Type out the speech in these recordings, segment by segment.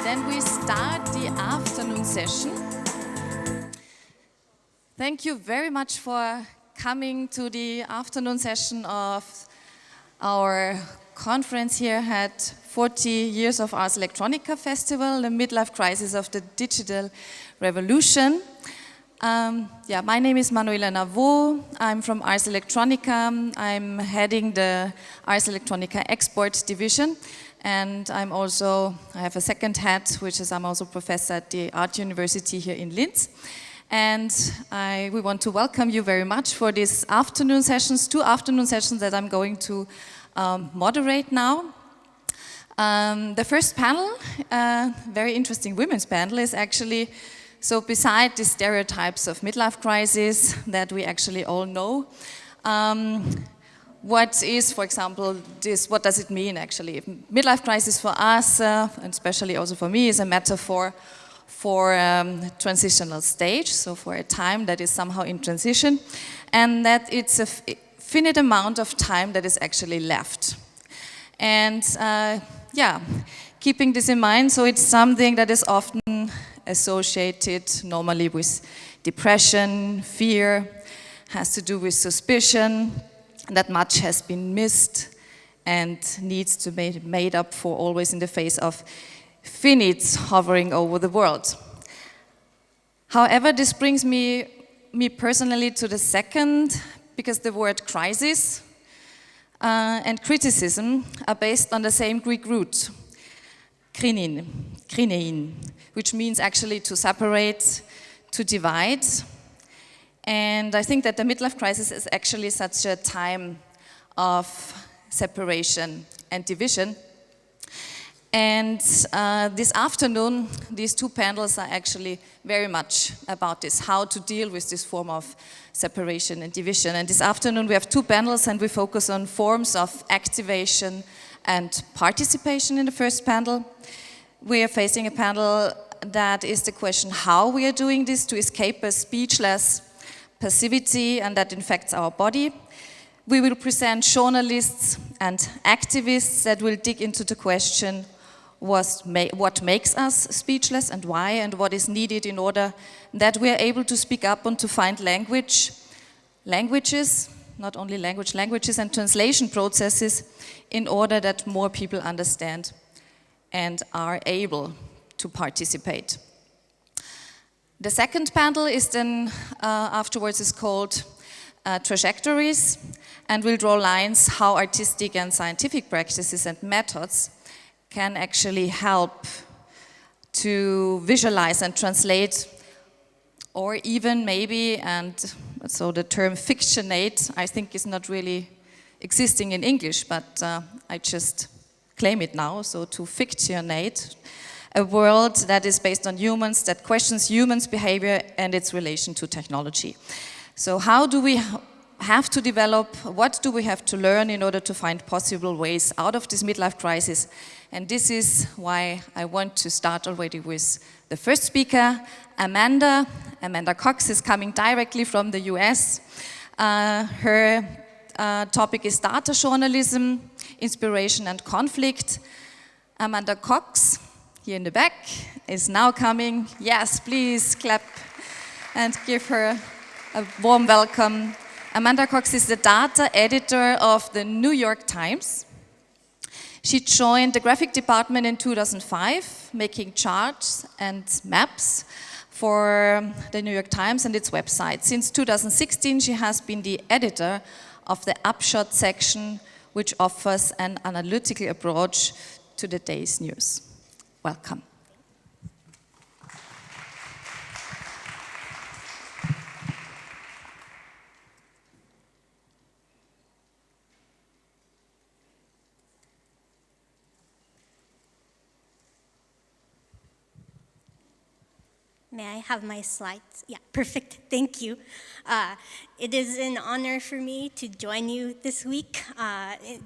then we start the afternoon session. Thank you very much for coming to the afternoon session of our conference here at 40 Years of Ars Electronica Festival, the Midlife Crisis of the Digital Revolution. My name is Manuela Navot. I'm from Ars Electronica. I'm heading the Ars Electronica Export Division. And I have a second hat, which is I'm also professor at the Art University here in Linz. And we want to welcome you very much for these afternoon sessions, 2 afternoon sessions that I'm going to moderate now. The first panel, very interesting women's panel, is actually, so beside the stereotypes of midlife crisis that we actually all know, what is, for example, what does it mean actually? Midlife crisis for us, and especially also for me, is a metaphor for transitional stage, so for a time that is somehow in transition, and that it's a finite amount of time that is actually left. And keeping this in mind, so it's something that is often associated normally with depression, fear, has to do with suspicion, that much has been missed and needs to be made up for always in the face of finites hovering over the world. However, this brings me personally to the second, because the word crisis and criticism are based on the same Greek root, krinein, which means actually to separate, to divide. And I think that the midlife crisis is actually such a time of separation and division. And this afternoon, these two panels are actually very much about this, how to deal with this form of separation and division. And this afternoon we have two panels and we focus on forms of activation and participation in the first panel. We are facing a panel that is the question how we are doing this to escape a speechless passivity and that infects our body. We will present journalists and activists that will dig into the question what makes us speechless and why, and what is needed in order that we are able to speak up and to find languages, not only languages and translation processes in order that more people understand and are able to participate. The second panel is then afterwards is called Trajectories, and will draw lines how artistic and scientific practices and methods can actually help to visualize and translate, or even maybe, and so the term fictionate, I think is not really existing in English, but I just claim it now, so to fictionate a world that is based on humans, that questions humans' behavior and its relation to technology. So how do we have to develop, what do we have to learn in order to find possible ways out of this midlife crisis? And this is why I want to start already with the first speaker, Amanda. Amanda Cox is coming directly from the US. Her topic is data journalism, inspiration and conflict. Amanda Cox, here in the back, is now coming. Yes, please clap and give her a warm welcome. Amanda Cox is the data editor of the New York Times. She joined the graphic department in 2005, making charts and maps for the New York Times and its website. Since 2016, she has been the editor of the Upshot section, which offers an analytical approach to the day's news. Welcome. May I have my slides? Yeah, perfect. Thank you. It is an honor for me to join you this week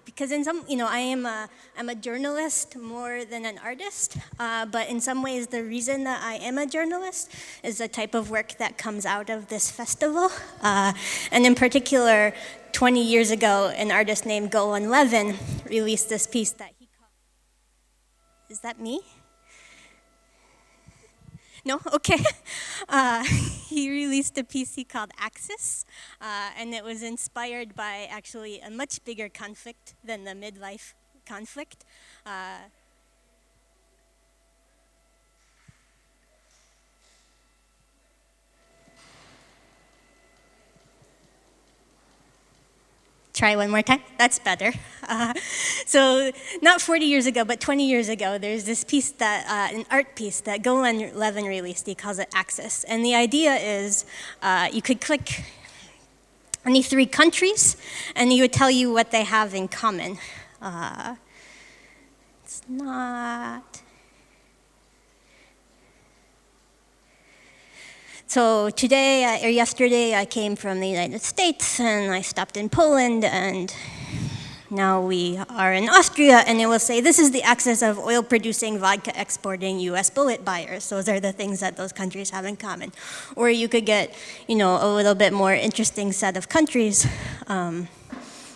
because I'm a journalist more than an artist. But in some ways, the reason that I am a journalist is the type of work that comes out of this festival. And in particular, 20 years ago, an artist named Golan Levin released this piece that he called. Is that me? No? Okay. He released a piece he called Axis, and it was inspired by actually a much bigger conflict than the midlife conflict. Try one more time. That's better. So not 40 years ago, but 20 years ago, there's this piece that, an art piece that Golan Levin released. He calls it Axis. And the idea is you could click any 3 countries, and he would tell you what they have in common. It's not... So today, or yesterday, I came from the United States, and I stopped in Poland, and now we are in Austria, and it will say, this is the axis of oil-producing, vodka-exporting U.S. bullet buyers. Those are the things that those countries have in common. Or you could get, a little bit more interesting set of countries.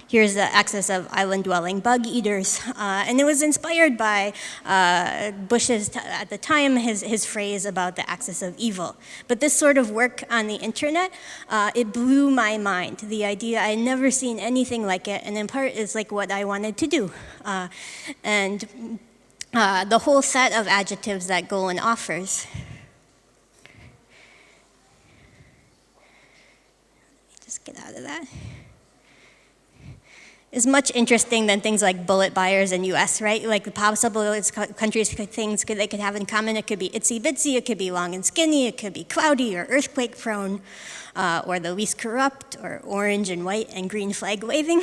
Here's the axis of island-dwelling bug eaters. And it was inspired by Bush's, at the time, his phrase about the axis of evil. But this sort of work on the internet, it blew my mind. The idea, I had never seen anything like it, and in part it's like what I wanted to do. And the whole set of adjectives that Golan offers. Just get out of that. is much interesting than things like bullet buyers in US, right? Like the possible countries, things they could have in common. It could be itsy bitsy, it could be long and skinny, it could be cloudy or earthquake prone, or the least corrupt, or orange and white and green flag waving.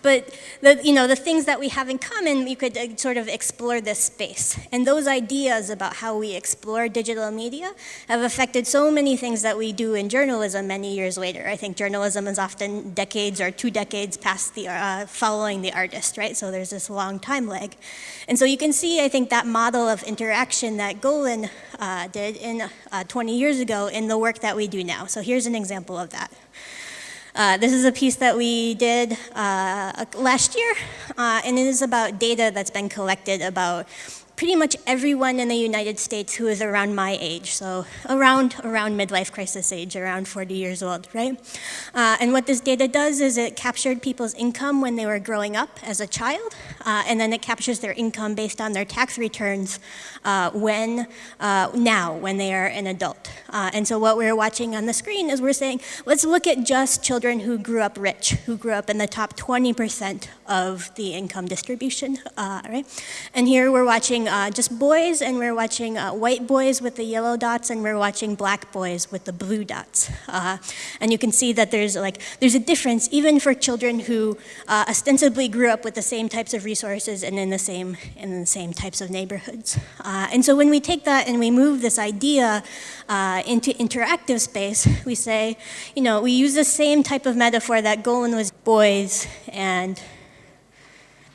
But the things that we have in common, you could sort of explore this space. And those ideas about how we explore digital media have affected so many things that we do in journalism many years later. I think journalism is often decades or 2 decades past the following the artist, right? So there's this long time lag. And so you can see, I think, that model of interaction that Golan did 20 years ago in the work that we do now. So here's an example of that. This is a piece that we did last year, and it is about data that's been collected about pretty much everyone in the United States who is around my age, so around midlife crisis age, around 40 years old, right? And what this data does is it captured people's income when they were growing up as a child, and then it captures their income based on their tax returns when they are an adult. And so what we're watching on the screen is we're saying, let's look at just children who grew up rich, who grew up in the top 20% of the income distribution, right? And here we're watching just boys, and we're watching white boys with the yellow dots, and we're watching black boys with the blue dots. And you can see that there's a difference even for children who ostensibly grew up with the same types of resources and in the same types of neighborhoods. And so when we take that and we move this idea into interactive space, we say, we use the same type of metaphor that Golan was boys and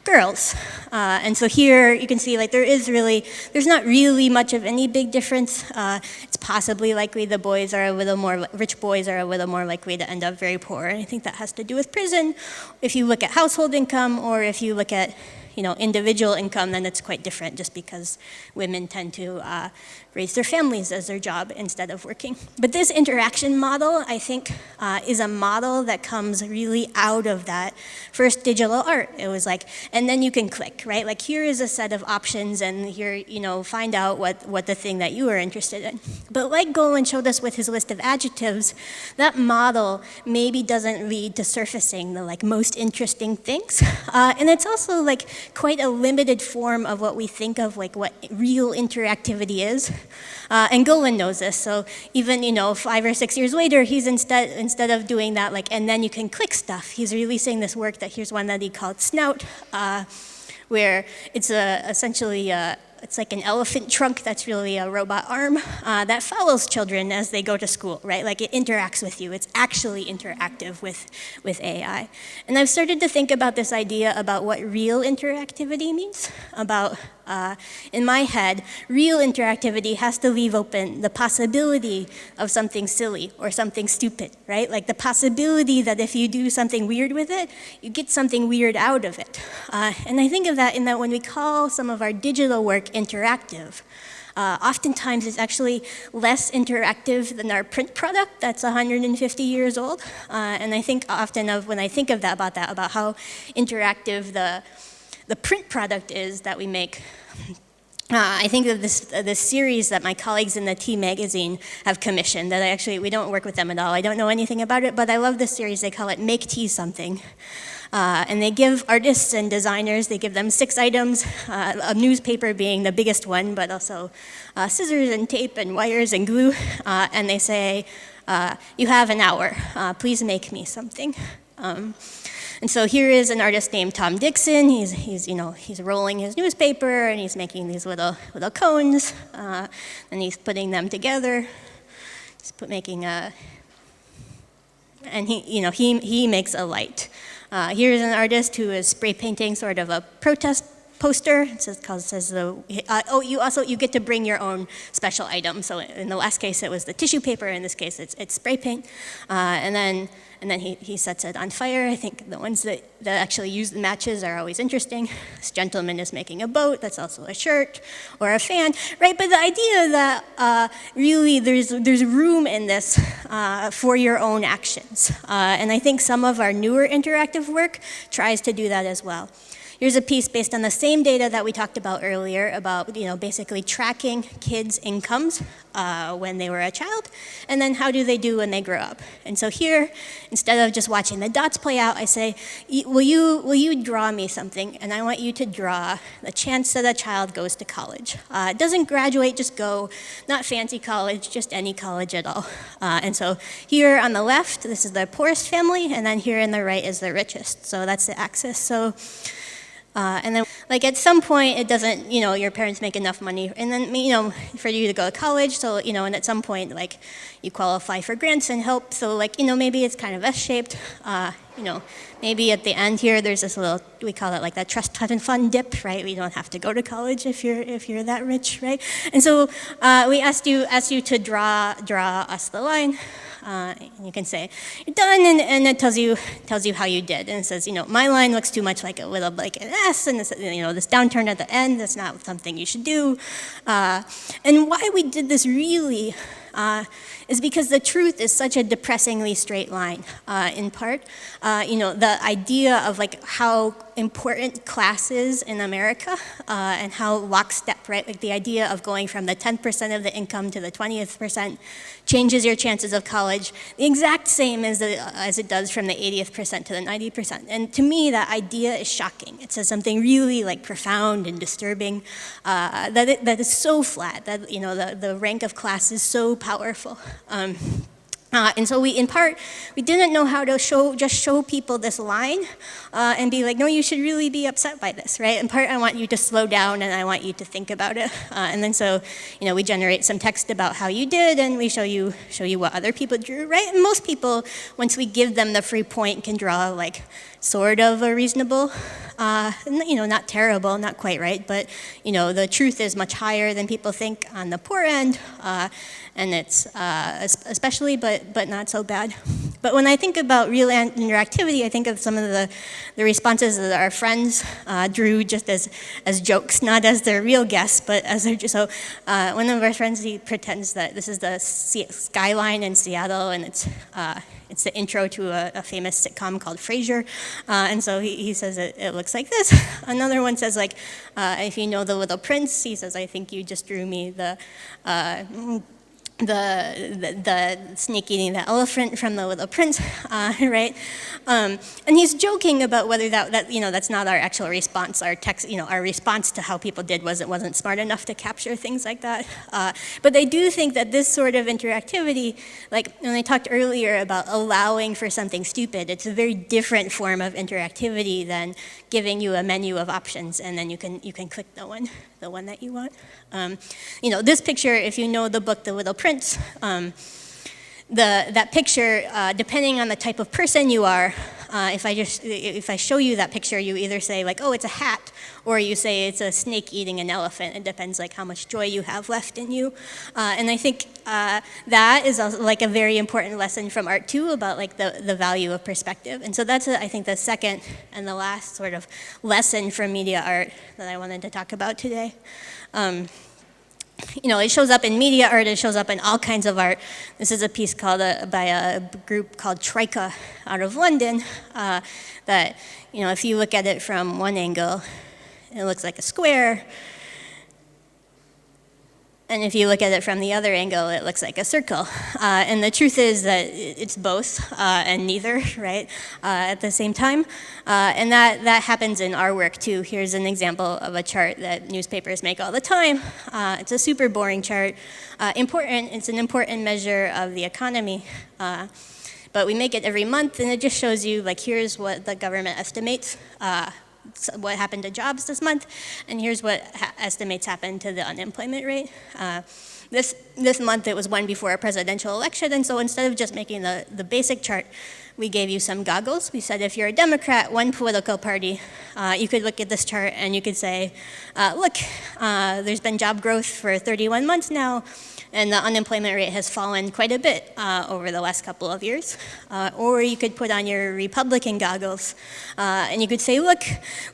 girls. And so here you can see there's not really much of any big difference. It's possibly likely the rich boys are a little more likely to end up very poor. And I think that has to do with prison. If you look at household income, or if you look at individual income, then it's quite different, just because women tend to raise their families as their job instead of working. But this interaction model, I think, is a model that comes really out of that first digital art. It was and then you can click, right? Here is a set of options, and here, find out what the thing that you are interested in. But like Golan showed us with his list of adjectives, that model maybe doesn't lead to surfacing the most interesting things. And it's also quite a limited form of what we think of what real interactivity is. And Golan knows this, so even 5 or 6 years later, he's instead of doing that and then you can click stuff, he's releasing this work here's one that he called Snout, where it's essentially it's like an elephant trunk that's really a robot arm that follows children as they go to school, right? It interacts with you. It's actually interactive with AI. And I've started to think about this idea about what real interactivity means. In my head, real interactivity has to leave open the possibility of something silly or something stupid, right? The possibility that if you do something weird with it, you get something weird out of it. And I think of that in that when we call some of our digital work interactive, oftentimes it's actually less interactive than our print product that's 150 years old. And I think often when I think about how interactive the print product is that we make. I think of this series that my colleagues in the T magazine have commissioned that we don't work with them at all. I don't know anything about it, but I love this series. They call it Make T Something. And they give artists and designers, they give them 6 items, a newspaper being the biggest one, but also scissors and tape and wires and glue. And they say, you have an hour, please make me something. And so here is an artist named Tom Dixon. He's rolling his newspaper, and he's making these little cones, and he's putting them together. And he makes a light. Here's an artist who is spray painting sort of a protest poster. It says you get to bring your own special item. So in the last case, it was the tissue paper. In this case, it's spray paint. And then he sets it on fire. I think the ones that actually use the matches are always interesting. This gentleman is making a boat. That's also a shirt or a fan, right? But the idea that really there's room in this for your own actions. And I think some of our newer interactive work tries to do that as well. Here's a piece based on the same data that we talked about earlier about, basically tracking kids' incomes when they were a child, and then how do they do when they grow up. And so here, instead of just watching the dots play out, I say, will you draw me something? And I want you to draw the chance that a child goes to college. It doesn't graduate, just go, not fancy college, just any college at all. And so here on the left, this is the poorest family, and then here on the right is the richest. So that's the axis. So. And then, at some point, it doesn't, your parents make enough money, and then, for you to go to college, so, and at some point, you qualify for grants and help, so, maybe it's kind of S-shaped, maybe at the end here, there's this little, we call it that trust fund dip, right? We don't have to go to college if you're that rich, right? And so, we asked you to draw us the line. And you can say, you're done, and it tells you how you did. And it says, my line looks too much like an S, and this, this downturn at the end, that's not something you should do. And why we did this really is because the truth is such a depressingly straight line, in part. The idea of how important class is in America and how lockstep, right? The idea of going from the 10% of the income to the 20th percent changes your chances of college the exact same as it does from the 80th percent to the 90%. And to me, that idea is shocking. It says something really profound and disturbing, that is so flat, that the rank of class is so powerful. And so we didn't know how to show people this line and be no, you should really be upset by this, right? In part, I want you to slow down and I want you to think about it. And then so, we generate some text about how you did, and we show you what other people drew, right? And most people, once we give them the free point, can draw sort of a reasonable, not terrible, not quite right, but the truth is much higher than people think on the poor end, and it's especially, but not so bad. But when I think about real interactivity, I think of some of the responses that our friends drew just as jokes, not as their real guess, but as their. So one of our friends, he pretends that this is the skyline in Seattle, and it's the intro to a famous sitcom called Frasier, and so he says it looks like this. Another one says if you know The Little Prince, he says, I think you just drew me the snake eating the elephant from The Little Prince, right? And he's joking about whether that's not our actual response. Our text, our response to how people did wasn't smart enough to capture things like that. But they do think that this sort of interactivity, when I talked earlier about allowing for something stupid, it's a very different form of interactivity than giving you a menu of options and then you can click the one that you want. This picture, if you know the book The Little Prince, that picture, depending on the type of person you are, if I show you that picture, you either say oh, it's a hat, or you say it's a snake eating an elephant. It depends how much joy you have left in you. And I think that is also, a very important lesson from art too, about the value of perspective. And so that's I think the second and the last sort of lesson from media art that I wanted to talk about today. It shows up in media art, it shows up in all kinds of art. This is a piece by a group called Trajectories out of London, that, if you look at it from one angle, it looks like a square. And if you look at it from the other angle, it looks like a circle. And the truth is that it's both and neither, right, at the same time. And that happens in our work too. Here's an example of a chart that newspapers make all the time. It's a super boring chart. It's an important measure of the economy. But we make it every month, and it just shows you, here's what the government estimates what happened to jobs this month, and here's what estimates happened to the unemployment rate. This month it was one before a presidential election, and so instead of just making the basic chart, we gave you some goggles. We said if you're a Democrat, one political party, you could look at this chart and you could say, look, there's been job growth for 31 months now, and the unemployment rate has fallen quite a bit over the last couple of years. Or you could put on your Republican goggles and you could say, look,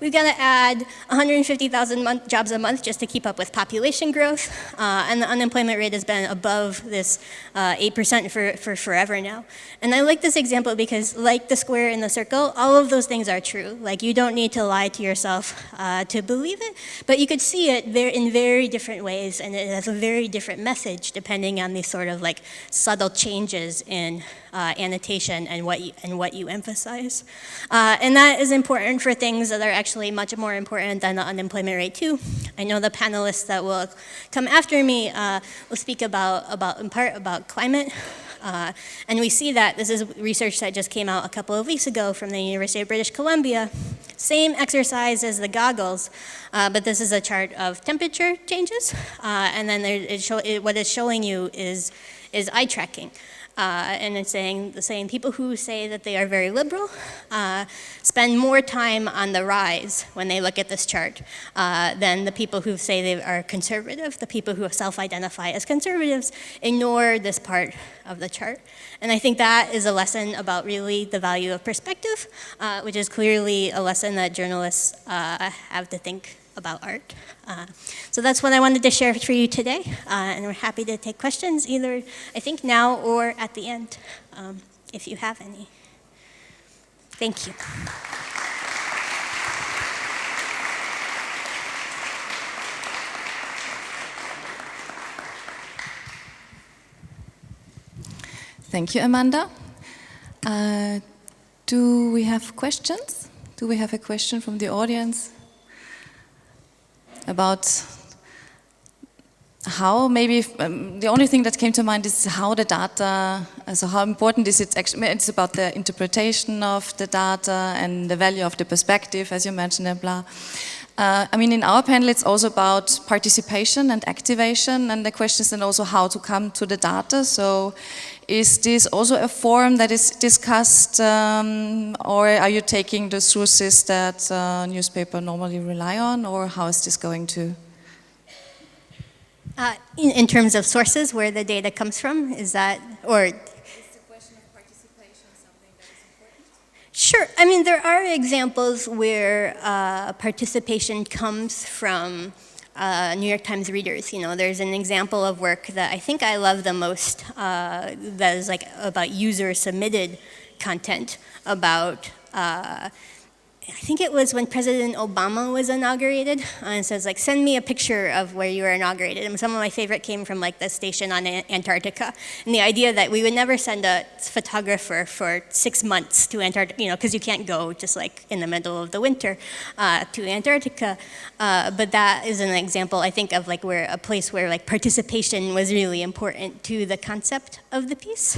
we've got to add 150,000 jobs a month just to keep up with population growth, and the unemployment unemployment rate has been above this 8% for forever now. And I like this example because, like the square and the circle, all of those things are true. Like, you don't need to lie to yourself to believe it, but you could see it in very different ways, and it has a very different message depending on these sort of like subtle changes in annotation and what you emphasize. And that is important for things that are actually much more important than the unemployment rate too. I know the panelists that will come after me will speak in part about climate. And we see that this is research that just came out a couple of weeks ago from the University of British Columbia. Same exercise as the goggles, but this is a chart of temperature changes. And then what it's showing you is eye tracking. And it's saying people who say that they are very liberal spend more time on the rise when they look at this chart than the people who say they are conservative. The people who self-identify as conservatives ignore this part of the chart. And I think that is a lesson about really the value of perspective, which is clearly a lesson that journalists have to think about art. So that's what I wanted to share for you today, and we're happy to take questions either, I think, now or at the end, if you have any. Thank you. Thank you, Amanda. Do we have questions? Do we have a question from the audience about how maybe, the only thing that came to mind is how the data, so how important is it actually, it's about the interpretation of the data and the value of the perspective, as you mentioned, and blah. I mean, in our panel, it's also about participation and activation, and the question is then also how to come to the data. So is this also a form that is discussed, or are you taking the sources that newspaper normally rely on, or how is this going to? In terms of sources, where the data comes from, is that, or? Is the question of participation something that is important? Sure. I mean, there are examples where participation comes from New York Times readers. You know, there's an example of work that I think I love the most that is like about user-submitted content about I think it was when President Obama was inaugurated, and it says like, send me a picture of where you were inaugurated. And some of my favorite came from like the station on Antarctica. And the idea that we would never send a photographer for 6 months to Antarctica, you know, because you can't go just like in the middle of the winter to Antarctica. But that is an example, I think, of like where a place where like participation was really important to the concept of the piece.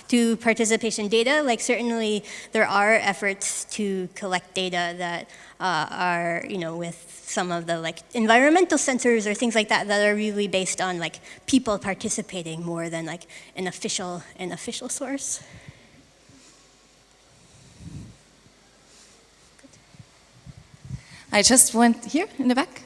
To participation data, like certainly there are efforts to collect data that are, you know, with some of the like environmental sensors or things like that that are really based on like people participating more than like an official source. I just went here in the back.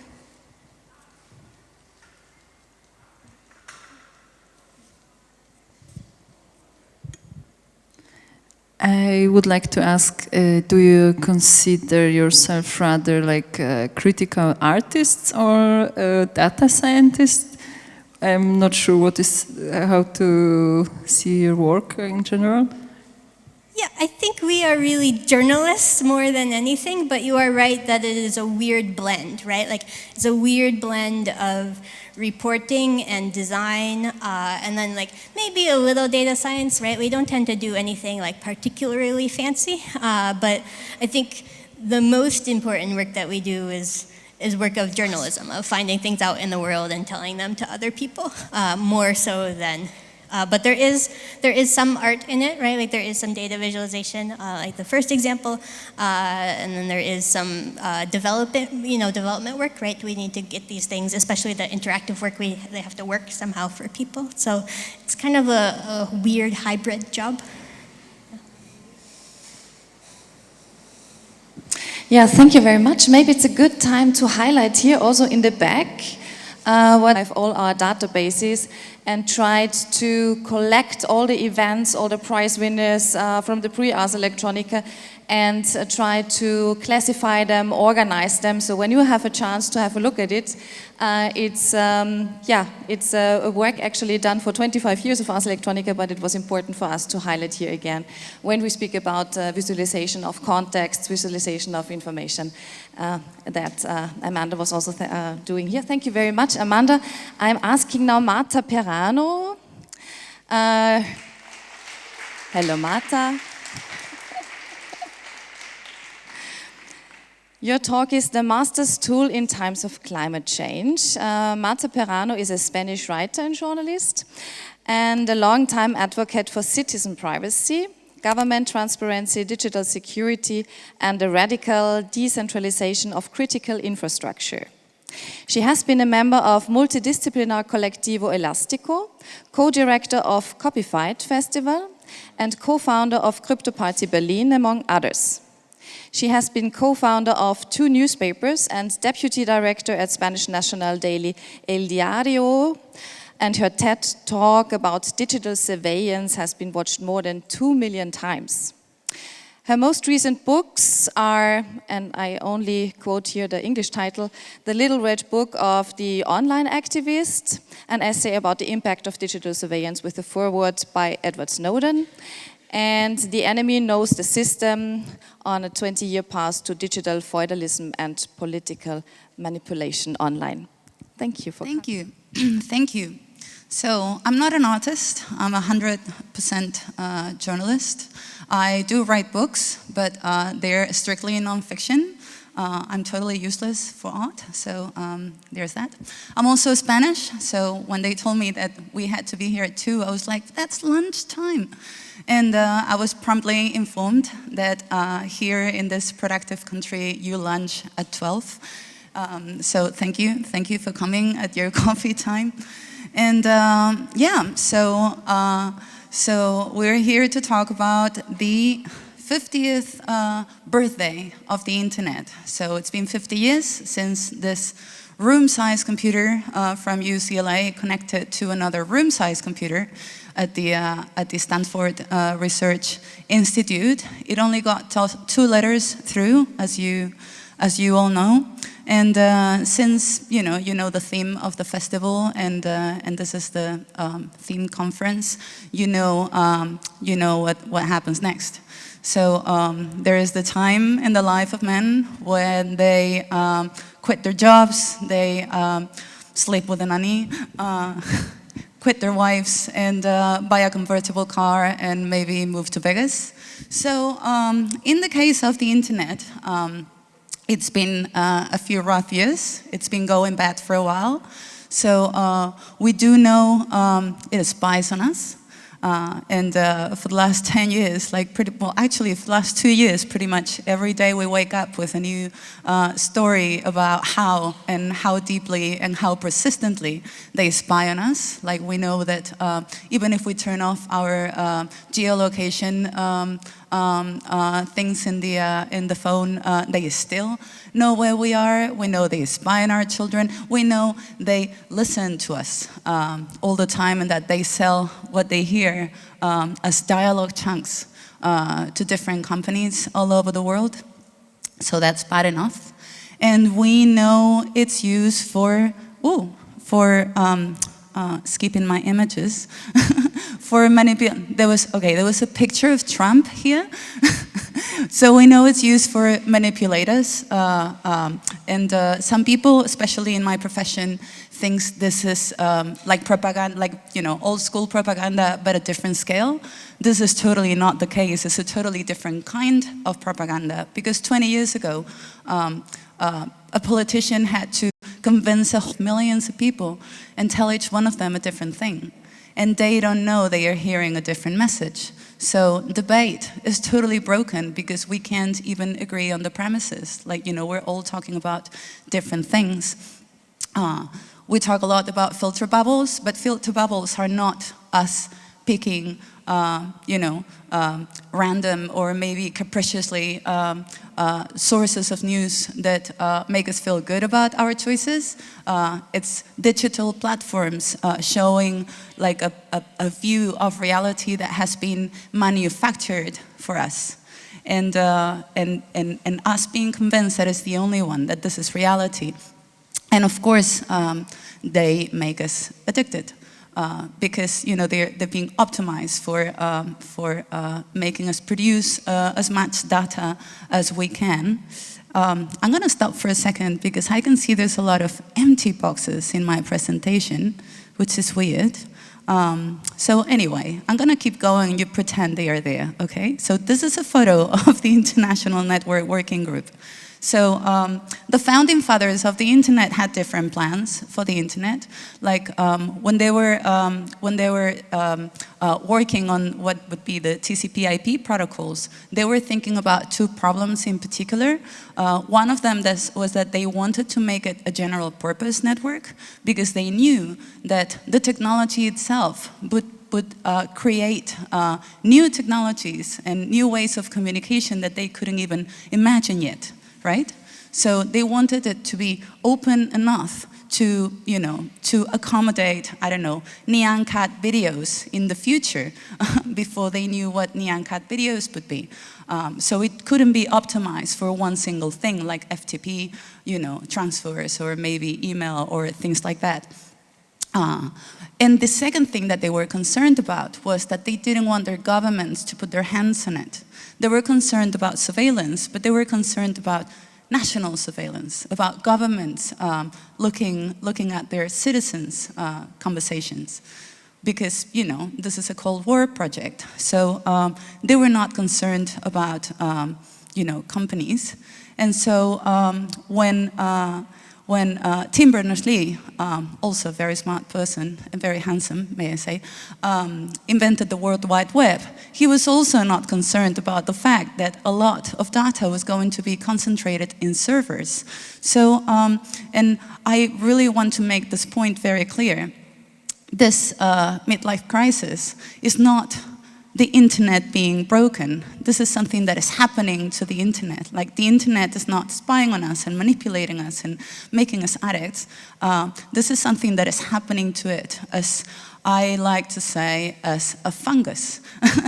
I would like to ask, do you consider yourself rather like a critical artist or a data scientist? I'm not sure how to see your work in general. Yeah, I think we are really journalists more than anything, but you are right that it is a weird blend, right? Like, it's a weird blend of reporting and design, and then like maybe a little data science, right? We don't tend to do anything like particularly fancy, but I think the most important work that we do is work of journalism, of finding things out in the world and telling them to other people, more so than. But there is some art in it, right? Like there is some data visualization, like the first example, and then there is some development work, right? We need to get these things, especially the interactive work. They have to work somehow for people. So it's kind of a weird hybrid job. Yeah, thank you very much. Maybe it's a good time to highlight here also in the back what I have all our databases and tried to collect all the events, all the prize winners from the pre-Ars Electronica and try to classify them, organize them. So when you have a chance to have a look at it, it's a work actually done for 25 years of Ars Electronica, but it was important for us to highlight here again when we speak about visualization of context, visualization of information that Amanda was also doing here. Thank you very much, Amanda. I'm asking now Marta Peirano. Hello, Marta. Your talk is The Master's Tool in Times of Climate Change. Marta Peirano is a Spanish writer and journalist and a long-time advocate for citizen privacy, government transparency, digital security, and the radical decentralization of critical infrastructure. She has been a member of multidisciplinar Colectivo Elastico, co-director of Copyfight Festival, and co-founder of Crypto Party Berlin, among others. She has been co-founder of 2 newspapers and deputy director at Spanish national daily El Diario, and her TED talk about digital surveillance has been watched more than 2 million times. Her most recent books are, and I only quote here the English title, The Little Red Book of the Online Activist, an essay about the impact of digital surveillance with a foreword by Edward Snowden, and The Enemy Knows the System, on a 20-year path to digital feudalism and political manipulation online. Thank you for coming. Thank you. Thank you. So I'm not an artist. I'm 100% journalist. I do write books, but they're strictly non-fiction. I'm totally useless for art, so there's that. I'm also Spanish, so when they told me that we had to be here at 2, I was like, that's lunchtime. And I was promptly informed that here in this productive country, you lunch at 12. So thank you for coming at your coffee time. And so we're here to talk about the 50th birthday of the internet. So it's been 50 years since this room-sized computer from UCLA connected to another room-sized computer at the Stanford Research Institute. It only got 2 letters through, as you all know. And since you know the theme of the festival, and this is the theme conference, you know what happens next. So there is the time in the life of men when they quit their jobs, they sleep with a nanny, quit their wives, and buy a convertible car and maybe move to Vegas. So in the case of the internet, it's been a few rough years. It's been going bad for a while. So we do know it spies on us. And for the last 10 years, actually for the last 2 years, pretty much every day we wake up with a new story about how deeply and how persistently they spy on us. Like we know that even if we turn off our geolocation things in the phone, they still know where we are. We know they spy on our children. We know they listen to us all the time, and that they sell what they hear as dialogue chunks to different companies all over the world. So that's bad enough. And we know it's used for skipping my images. For manipulation. There was a picture of Trump here. So we know it's used for manipulators. And some people, especially in my profession, thinks this is like propaganda, old school propaganda, but a different scale. This is totally not the case. It's a totally different kind of propaganda. Because 20 years ago, a politician had to convince millions of people and tell each one of them a different thing. And they don't know they are hearing a different message. So debate is totally broken because we can't even agree on the premises. We're all talking about different things. We talk a lot about filter bubbles, but filter bubbles are not us picking random or maybe capriciously sources of news that make us feel good about our choices. It's digital platforms showing a view of reality that has been manufactured for us. and us being convinced that it's the only one, that this is reality. And of course, they make us addicted. Because they're being optimized for making us produce as much data as we can. I'm going to stop for a second because I can see there's a lot of empty boxes in my presentation, which is weird. So anyway, I'm going to keep going. You pretend they are there, okay? So this is a photo of the International Network Working Group. So the founding fathers of the internet had different plans for the internet. Like when they were working on what would be the TCP/IP protocols, they were thinking about two problems in particular. One of them was that they wanted to make it a general purpose network because they knew that the technology itself would create new technologies and new ways of communication that they couldn't even imagine yet. Right? So they wanted it to be open enough to, to accommodate, I don't know, Nyan Cat videos in the future before they knew what Nyan Cat videos would be. So it couldn't be optimized for one single thing like FTP, transfers or maybe email or things like that. And the second thing that they were concerned about was that they didn't want their governments to put their hands on it. They were concerned about surveillance, but they were concerned about national surveillance, about governments looking at their citizens' conversations. Because, this is a Cold War project. So they were not concerned about, companies. And so when Tim Berners-Lee, also a very smart person and very handsome, may I say, invented the World Wide Web, he was also not concerned about the fact that a lot of data was going to be concentrated in servers. So, and I really want to make this point very clear. This midlife crisis is not the internet being broken. This is something that is happening to the internet. Like the internet is not spying on us and manipulating us and making us addicts. This is something that is happening to it, as I like to say, as a fungus,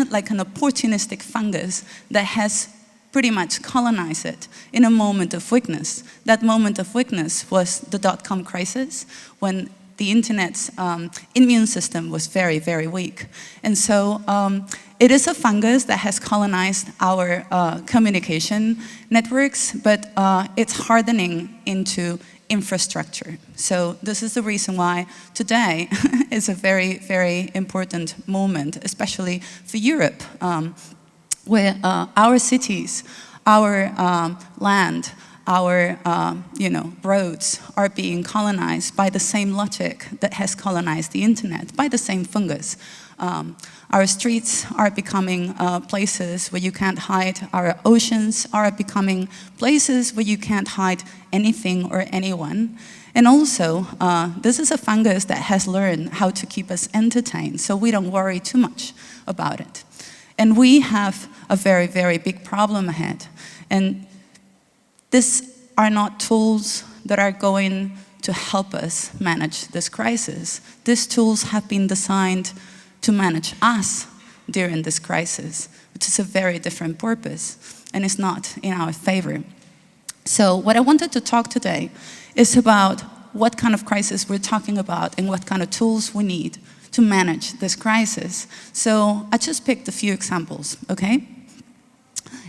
like an opportunistic fungus that has pretty much colonized it in a moment of weakness. That moment of weakness was the dot-com crisis, when the internet's immune system was very, very weak. And so it is a fungus that has colonized our communication networks, but it's hardening into infrastructure. So this is the reason why today is a very, very important moment, especially for Europe, where our cities, our land, our roads are being colonized by the same logic that has colonized the internet, by the same fungus. Our streets are becoming places where you can't hide. Our oceans are becoming places where you can't hide anything or anyone. And also, this is a fungus that has learned how to keep us entertained, so we don't worry too much about it. And we have a very, very big problem ahead. And these are not tools that are going to help us manage this crisis. These tools have been designed to manage us during this crisis, which is a very different purpose, and it's not in our favor. So what I wanted to talk today is about what kind of crisis we're talking about and what kind of tools we need to manage this crisis. So I just picked a few examples, okay?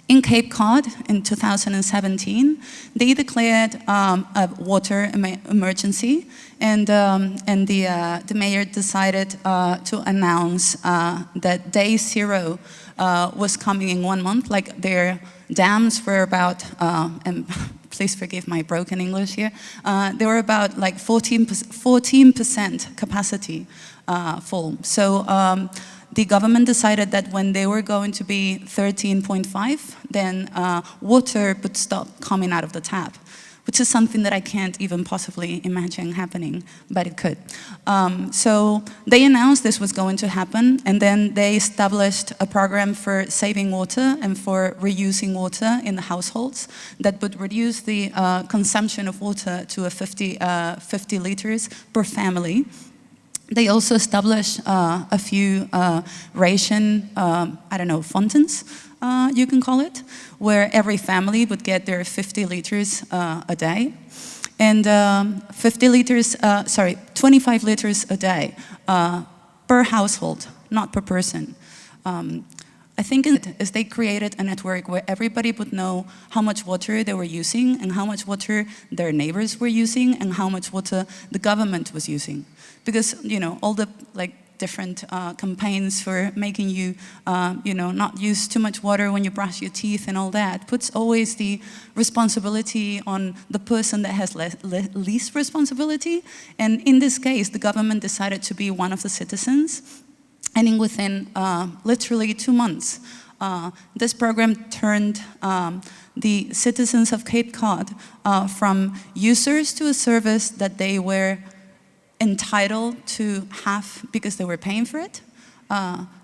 In Cape Cod in 2017, they declared a water emergency, and the mayor decided to announce that day zero was coming in 1 month. Like their dams were about, and please forgive my broken English here, they were about like 14% capacity full. So the government decided that when they were going to be 13.5, then water would stop coming out of the tap, which is something that I can't even possibly imagine happening, but it could. So they announced this was going to happen, and then they established a program for saving water and for reusing water in the households that would reduce the consumption of water to 50 liters per family. They also established a few ration, fountains you can call it, where every family would get their 50 liters a day. And 25 liters a day per household, not per person. I think is they created a network where everybody would know how much water they were using and how much water their neighbors were using and how much water the government was using. Because, you know, all the different campaigns for making you, not use too much water when you brush your teeth and all that, puts always the responsibility on the person that has least responsibility. And in this case, the government decided to be one of the citizens. And within literally 2 months, this program turned the citizens of Cape Cod from users to a service that they were entitled to have because they were paying for it,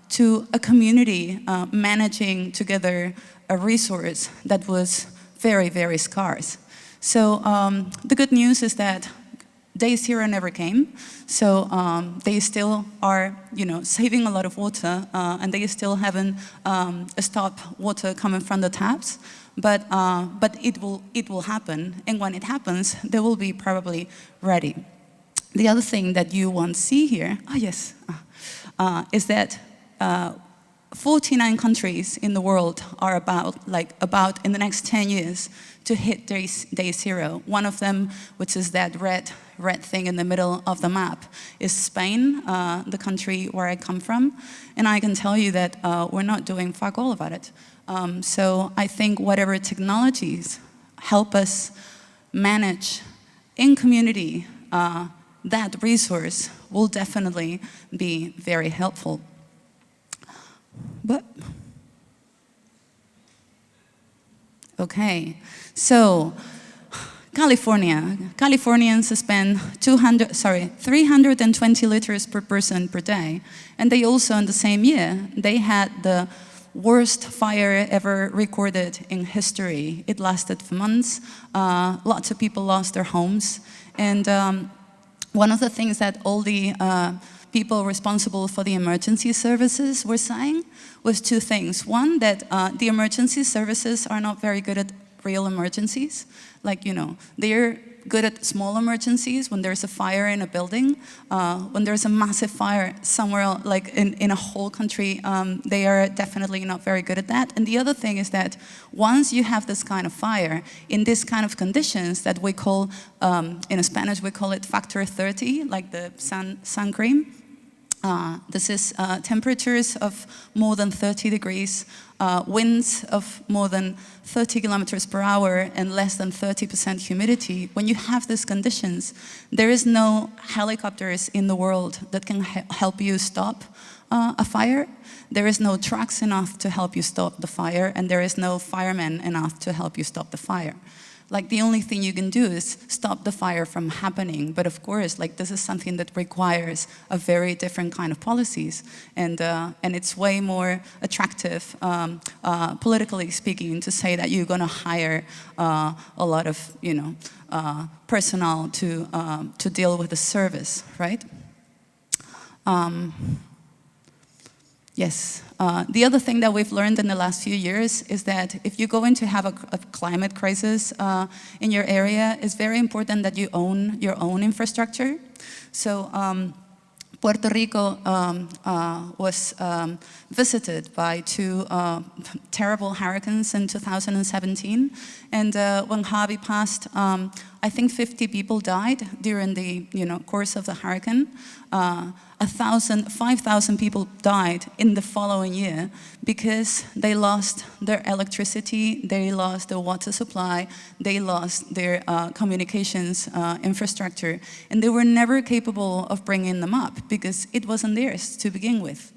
to a community managing together a resource that was very, very scarce. So the good news is that Day Zero never came, so they still are, saving a lot of water, and they still haven't stopped water coming from the taps. But it will happen, and when it happens, they will be probably ready. The other thing that you won't see here, is that 49 countries in the world are about in the next 10 years to hit day zero. One of them, which is that red thing in the middle of the map, is Spain, the country where I come from. And I can tell you that we're not doing fuck all about it. So I think whatever technologies help us manage in community that resource will definitely be very helpful. But okay, so Californians spend 320 liters per person per day, and they also in the same year they had the worst fire ever recorded in history. It lasted for months. Lots of people lost their homes, and one of the things that all the people responsible for the emergency services were saying was two things. One, that the emergency services are not very good at real emergencies. They're good at small emergencies when there's a fire in a building. When there's a massive fire somewhere, in a whole country, they are definitely not very good at that. And the other thing is that once you have this kind of fire, in this kind of conditions that we call, in Spanish we call it factor 30, like the sun cream. This is temperatures of more than 30 degrees, winds of more than 30 kilometers per hour, and less than 30% humidity. When you have these conditions, there is no helicopters in the world that can help you stop a fire. There is no trucks enough to help you stop the fire, and there is no firemen enough to help you stop the fire. The only thing you can do is stop the fire from happening. But of course, this is something that requires a very different kind of policies. And it's way more attractive, politically speaking, to say that you're going to hire a lot of, personnel to deal with the service, right? Yes. The other thing that we've learned in the last few years is that if you're going to have a climate crisis in your area, it's very important that you own your own infrastructure. So Puerto Rico was visited by two terrible hurricanes in 2017. And when Harvey passed, I think 50 people died during the course of the hurricane. 5,000 people died in the following year because they lost their electricity, they lost their water supply, they lost their communications infrastructure, and they were never capable of bringing them up because it wasn't theirs to begin with.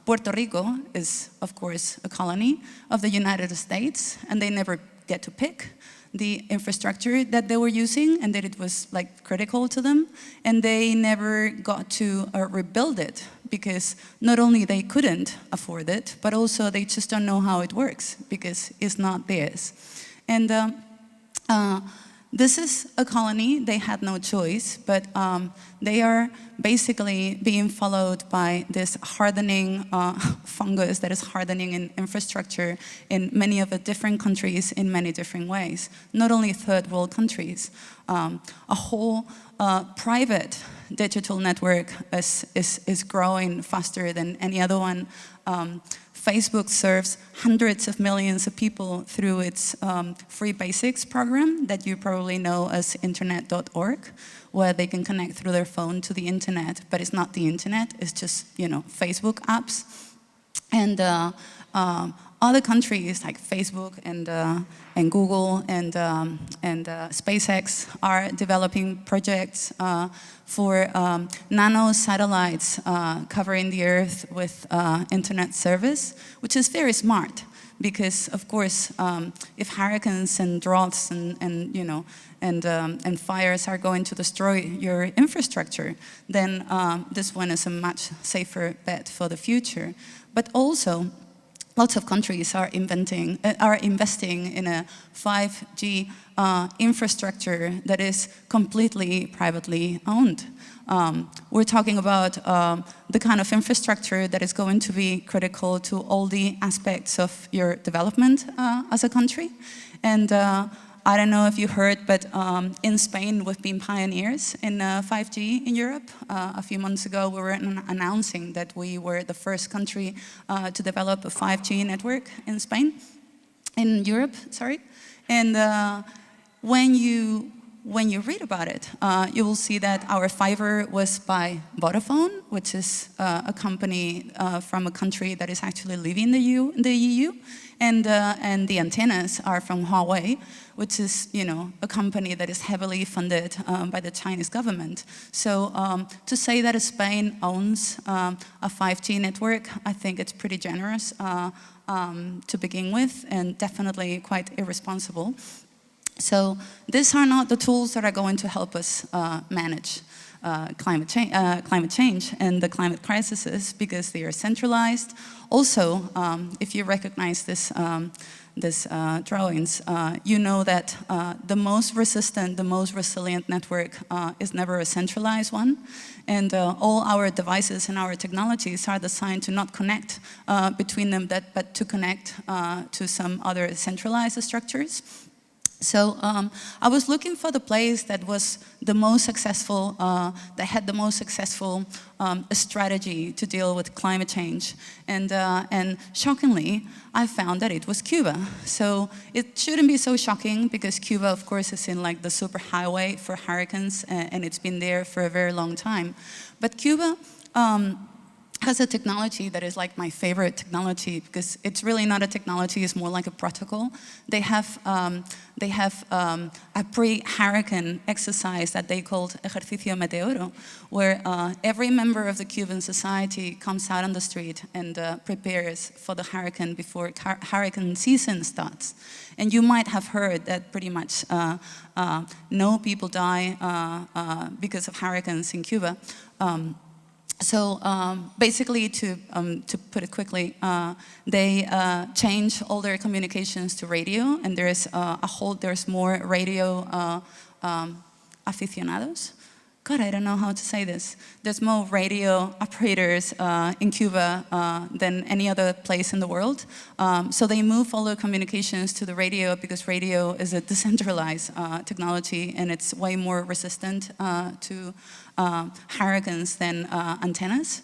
Puerto Rico is, of course, a colony of the United States, and they never get to pick the infrastructure that they were using and that it was critical to them, and they never got to rebuild it because not only they couldn't afford it, but also they just don't know how it works because it's not theirs. And This is a colony. They had no choice, but they are basically being followed by this hardening fungus that is hardening in infrastructure in many of the different countries in many different ways. Not only third world countries, a whole private digital network is growing faster than any other one. Facebook serves hundreds of millions of people through its free basics program that you probably know as internet.org, where they can connect through their phone to the internet, but it's not the internet, it's just, Facebook apps. And other countries like Facebook and Google and SpaceX are developing projects for nano satellites covering the Earth with internet service, which is very smart because, of course, if hurricanes and droughts and fires are going to destroy your infrastructure, then this one is a much safer bet for the future. But also, lots of countries are investing in a 5G infrastructure that is completely privately owned. We're talking about the kind of infrastructure that is going to be critical to all the aspects of your development as a country. And I don't know if you heard, but in Spain we've been pioneers in 5G in Europe. A few months ago we were announcing that we were the first country to develop a 5G network in Europe, sorry. And when you read about it, you will see that our fiber was by Vodafone, which is a company from a country that is actually leaving the EU. And the antennas are from Huawei, which is, a company that is heavily funded by the Chinese government. So to say that Spain owns a 5G network, I think it's pretty generous to begin with, and definitely quite irresponsible. So these are not the tools that are going to help us manage climate change and the climate crises, because they are centralized. Also, if you recognize this drawings, you know that the most resistant, the most resilient network is never a centralized one. And all our devices and our technologies are designed to not connect between them, but to connect to some other centralized structures. So I was looking for the place that was the most successful, that had the most successful strategy to deal with climate change. And shockingly, I found that it was Cuba. So it shouldn't be so shocking because Cuba, of course, is in like the superhighway for hurricanes, and it's been there for a very long time. But Cuba has a technology that is like my favorite technology, because it's really not a technology, it's more like a protocol. They have a pre-hurricane exercise that they called Ejercicio Meteoro, where every member of the Cuban society comes out on the street and prepares for the hurricane before hurricane season starts. And you might have heard that pretty much no people die because of hurricanes in Cuba. So basically, to put it quickly, they change all their communications to radio, and there's there's more radio aficionados. God, I don't know how to say this. There's more radio operators in Cuba than any other place in the world. So they move all their communications to the radio because radio is a decentralized technology, and it's way more resistant to hurricanes than antennas.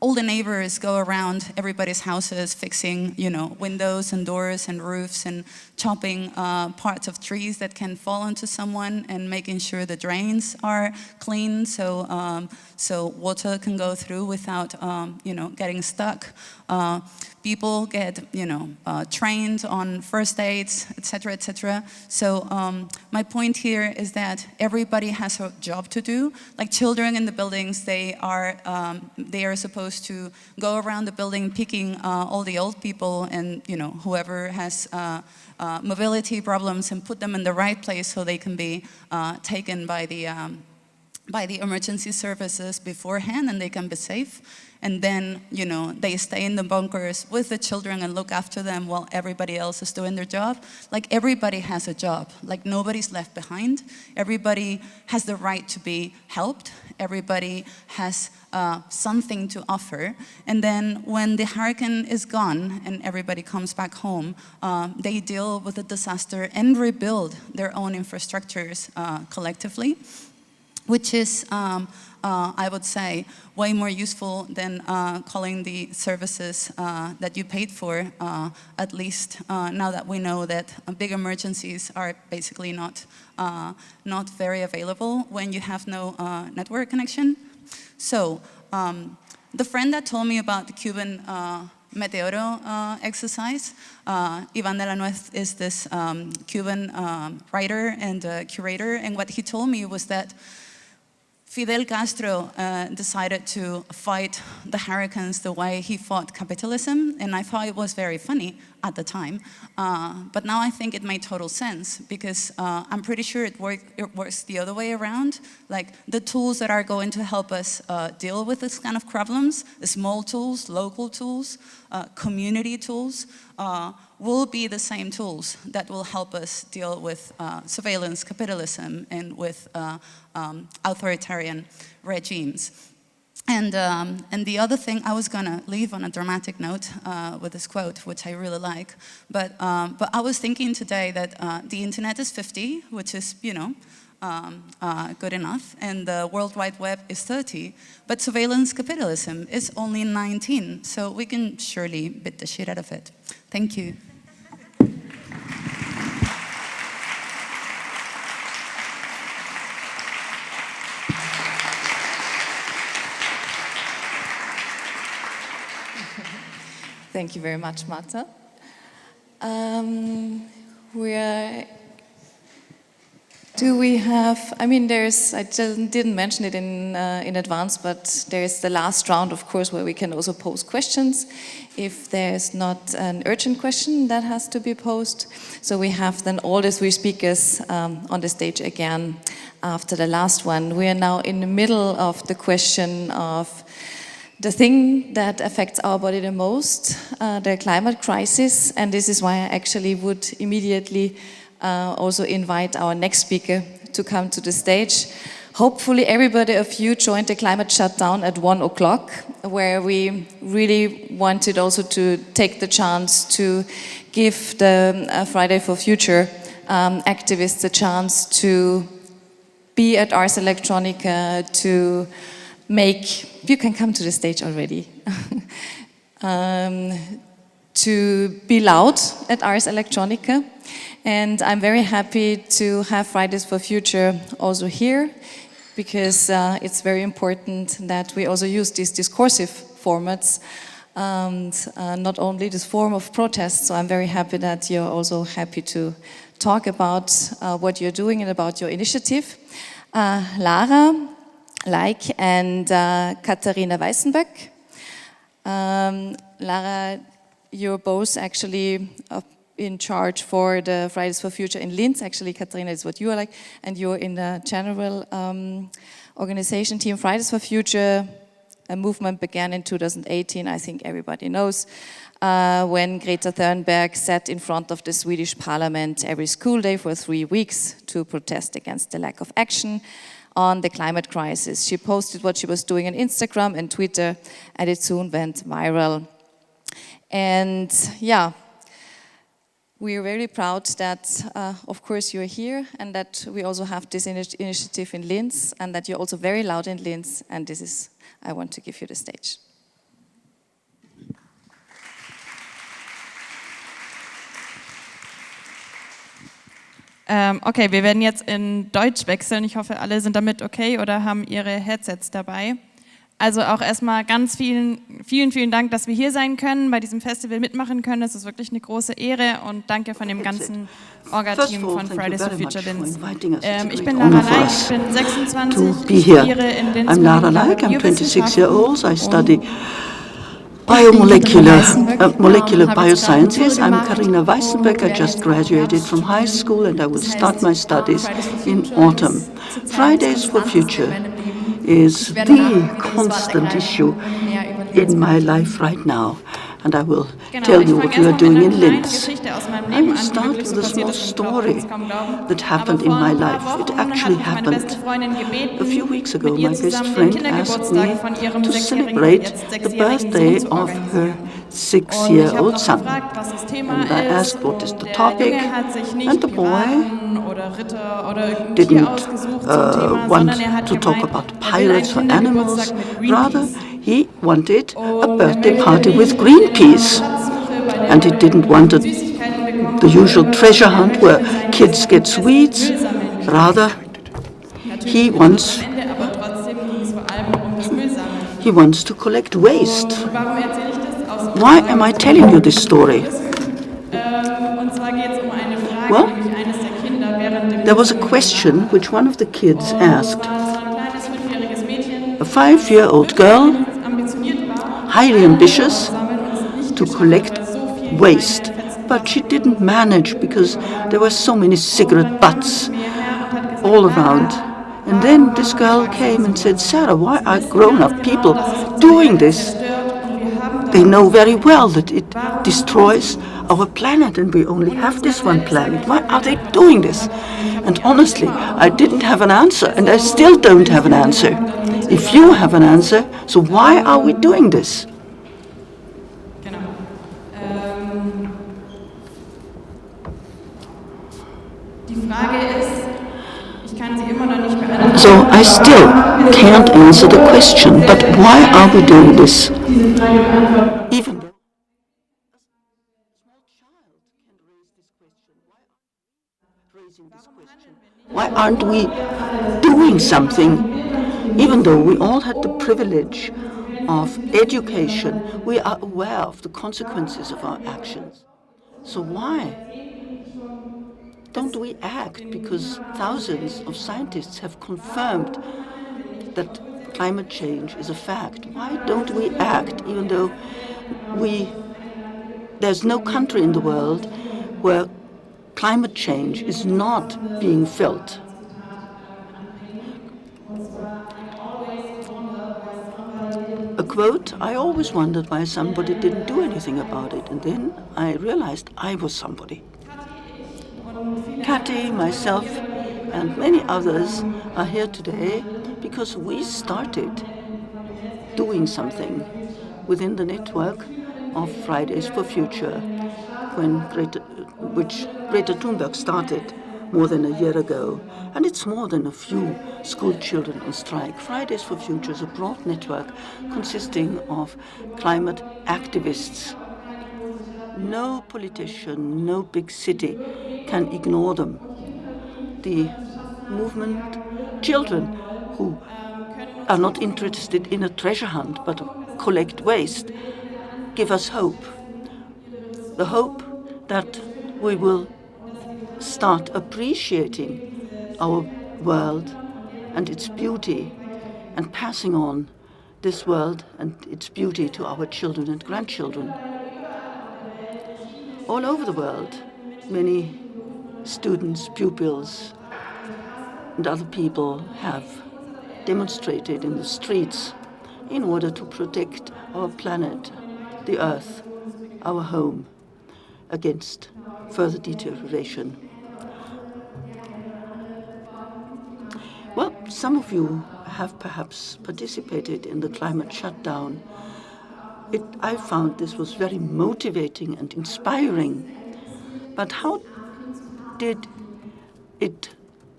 All the neighbors go around everybody's houses fixing, windows and doors and roofs, and chopping parts of trees that can fall onto someone, and making sure the drains are clean so water can go through without getting stuck. People get trained on first aids, etc., etc. So my point here is that everybody has a job to do. Like children in the buildings, they are supposed to go around the building picking all the old people and whoever has mobility problems, and put them in the right place so they can be taken by the by the emergency services beforehand, and they can be safe. And then, you know, they stay in the bunkers with the children and look after them while everybody else is doing their job. Like, everybody has a job. Like, nobody's left behind. Everybody has the right to be helped. Everybody has something to offer. And then when the hurricane is gone and everybody comes back home, they deal with the disaster and rebuild their own infrastructures collectively, which is, I would say, way more useful than calling the services that you paid for, at least now that we know that big emergencies are basically not very available when you have no network connection. So the friend that told me about the Cuban Meteoro exercise, Ivan de la Nuez, is this Cuban writer and curator, and what he told me was that Fidel Castro decided to fight the hurricanes the way he fought capitalism, and I thought it was very funny at the time. But now I think it made total sense, because I'm pretty sure it works the other way around. Like, the tools that are going to help us deal with this kind of problems, small tools, local tools, community tools, will be the same tools that will help us deal with surveillance capitalism and with authoritarian regimes. And the other thing, I was gonna leave on a dramatic note with this quote, which I really like, but I was thinking today that the internet is 50, which is, you know, good enough, and the World Wide Web is 30, but surveillance capitalism is only 19, so we can surely beat the shit out of it. Thank you. Thank you very much, Marta. Do we have, I mean, I didn't mention it in advance, but there's the last round, of course, where we can also pose questions if there's not an urgent question that has to be posed. So we have then all the three speakers on the stage again after the last one. We are now in the middle of the question of the thing that affects our body the most, the climate crisis, and this is why I actually would immediately also invite our next speaker to come to the stage. Hopefully everybody of you joined the climate shutdown at 1 o'clock, where we really wanted also to take the chance to give the Friday for Future activists a chance to be at Ars Electronica, to make, you can come to the stage already, to be loud at Ars Electronica. And I'm very happy to have Fridays for Future also here, because it's very important that we also use these discursive formats and not only this form of protest. So I'm very happy that you're also happy to talk about what you're doing and about your initiative. Lara, Like, and Katharina Weißenbeck. Lara, you're both actually in charge for the Fridays for Future in Linz. Actually, Katharina is what you are like, and you're in the general organization team. Fridays for Future, a movement began in 2018, I think everybody knows, when Greta Thunberg sat in front of the Swedish parliament every school day for 3 weeks to protest against the lack of action on the climate crisis. She posted what she was doing on Instagram and Twitter, and it soon went viral. And yeah, we are very proud that, of course, you're here, and that we also have this initiative in Linz, and that you're also very loud in Linz, and this is, I want to give you the stage. Okay, wir werden jetzt in Deutsch wechseln. Ich hoffe, alle sind damit okay oder haben ihre Headsets dabei. Also auch erstmal ganz vielen Dank, dass wir hier sein können, bei diesem Festival mitmachen können. Das ist wirklich eine große Ehre, und danke von dem ganzen Orga-Team von Fridays for Future Linz. Ich bin Lara Like, ich bin 26, ich studiere in Linz. I'm Lara Like, I'm 26 years old, I study molecular biosciences. I'm Katharina Weißenbeck. I just graduated from high school, and I will start my studies in autumn. Fridays for Future is the constant issue in my life right now. And I will tell you what we are doing in Linz. I will start with a small story that happened in my life. It actually happened. A few weeks ago, my best friend asked me to celebrate the birthday of her 6-year-old son. And I asked what is the topic, and the boy didn't want to talk about pirates or animals. Rather, he wanted a birthday party with green peas. And he didn't want the usual treasure hunt where kids get sweets. Rather, he wants to collect waste. Why am I telling you this story? Well, there was a question which one of the kids asked. A 5-year-old girl, highly ambitious, to collect waste. But she didn't manage because there were so many cigarette butts all around. And then this girl came and said, Sarah, why are grown-up people doing this? They know very well that it destroys our planet and we only have this one planet. Why are they doing this? And honestly, I didn't have an answer and I still don't have an answer. If you have an answer, so why are we doing this? So I still can't answer the question, but why are we doing this? Even though a small child can raise this question, why aren't we doing something? Even though we all had the privilege of education, we are aware of the consequences of our actions. So why don't we act? Because thousands of scientists have confirmed that climate change is a fact. Why don't we act, even though there's no country in the world where climate change is not being felt? A quote, I always wondered why somebody didn't do anything about it, and then I realized I was somebody. Katy, myself, and many others are here today because we started doing something within the network of Fridays for Future, which Greta Thunberg started more than a year ago. And it's more than a few school children on strike. Fridays for Future is a broad network consisting of climate activists. No politician, no big city can ignore them. The movement, children who are not interested in a treasure hunt but collect waste, give us hope. The hope that we will start appreciating our world and its beauty and passing on this world and its beauty to our children and grandchildren. All over the world, many students, pupils, and other people have demonstrated in the streets in order to protect our planet, the Earth, our home, against further deterioration. Well, some of you have perhaps participated in the climate shutdown. I found this was very motivating and inspiring. But how did it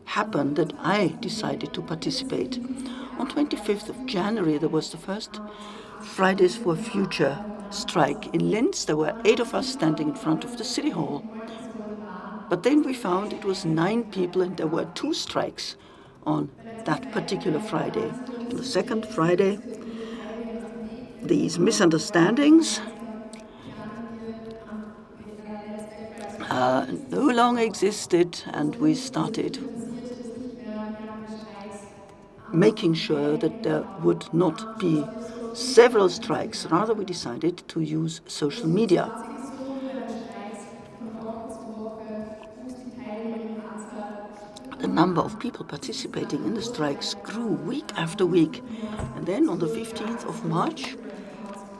happen that I decided to participate? On 25th of January, there was the first Fridays for Future strike in Linz. There were 8 of us standing in front of the city hall. But then we found it was 9 people and there were 2 strikes on that particular Friday. On the second Friday, these misunderstandings no longer existed, and we started making sure that there would not be several strikes. Rather, we decided to use social media. The number of people participating in the strikes grew week after week. And then on the 15th of March,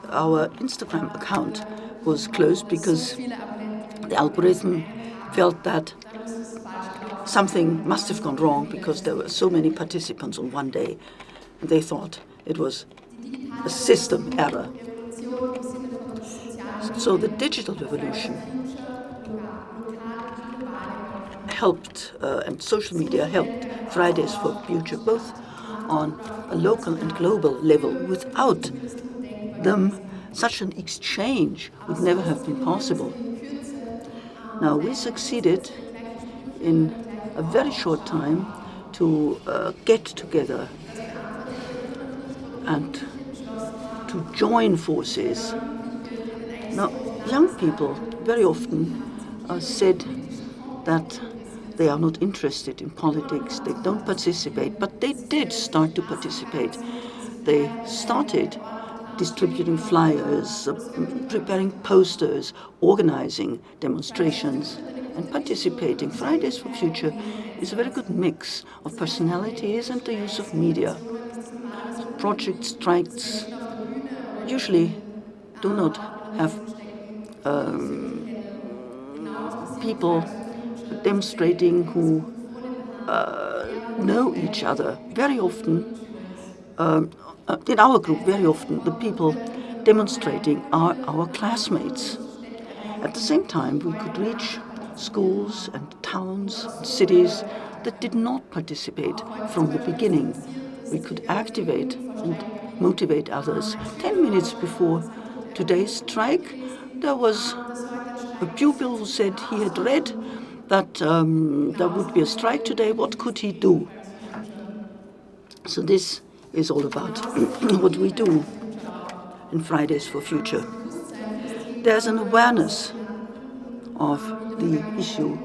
our Instagram account was closed because the algorithm felt that something must have gone wrong because there were so many participants on one day. And they thought it was a system error. So the digital revolution helped, and social media helped Fridays for Future both on a local and global level. Without them, such an exchange would never have been possible. Now, we succeeded in a very short time to get together and to join forces. Now, young people very often said that they are not interested in politics, they don't participate, but they did start to participate. They started distributing flyers, preparing posters, organizing demonstrations, and participating. Fridays for Future is a very good mix of personalities and the use of media. Project strikes usually do not have people demonstrating who know each other. Very often, in our group, very often the people demonstrating are our classmates. At the same time, we could reach schools and towns and cities that did not participate from the beginning. We could activate and motivate others. 10 minutes before today's strike, there was a pupil who said he had read that there would be a strike today. What could he do? So this is all about what we do in Fridays for Future. There's an awareness of the issue,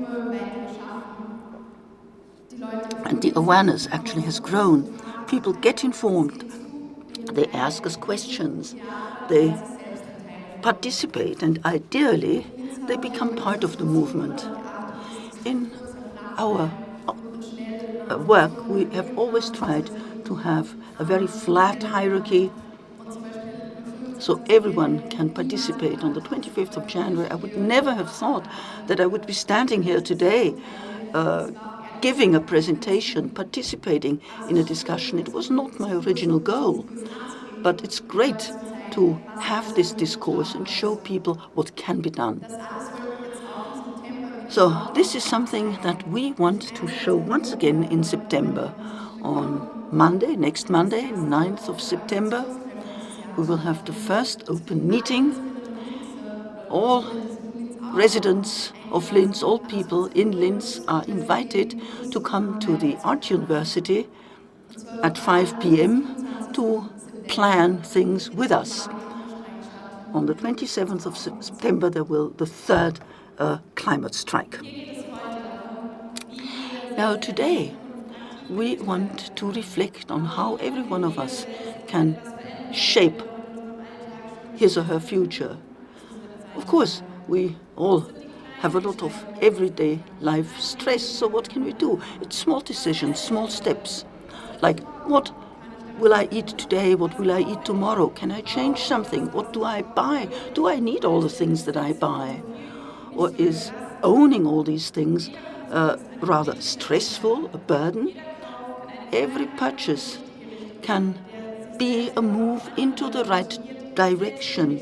and the awareness actually has grown. People get informed, they ask us questions, they participate, and ideally they become part of the movement. In our work, we have always tried to have a very flat hierarchy so everyone can participate. On the 25th of January, I would never have thought that I would be standing here today giving a presentation, participating in a discussion. It was not my original goal, but it's great to have this discourse and show people what can be done. So this is something that we want to show once again in September. On Monday, next Monday, 9th of September, we will have the first open meeting. All residents of Linz, all people in Linz are invited to come to the Art University at 5 p.m. to plan things with us. On the 27th of September, there will the third climate strike. Now today, we want to reflect on how every one of us can shape his or her future. Of course, we all have a lot of everyday life stress, so what can we do? It's small decisions, small steps, like what will I eat today? What will I eat tomorrow? Can I change something? What do I buy? Do I need all the things that I buy? Or is owning all these things rather stressful, a burden? Every purchase can be a move into the right direction,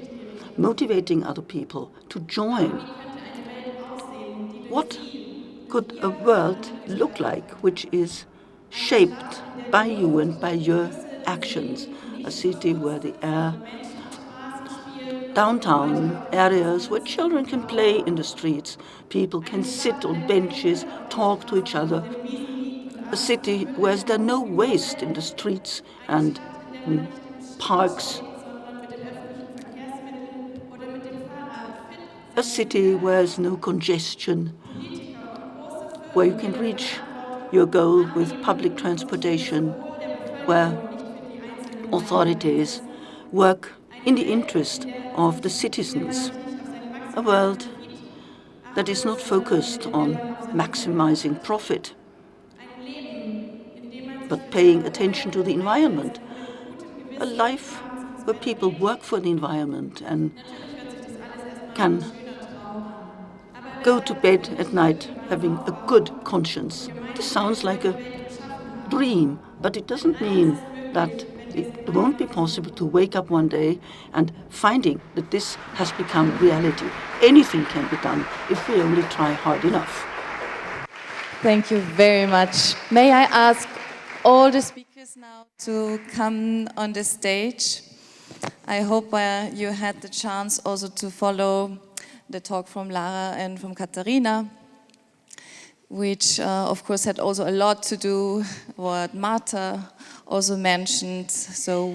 motivating other people to join. What could a world look like which is shaped by you and by your actions? A city where the air, downtown areas where children can play in the streets, people can sit on benches, talk to each other. A city where there is no waste in the streets and parks. A city where there is no congestion, where you can reach your goal with public transportation, where authorities work in the interest of the citizens. A world that is not focused on maximizing profit. but paying attention to the environment. A life where people work for the environment and can go to bed at night having a good conscience. This sounds like a dream, but it doesn't mean that it won't be possible to wake up one day and finding that this has become reality. Anything can be done if we only try hard enough. Thank you very much. May I ask all the speakers now to come on the stage? I hope you had the chance also to follow the talk from Lara and from Katharina, which of course had also a lot to do what Marta also mentioned. So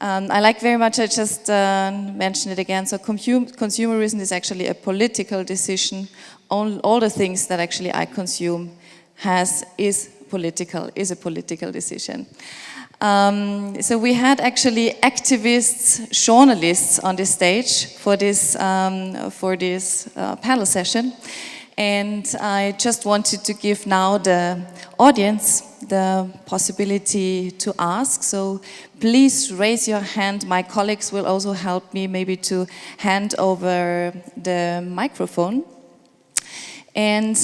I like very much, I just mentioned it again, so consumerism is actually a political decision. All the things that actually I consume is a political decision. So we had actually activists, journalists on the stage for this panel session. And I just wanted to give now the audience the possibility to ask. So please raise your hand. My colleagues will also help me maybe to hand over the microphone. And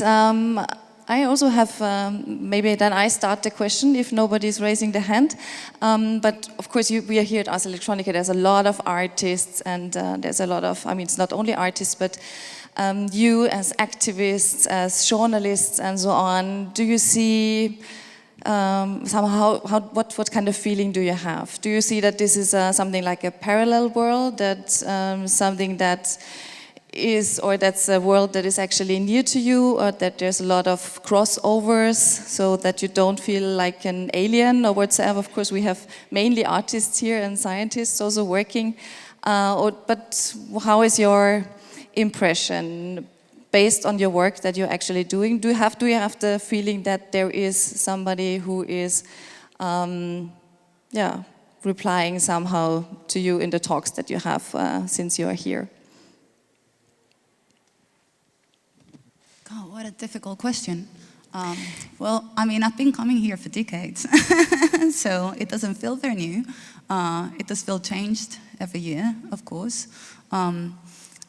I also have, maybe then I start the question if nobody's raising the hand. But of course, we are here at Ars Electronica. There's a lot of artists, and there's a lot of, I mean, it's not only artists, but you as activists, as journalists, and so on. Do you see somehow, what kind of feeling do you have? Do you see that this is something like a parallel world, that something that is, or that's a world that is actually near to you, or that there's a lot of crossovers so that you don't feel like an alien or whatsoever? Of course, we have mainly artists here and scientists also working. But how is your impression based on your work that you're actually doing? Do you have the feeling that there is somebody who is, replying somehow to you in the talks that you have since you are here? God, what a difficult question. Well, I mean, I've been coming here for decades, so it doesn't feel very new. It does feel changed every year, of course.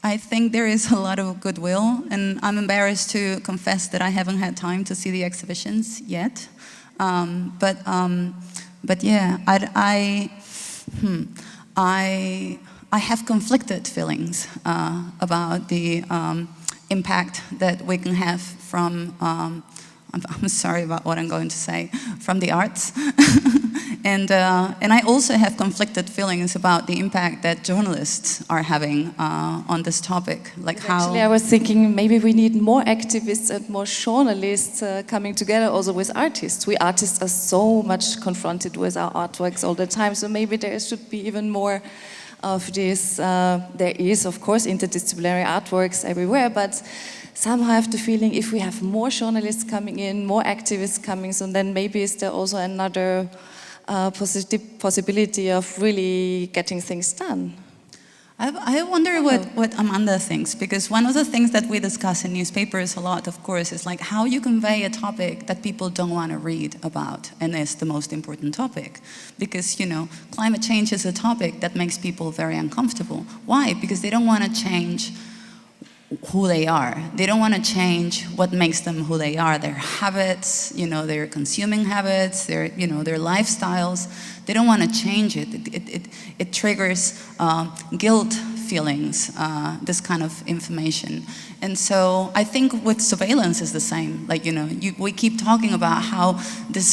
I think there is a lot of goodwill, and I'm embarrassed to confess that I haven't had time to see the exhibitions yet. But yeah, I have conflicted feelings about the impact that we can have from, I'm sorry about what I'm going to say, from the arts. And I also have conflicted feelings about the impact that journalists are having on this topic. Like how... Actually, I was thinking maybe we need more activists and more journalists coming together also with artists. We artists are so much confronted with our artworks all the time, so maybe there should be even more of this. There is, of course, interdisciplinary artworks everywhere, but somehow I have the feeling if we have more journalists coming in, more activists coming, so then maybe is there also another possibility of really getting things done. I wonder what Amanda thinks, because one of the things that we discuss in newspapers a lot, of course, is like how you convey a topic that people don't want to read about, and is the most important topic. Because, you know, climate change is a topic that makes people very uncomfortable. Why? Because they don't want to change who they are. They don't want to change what makes them who they are, their habits, you know, their consuming habits, their, you know, their lifestyles. They don't want to change it. It triggers guilt feelings, this kind of information. And so I think with surveillance is the same. Like, you know, we keep talking about how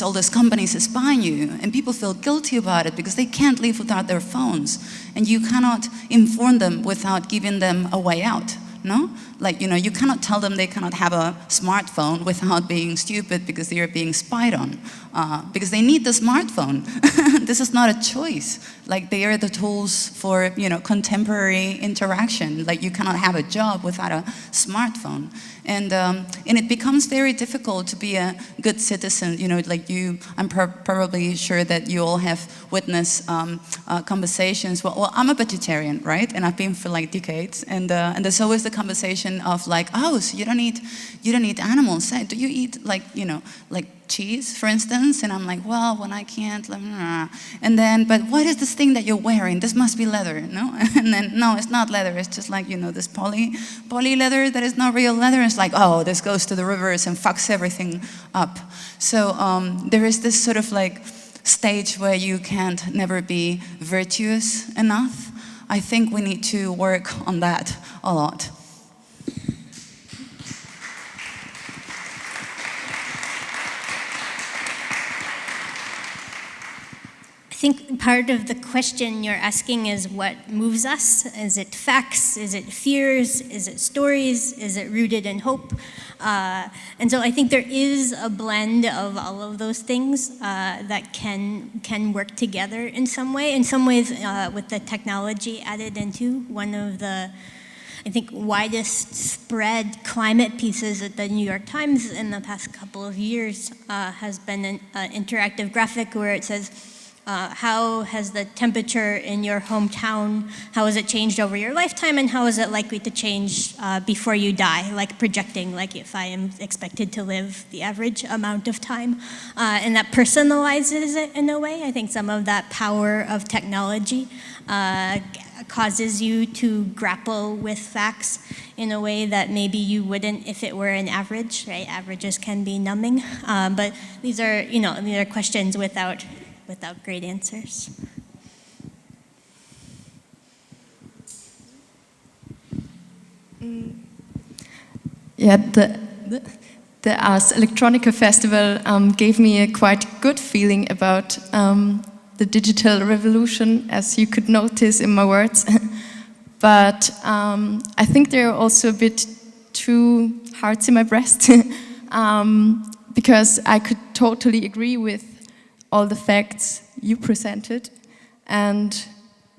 all these companies are spying you, and people feel guilty about it because they can't live without their phones. And you cannot inform them without giving them a way out. No? Like, you know, you cannot tell them they cannot have a smartphone without being stupid because they are being spied on. Because they need the smartphone. This is not a choice. Like, they are the tools for, you know, contemporary interaction. Like, you cannot have a job without a smartphone. And it becomes very difficult to be a good citizen. You know, like I'm probably sure that you all have witnessed conversations. Well, I'm a vegetarian, right? And I've been for like decades. And there's always the conversation of like, oh, so you don't eat animals. Do you eat like, you know, like cheese, for instance, and I'm like, well, when I can't, and then, but what is this thing that you're wearing? This must be leather, no? And then, no, it's not leather. It's just like, you know, this poly leather that is not real leather. It's like, oh, this goes to the rivers and fucks everything up. So there is this sort of like stage where you can't never be virtuous enough. I think we need to work on that a lot. I think part of the question you're asking is what moves us. Is it facts? Is it fears? Is it stories? Is it rooted in hope? And so I think there is a blend of all of those things that can work together in some way. In some ways, with the technology added into, one of the, I think, widest spread climate pieces at the New York Times in the past couple of years has been an interactive graphic where it says, how has the temperature in your hometown, how has it changed over your lifetime, and how is it likely to change before you die, like projecting, like if I am expected to live the average amount of time. And that personalizes it in a way. I think some of that power of technology causes you to grapple with facts in a way that maybe you wouldn't if it were an average, right? Averages can be numbing, but these are, these are questions without great answers. Yeah, the Ars Electronica festival gave me a quite good feeling about the digital revolution, as you could notice in my words. But I think there are also a bit two hearts in my breast, because I could totally agree with all the facts you presented, and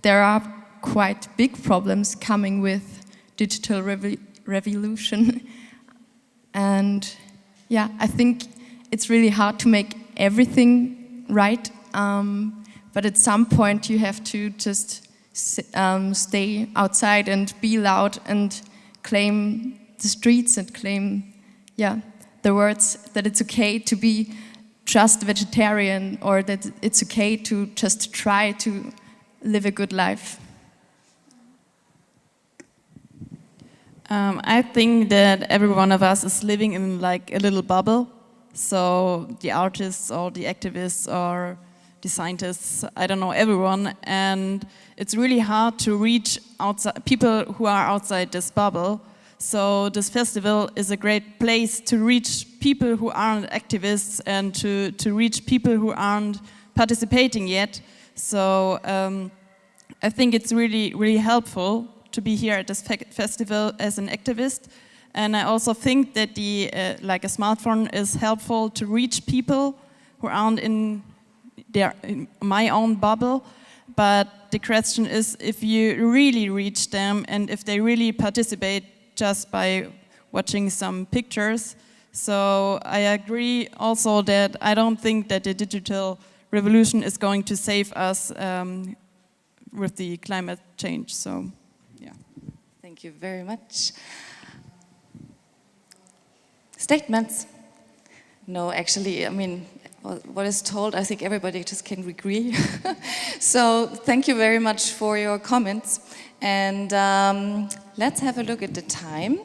there are quite big problems coming with digital revolution. And yeah, I think it's really hard to make everything right, but at some point you have to just stay outside and be loud and claim the streets and claim, yeah, the words that it's okay to be just vegetarian, or that it's okay to just try to live a good life? I think that every one of us is living in like a little bubble. So the artists or the activists or the scientists, I don't know, everyone. And it's really hard to reach outside people who are outside this bubble. So this festival is a great place to reach people who aren't activists and to reach people who aren't participating yet. So I think it's really, really helpful to be here at this festival as an activist. And I also think that like a smartphone is helpful to reach people who aren't in my own bubble. But the question is if you really reach them and if they really participate just by watching some pictures. So I agree also that I don't think that the digital revolution is going to save us with the climate change. So, yeah. Thank you very much. Statements? No, actually, I mean, what is told, I think everybody just can agree. So thank you very much for your comments. And let's have a look at the time.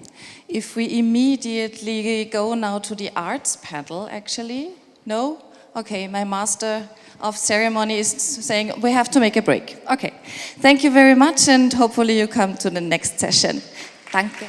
If we immediately go now to the arts panel, actually. No? Okay, my master of ceremony is saying we have to make a break. Okay, thank you very much, and hopefully you come to the next session. Danke.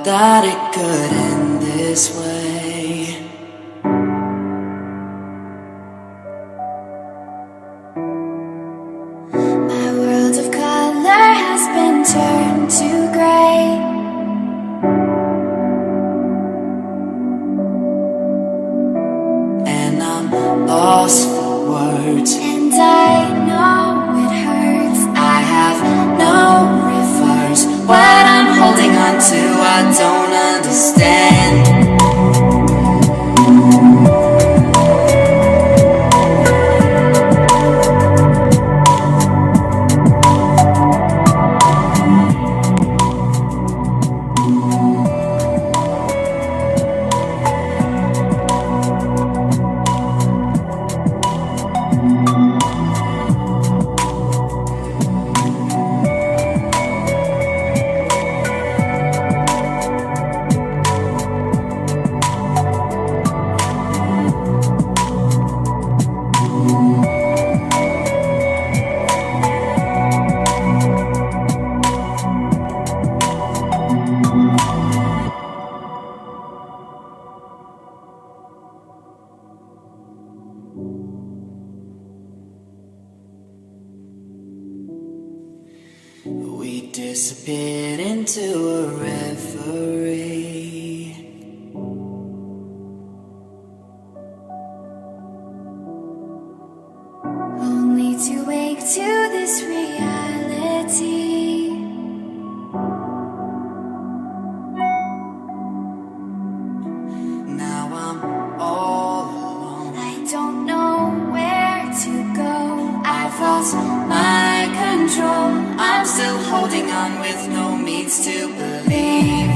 that it could end this way. My world of color has been turned to gray. And I'm lost for words. And I know it hurts. I have no reverse. What I'm holding on to, I don't understand. We disappeared into a reverie. Only to wake to this reality. Now I'm all alone. I don't know where to go. I've lost my control. I'm still holding on with no means to believe.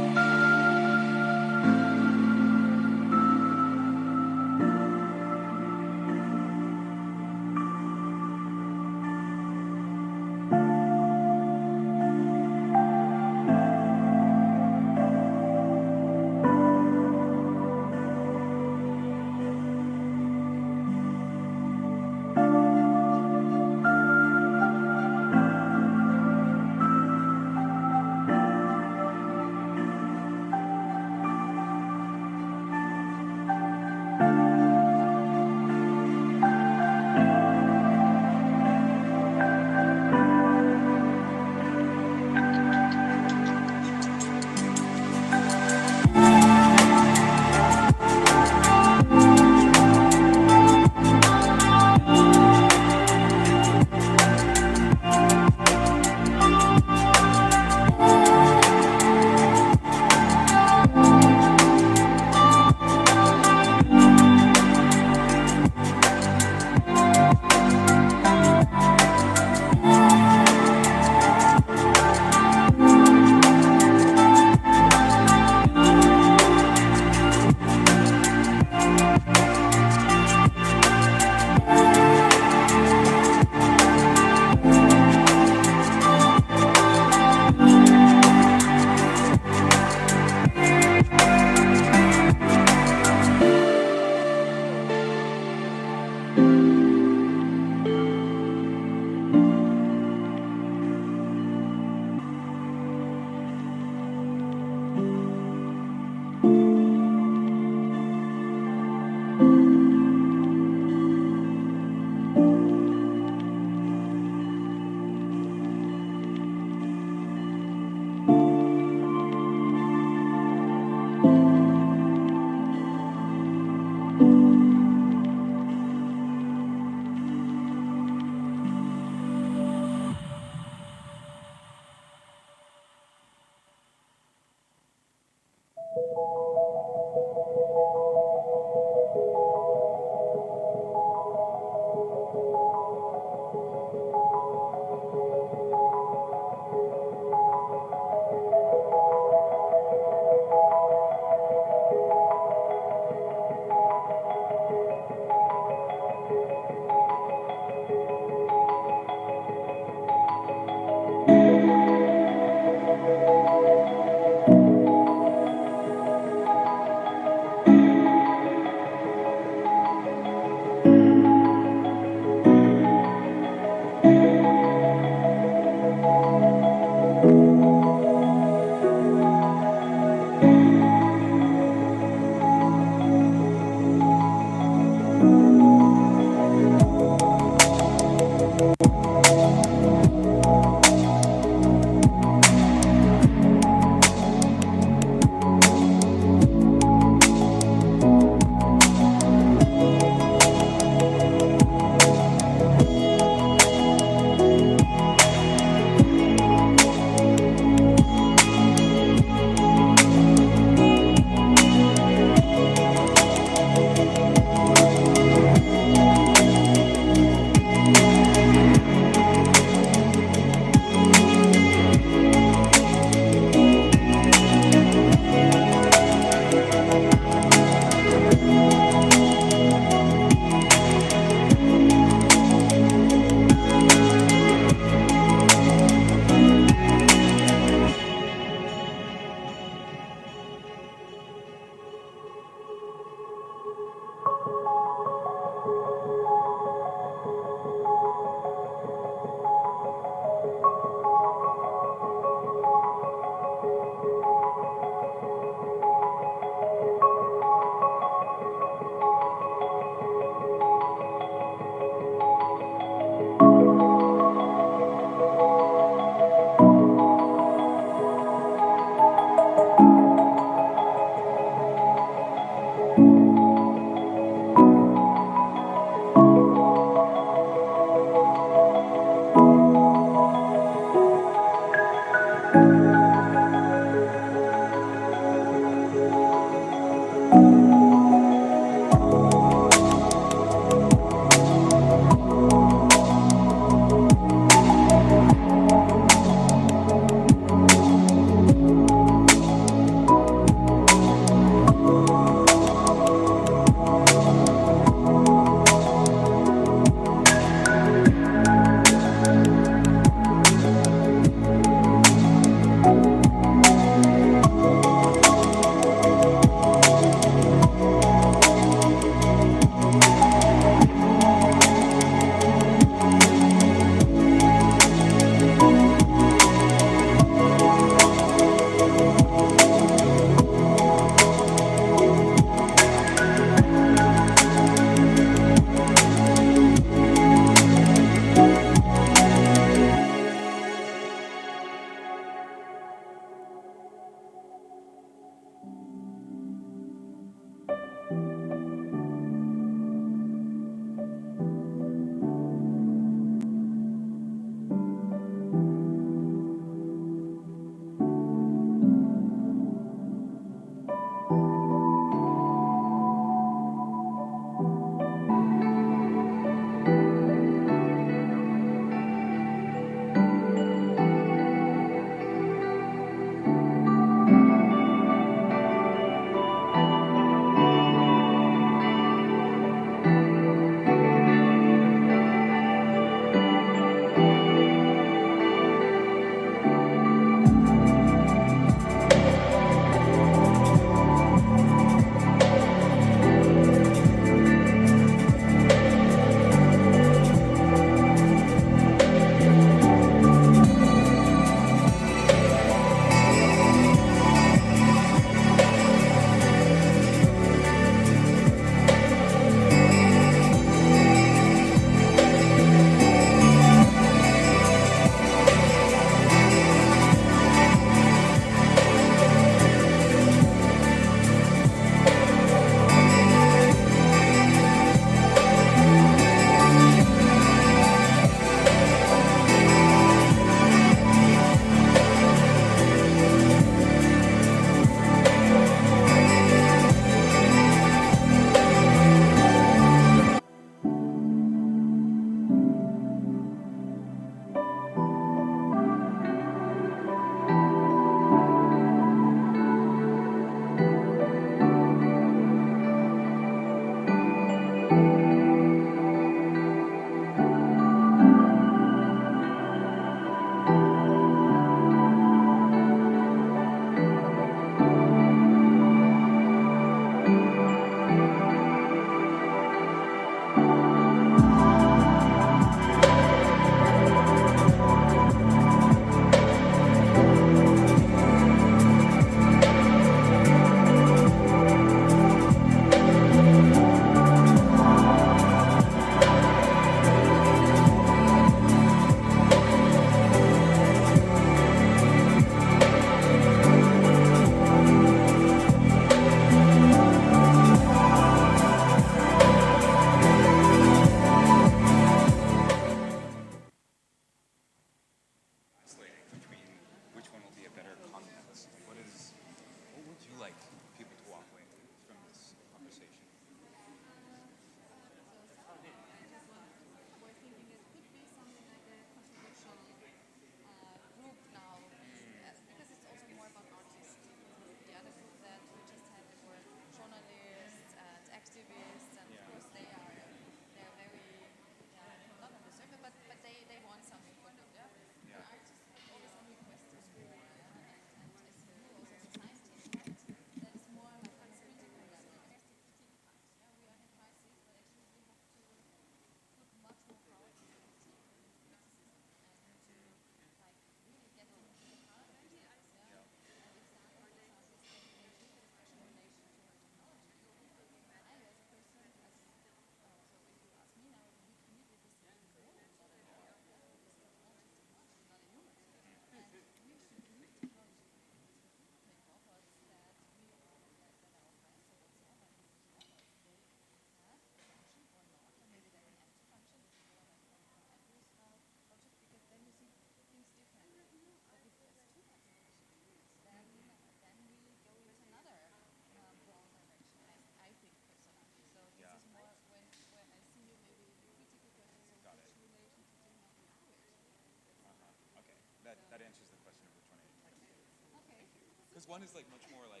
because one is like much more like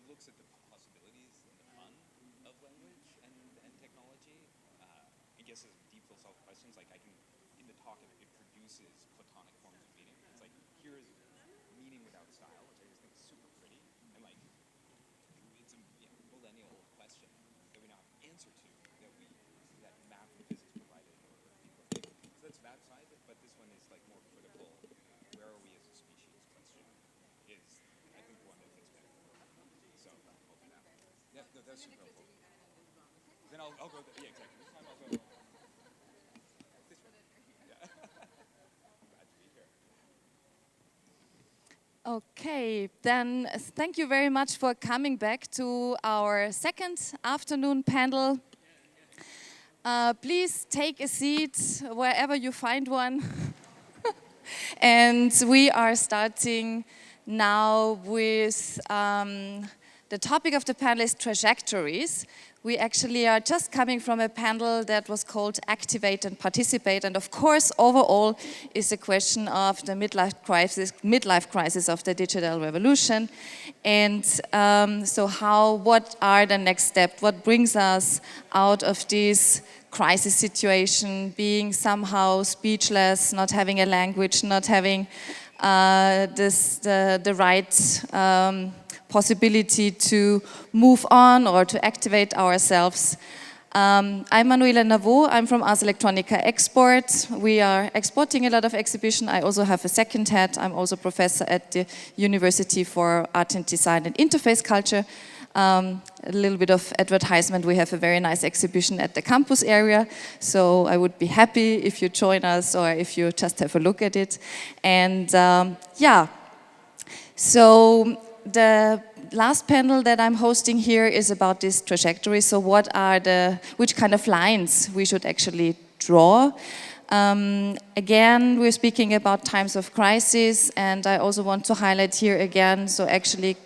looks at the possibilities and the fun of language and technology. I guess as deep philosophical questions, like I can, in the talk, it produces platonic forms of meaning. It's like, here is meaning without style, which I just think is super pretty, and like, it's a millennial old question that we now have an answer to, that math and physics provided, or people. So that's that side, but this one is like more critical. Where are we as a species question is, I think, one that fits better. So I'll do that. Yeah, no, that's super helpful. Then I'll go, yeah, exactly. This time I'll go this way. Yeah. I'm glad to be here. Okay, then thank you very much for coming back to our second afternoon panel. Please take a seat wherever you find one. And we are starting now with the topic of the panel is Trajectories. We actually are just coming from a panel that was called Activate and Participate, and of course, overall, is the question of the midlife crisis of the digital revolution. And what are the next steps? What brings us out of this crisis situation, being somehow speechless, not having a language, not having the right possibility to move on or to activate ourselves. I'm Manuela Navo, I'm from Ars Electronica Export. We are exporting a lot of exhibition. I also have a second hat. I'm also professor at the University for Art and Design and Interface Culture. A little bit of advertisement, we have a very nice exhibition at the campus area, so I would be happy if you join us or if you just have a look at it. And so the last panel that I'm hosting here is about this trajectory. So which kind of lines we should actually draw? Again, we're speaking about times of crisis, and I also want to highlight here again, so actually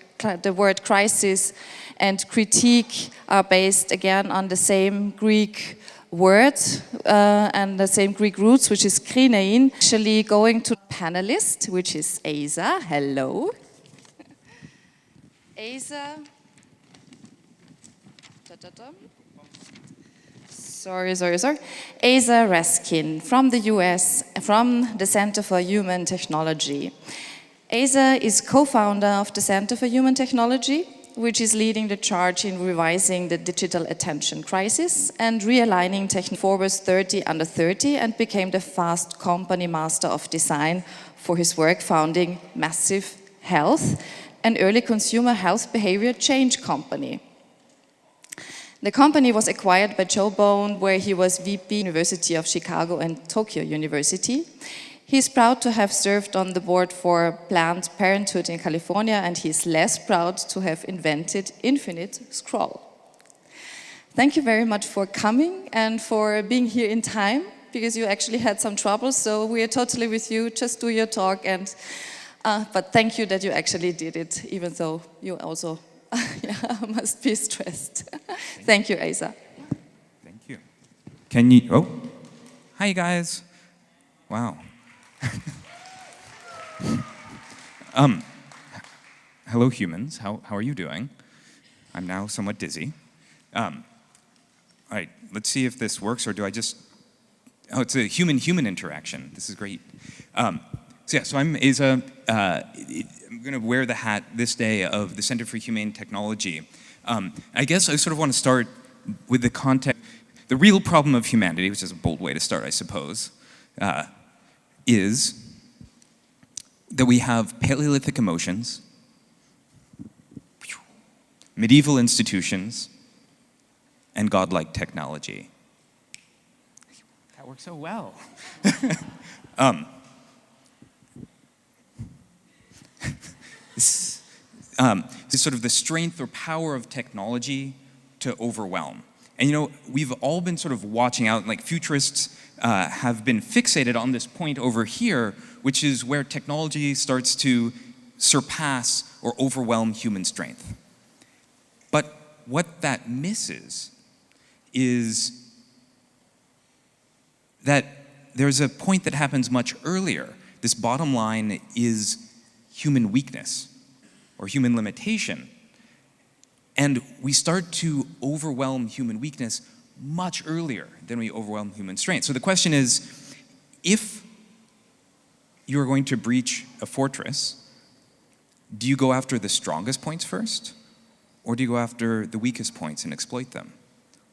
the word crisis and critique are based again on the same Greek word and the same Greek roots, which is krinein. Actually going to panelist, which is Asa. Hello. Asa. Sorry. Asa Raskin from the US, from the Center for Human Technology. Asa is co-founder of the Center for Human Technology, which is leading the charge in revising the digital attention crisis and realigning Forbes 30 under 30, and became the Fast Company Master of Design for his work founding Massive Health, an early consumer health behavior change company. The company was acquired by Joe Bone, where he was VP University of Chicago and Tokyo University. He's proud to have served on the board for Planned Parenthood in California, and he's less proud to have invented Infinite Scroll. Thank you very much for coming and for being here in time, because you actually had some trouble, so we are totally with you. Just do your talk, and but thank you that you actually did it, even though you also must be stressed. Thank you, Asa. Thank you. Can you, hi guys. Wow. Hello humans, how are you doing? I'm now somewhat dizzy. All right, let's see if this works, or do I just, it's a human-human interaction. This is great. So I'm Asa. I'm going to wear the hat this day of the Center for Humane Technology. I guess I sort of want to start with the context. The real problem of humanity, which is a bold way to start, I suppose, is that we have Paleolithic emotions, medieval institutions, and godlike technology. That works so well. This is sort of the strength or power of technology to overwhelm. And you know, we've all been sort of watching out, like futurists have been fixated on this point over here, which is where technology starts to surpass or overwhelm human strength. But what that misses is that there's a point that happens much earlier. This bottom line is human weakness, or human limitation. And we start to overwhelm human weakness much earlier than we overwhelm human strength. So the question is, if you're going to breach a fortress, do you go after the strongest points first? Or do you go after the weakest points and exploit them?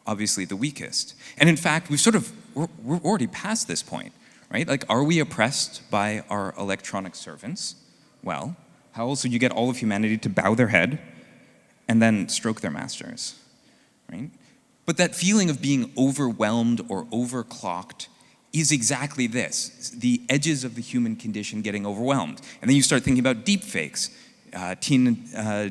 Obviously the weakest. And in fact, we're already past this point, right? Like, are we oppressed by our electronic servants? Well, how else would you get all of humanity to bow their head and then stroke their masters, right? But that feeling of being overwhelmed or overclocked is exactly this, the edges of the human condition getting overwhelmed. And then you start thinking about deep fakes, teen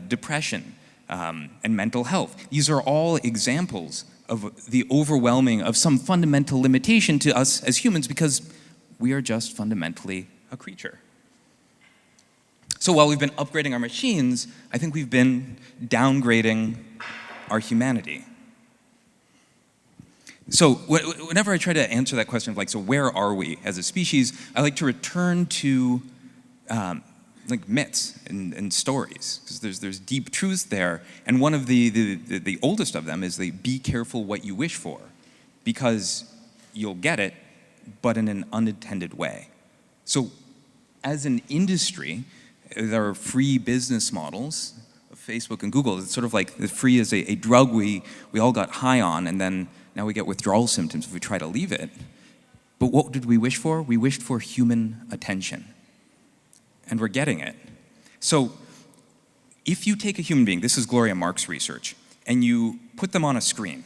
depression, and mental health. These are all examples of the overwhelming of some fundamental limitation to us as humans because we are just fundamentally a creature. So while we've been upgrading our machines, I think we've been downgrading our humanity. So whenever I try to answer that question of like, so where are we as a species, I like to return to like myths and stories, because there's deep truths there. And one of the oldest of them is the be careful what you wish for, because you'll get it, but in an unintended way. So as an industry, there are free business models of Facebook and Google. It's sort of like the free is a drug we all got high on, and then now we get withdrawal symptoms if we try to leave it. But what did we wish for? We wished for human attention. And we're getting it. So if you take a human being, this is Gloria Mark's research, and you put them on a screen,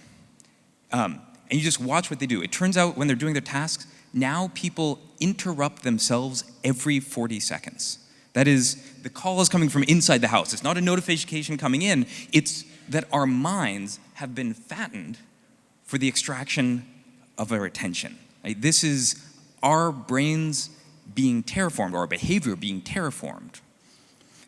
and you just watch what they do, it turns out when they're doing their tasks, now people interrupt themselves every 40 seconds. That is, the call is coming from inside the house. It's not a notification coming in. It's that our minds have been fattened for the extraction of our attention. Right? This is our brains being terraformed, or our behavior being terraformed.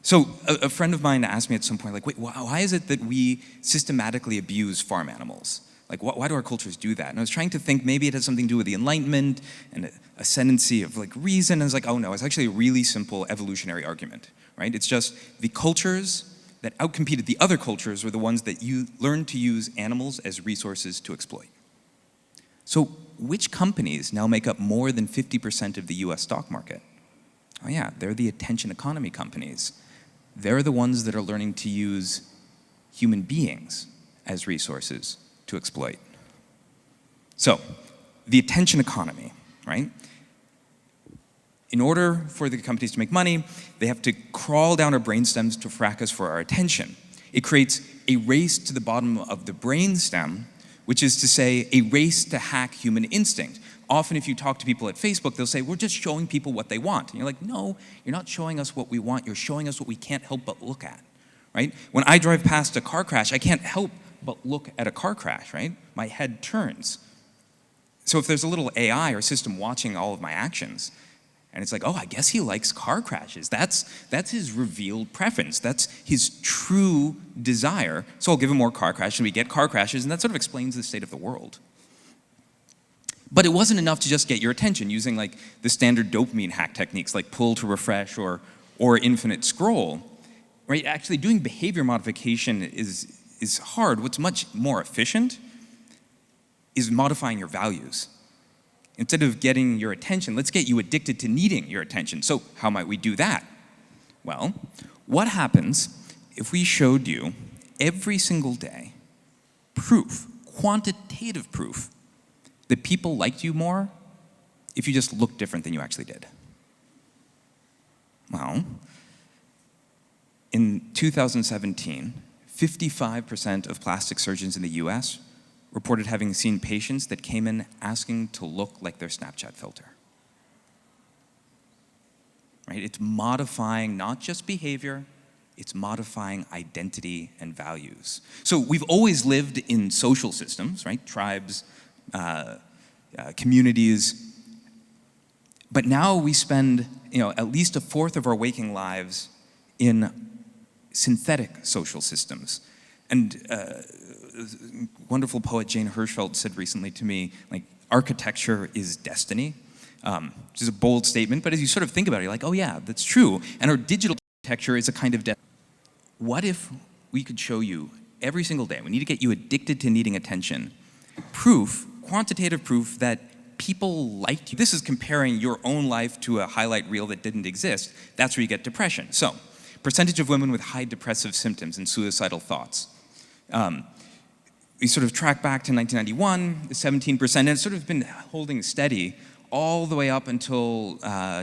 So a friend of mine asked me at some point, like, wait, why is it that we systematically abuse farm animals? Like, why do our cultures do that? And I was trying to think maybe it has something to do with the Enlightenment and ascendancy of like reason. And I was like, oh no, it's actually a really simple evolutionary argument, right? It's just the cultures that outcompeted the other cultures were the ones that learned to use animals as resources to exploit. So which companies now make up more than 50% of the US stock market? Oh yeah, they're the attention economy companies. They're the ones that are learning to use human beings as resources to exploit. So, the attention economy, right? In order for the companies to make money, they have to crawl down our brainstems to frack us for our attention. It creates a race to the bottom of the brainstem, which is to say, a race to hack human instinct. Often if you talk to people at Facebook, they'll say, we're just showing people what they want. And you're like, no, you're not showing us what we want, you're showing us what we can't help but look at, right? When I drive past a car crash, I can't help but look at a car crash, right? My head turns. So if there's a little AI or system watching all of my actions, and it's like, oh, I guess he likes car crashes. That's his revealed preference. That's his true desire. So I'll give him more car crashes, and we get car crashes, and that sort of explains the state of the world. But it wasn't enough to just get your attention using like the standard dopamine hack techniques like pull to refresh or infinite scroll, right? Actually doing behavior modification is hard. What's much more efficient is modifying your values. Instead of getting your attention, let's get you addicted to needing your attention. So how might we do that? Well, what happens if we showed you every single day proof, quantitative proof, that people liked you more if you just looked different than you actually did? Well, in 2017, 55% of plastic surgeons in the US reported having seen patients that came in asking to look like their Snapchat filter. Right? It's modifying not just behavior, it's modifying identity and values. So we've always lived in social systems, right? Tribes, communities, but now we spend, at least a fourth of our waking lives in synthetic social systems. And wonderful poet Jane Hirschfeld said recently to me, like, architecture is destiny, which is a bold statement, but as you sort of think about it, you're like, oh yeah, that's true. And our digital architecture is a kind of destiny. what if we could show you every single day, we need to get you addicted to needing attention, proof, quantitative proof that people liked you. This is comparing your own life to a highlight reel that didn't exist. That's where you get depression. So, percentage of women with high depressive symptoms and suicidal thoughts. We sort of track back to 1991, 17%, and it's sort of been holding steady all the way up until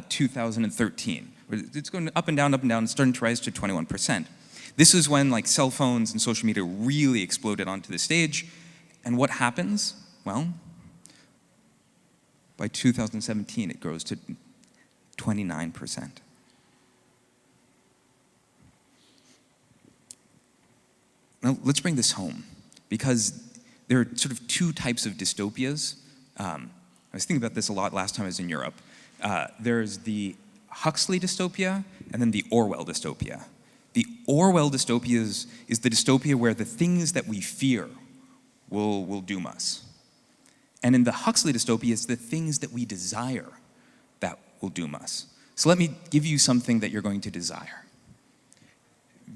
2013. It's going up and down, and starting to rise to 21%. This is when like cell phones and social media really exploded onto the stage. And what happens? Well, by 2017, it grows to 29%. Now, let's bring this home, because there are sort of two types of dystopias. I was thinking about this a lot last time I was in Europe. There's the Huxley dystopia and then the Orwell dystopia. The Orwell dystopia is the dystopia where the things that we fear will doom us. And in the Huxley dystopia, it's the things that we desire that will doom us. So let me give you something that you're going to desire.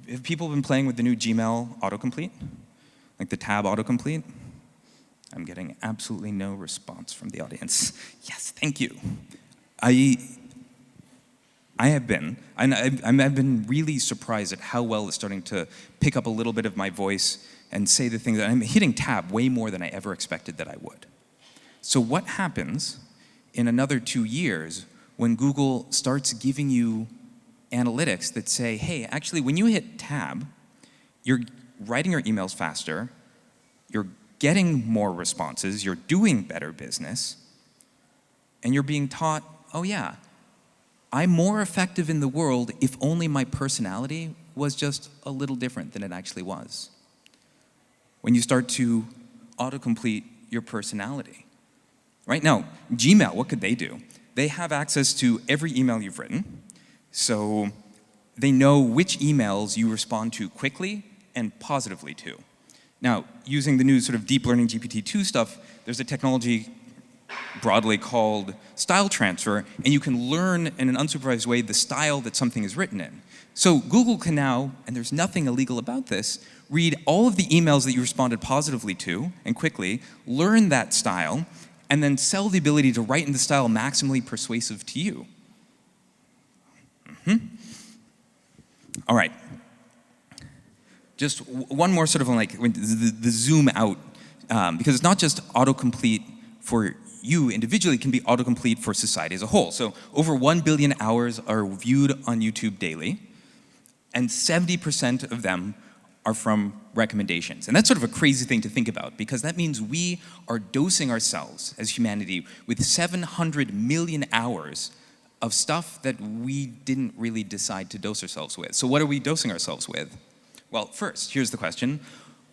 Have people been playing with the new Gmail autocomplete? Like the tab autocomplete? I'm getting absolutely no response from the audience. Yes, thank you. I have been, and I've been really surprised at how well it's starting to pick up a little bit of my voice and say the things that I'm hitting tab way more than I ever expected that I would. So what happens in another 2 years when Google starts giving you analytics that say, hey, actually, when you hit tab, you're writing your emails faster, you're getting more responses, you're doing better business, and you're being taught, oh yeah, I'm more effective in the world if only my personality was just a little different than it actually was. When you start to autocomplete your personality. Right now, Gmail, what could they do? They have access to every email you've written, so they know which emails you respond to quickly and positively to. Now, using the new sort of deep learning GPT-2 stuff, there's a technology broadly called style transfer, and you can learn in an unsupervised way the style that something is written in. So Google can now, and there's nothing illegal about this, read all of the emails that you responded positively to and quickly, learn that style, and then sell the ability to write in the style maximally persuasive to you. All right. Just one more sort of like the zoom out, because it's not just autocomplete for you individually, it can be autocomplete for society as a whole. So over 1 billion hours are viewed on YouTube daily, and 70% of them are from recommendations. And that's sort of a crazy thing to think about, because that means we are dosing ourselves as humanity with 700 million hours of stuff that we didn't really decide to dose ourselves with. So what are we dosing ourselves with? Well, first, here's the question.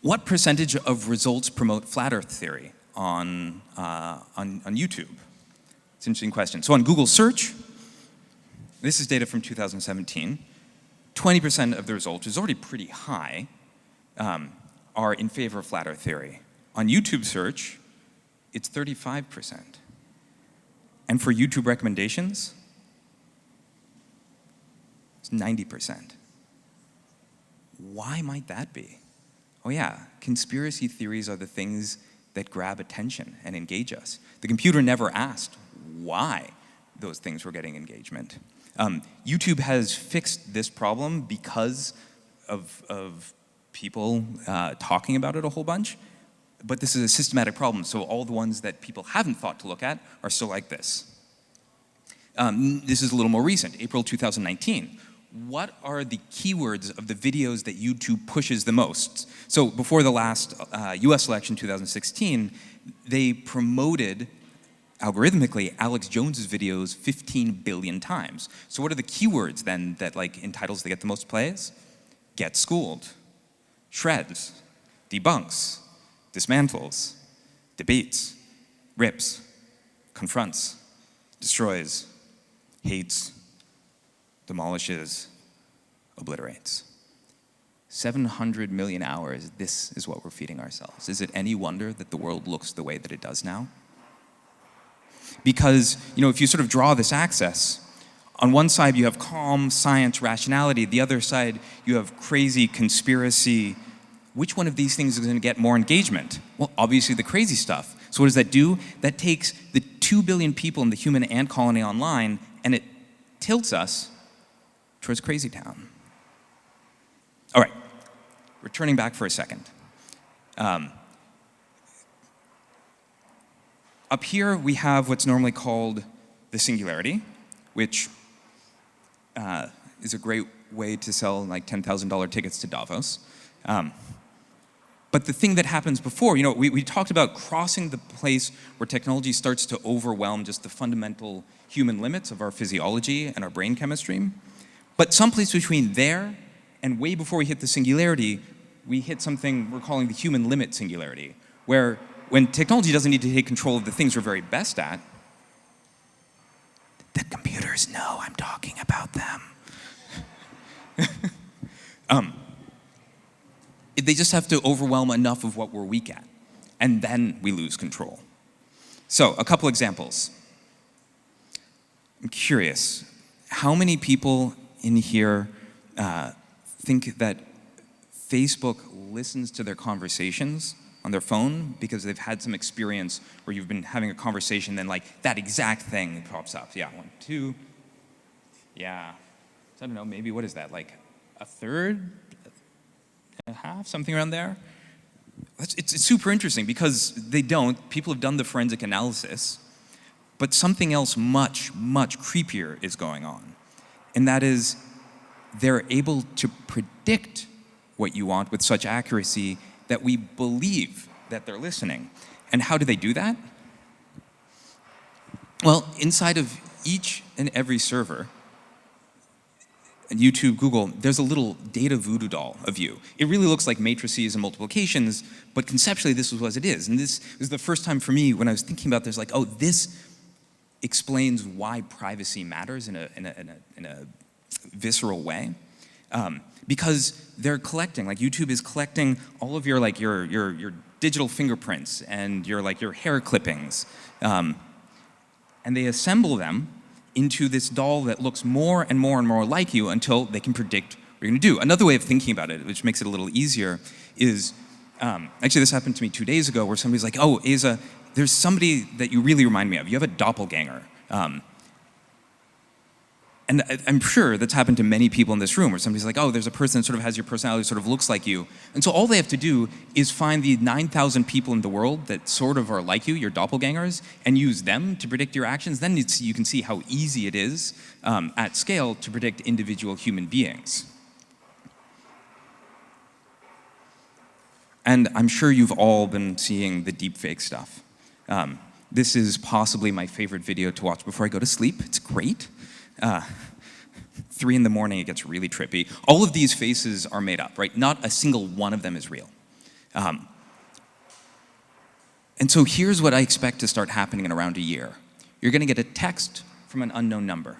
What percentage of results promote flat Earth theory on YouTube? It's an interesting question. So on Google search, this is data from 2017, 20% of the results, which is already pretty high, are in favor of flat Earth theory. On YouTube search, it's 35%. And for YouTube recommendations, it's 90%. Why might that be? Oh yeah, conspiracy theories are the things that grab attention and engage us. The computer never asked why those things were getting engagement. YouTube has fixed this problem because of people talking about it a whole bunch, but this is a systematic problem, so all the ones that people haven't thought to look at are still like this. This is a little more recent, April 2019. What are the keywords of the videos that YouTube pushes the most? So before the last US election, 2016, they promoted algorithmically Alex Jones's videos 15 billion times. So what are the keywords then that like in titles that get the most plays? Get schooled, shreds, debunks, dismantles, debates, rips, confronts, destroys, hates, demolishes, obliterates. 700 million hours, this is what we're feeding ourselves. Is it any wonder that the world looks the way that it does now? Because, you know, if you sort of draw this axis, On one side, you have calm science, rationality. The other side, you have crazy conspiracy. Which one of these things is going to get more engagement? Well, obviously the crazy stuff. So what does that do? That takes the 2 billion people in the human ant colony online, and it tilts us towards Crazy Town. All right, returning back for a second. Up here, we have what's normally called the singularity, which is a great way to sell like $10,000 tickets to Davos. But the thing that happens before, you know, we talked about crossing the place where technology starts to overwhelm just the fundamental human limits of our physiology and our brain chemistry. But someplace between there and way before we hit the singularity, we hit something we're calling the human limit singularity, where when technology doesn't need to take control of the things we're very best at, the computers know I'm talking about them. They just have to overwhelm enough of what we're weak at, and then we lose control. So, a couple examples. I'm curious, how many people in here think that Facebook listens to their conversations on their phone because they've had some experience where you've been having a conversation, then like that exact thing pops up? Yeah, 1, 2. Yeah, I don't know, maybe what is that, like a third? A half, something around there. It's super interesting because they don't. People have done the forensic analysis, but something else much, much creepier is going on. And that is, they're able to predict what you want with such accuracy that we believe that they're listening. And how do they do that? Well, inside of each and every server, YouTube, Google, there's a little data voodoo doll of you. It really looks like matrices and multiplications, but conceptually this is what it is. And this was the first time for me when I was thinking about this, like, oh, this explains why privacy matters in a visceral way. Because they're collecting, like YouTube is collecting all of your like your digital fingerprints and your hair clippings, and they assemble them into this doll that looks more and more and more like you until they can predict what you're going to do. Another way of thinking about it, which makes it a little easier, is actually this happened to me 2 days ago, where somebody's like, "Oh, Asa, there's somebody that you really remind me of. You have a doppelganger." And I'm sure that's happened to many people in this room, where somebody's like, oh, there's a person that sort of has your personality, sort of looks like you. And so all they have to do is find the 9,000 people in the world that sort of are like you, your doppelgangers, and use them to predict your actions. Then you can see how easy it is at scale to predict individual human beings. And I'm sure you've all been seeing the deepfake stuff. This is possibly my favorite video to watch before I go to sleep. It's great. 3 in the morning, it gets really trippy. All of these faces are made up, right? Not a single one of them is real. And so here's what I expect to start happening in around a year. You're going to get a text from an unknown number.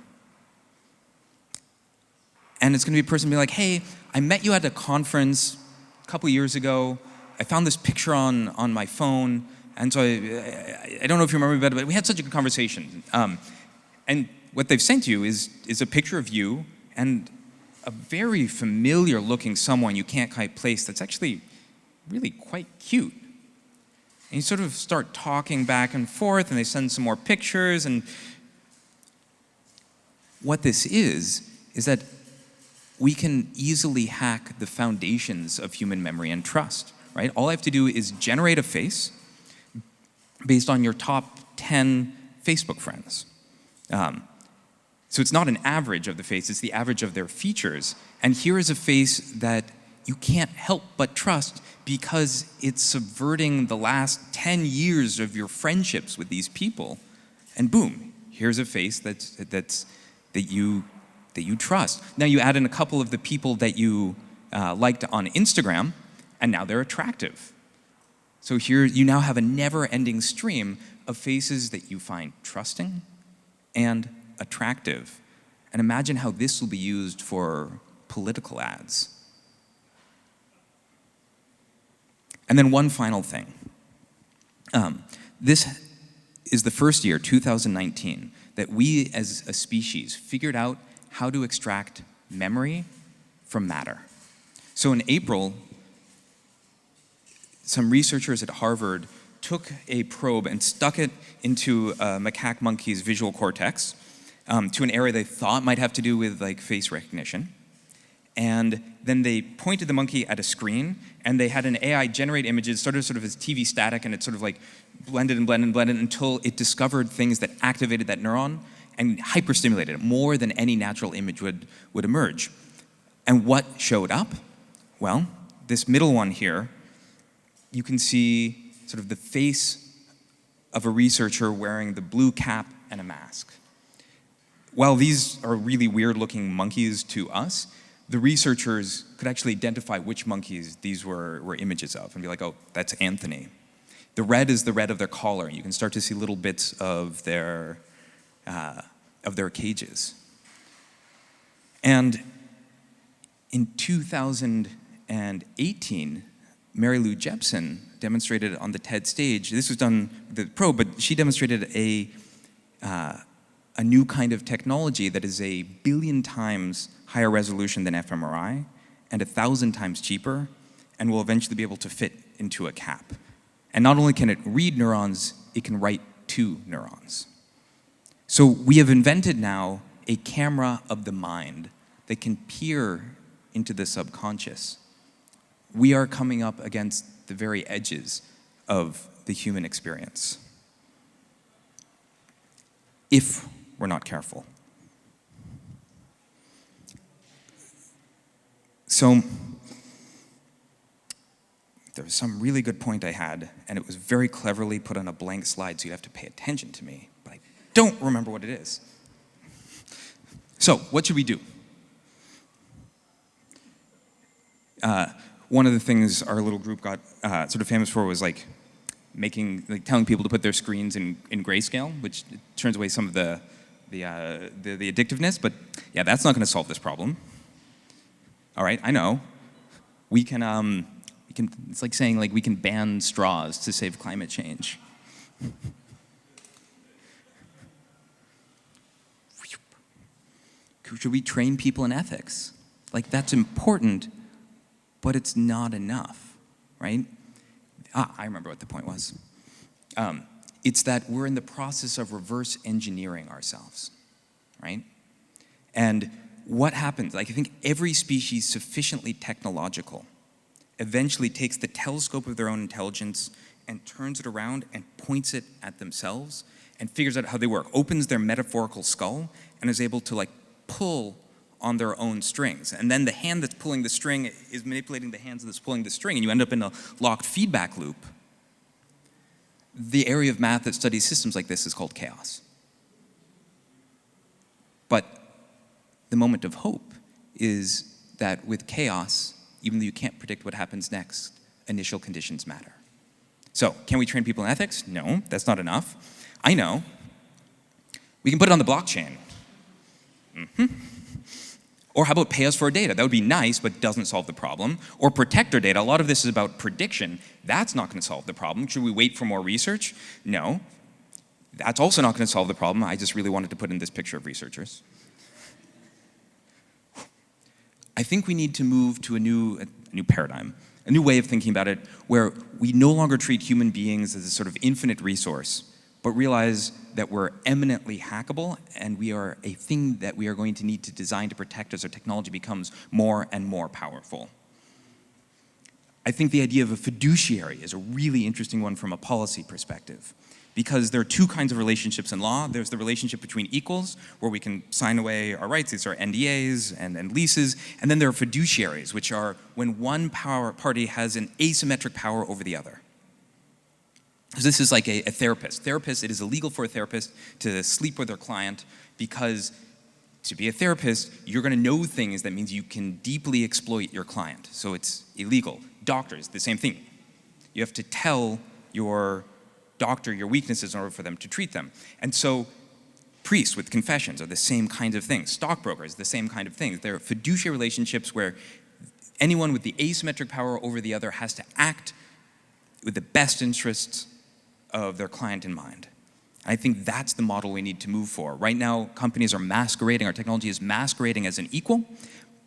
And it's going to be a person being like, hey, I met you at a conference a couple years ago. I found this picture on my phone. And so I don't know if you remember me, but we had such a good conversation. And what they've sent you is a picture of you and a very familiar looking someone you can't quite place that's actually really quite cute. And you sort of start talking back and forth, and they send some more pictures, and what this is that we can easily hack the foundations of human memory and trust, right? All I have to do is generate a face based on your top 10 Facebook friends. So it's not an average of the face, it's the average of their features. And here is a face that you can't help but trust because it's subverting the last 10 years of your friendships with these people. And boom, here's a face that you trust. Now you add in a couple of the people that you liked on Instagram, and now they're attractive. So here you now have a never-ending stream of faces that you find trusting and attractive. And imagine how this will be used for political ads. And then one final thing. This is the first year, 2019, that we as a species figured out how to extract memory from matter. So in April, some researchers at Harvard took a probe and stuck it into a macaque monkey's visual cortex to an area they thought might have to do with like face recognition. And then they pointed the monkey at a screen, and they had an AI generate images, sort of as TV static, and it sort of like blended and blended and blended until it discovered things that activated that neuron and hyperstimulated it more than any natural image would emerge. And what showed up? Well, this middle one here, you can see sort of the face of a researcher wearing the blue cap and a mask. While these are really weird-looking monkeys to us, the researchers could actually identify which monkeys these were images of and be like, oh, that's Anthony. The red is the red of their collar. You can start to see little bits of their cages. And in 2018, Mary Lou Jepsen demonstrated on the TED stage, this was done with the probe, but she demonstrated a new kind of technology that is 1 billion times higher resolution than fMRI and 1,000 times cheaper, and will eventually be able to fit into a cap. And not only can it read neurons, it can write to neurons. So we have invented now a camera of the mind that can peer into the subconscious. We are coming up against the very edges of the human experience, if we're not careful. So there was some really good point I had, and it was very cleverly put on a blank slide, so you have to pay attention to me, but I don't remember what it is. So what should we do? One of the things our little group got sort of famous for was like telling people to put their screens in grayscale, which turns away some of the addictiveness, but yeah, that's not going to solve this problem. All right, I know. We can, it's like saying like we can ban straws to save climate change. Should we train people in ethics? Like, that's important, but it's not enough, right? I remember what the point was. It's that we're in the process of reverse engineering ourselves, right? And what happens, like I think every species sufficiently technological eventually takes the telescope of their own intelligence and turns it around and points it at themselves and figures out how they work, opens their metaphorical skull and is able to like pull on their own strings. And then the hand that's pulling the string is manipulating the hands that's pulling the string, and you end up in a locked feedback loop. The area of math that studies systems like this is called chaos. But the moment of hope is that with chaos, even though you can't predict what happens next, initial conditions matter. So, can we train people in ethics? No, that's not enough. I know. We can put it on the blockchain. Or how about pay us for our data? That would be nice, but doesn't solve the problem. Or protect our data. A lot of this is about prediction. That's not going to solve the problem. Should we wait for more research? No. That's also not going to solve the problem. I just really wanted to put in this picture of researchers. I think we need to move to a new paradigm, a new way of thinking about it, where we no longer treat human beings as a sort of infinite resource, but realize that we're eminently hackable, and we are a thing that we are going to need to design to protect as our technology becomes more and more powerful. I think the idea of a fiduciary is a really interesting one from a policy perspective, because there are two kinds of relationships in law. There's the relationship between equals, where we can sign away our rights. These are NDAs and leases. And then there are fiduciaries, which are when one party has an asymmetric power over the other. So this is like a therapist. It is illegal for a therapist to sleep with their client, because to be a therapist, you're going to know things that means you can deeply exploit your client. So it's illegal. Doctors, the same thing. You have to tell your doctor your weaknesses in order for them to treat them. And so priests with confessions are the same kind of things. Stockbrokers, the same kind of things. They're fiduciary relationships where anyone with the asymmetric power over the other has to act with the best interests of their client in mind. I think that's the model we need to move for. Right now, companies are masquerading, our technology is masquerading as an equal,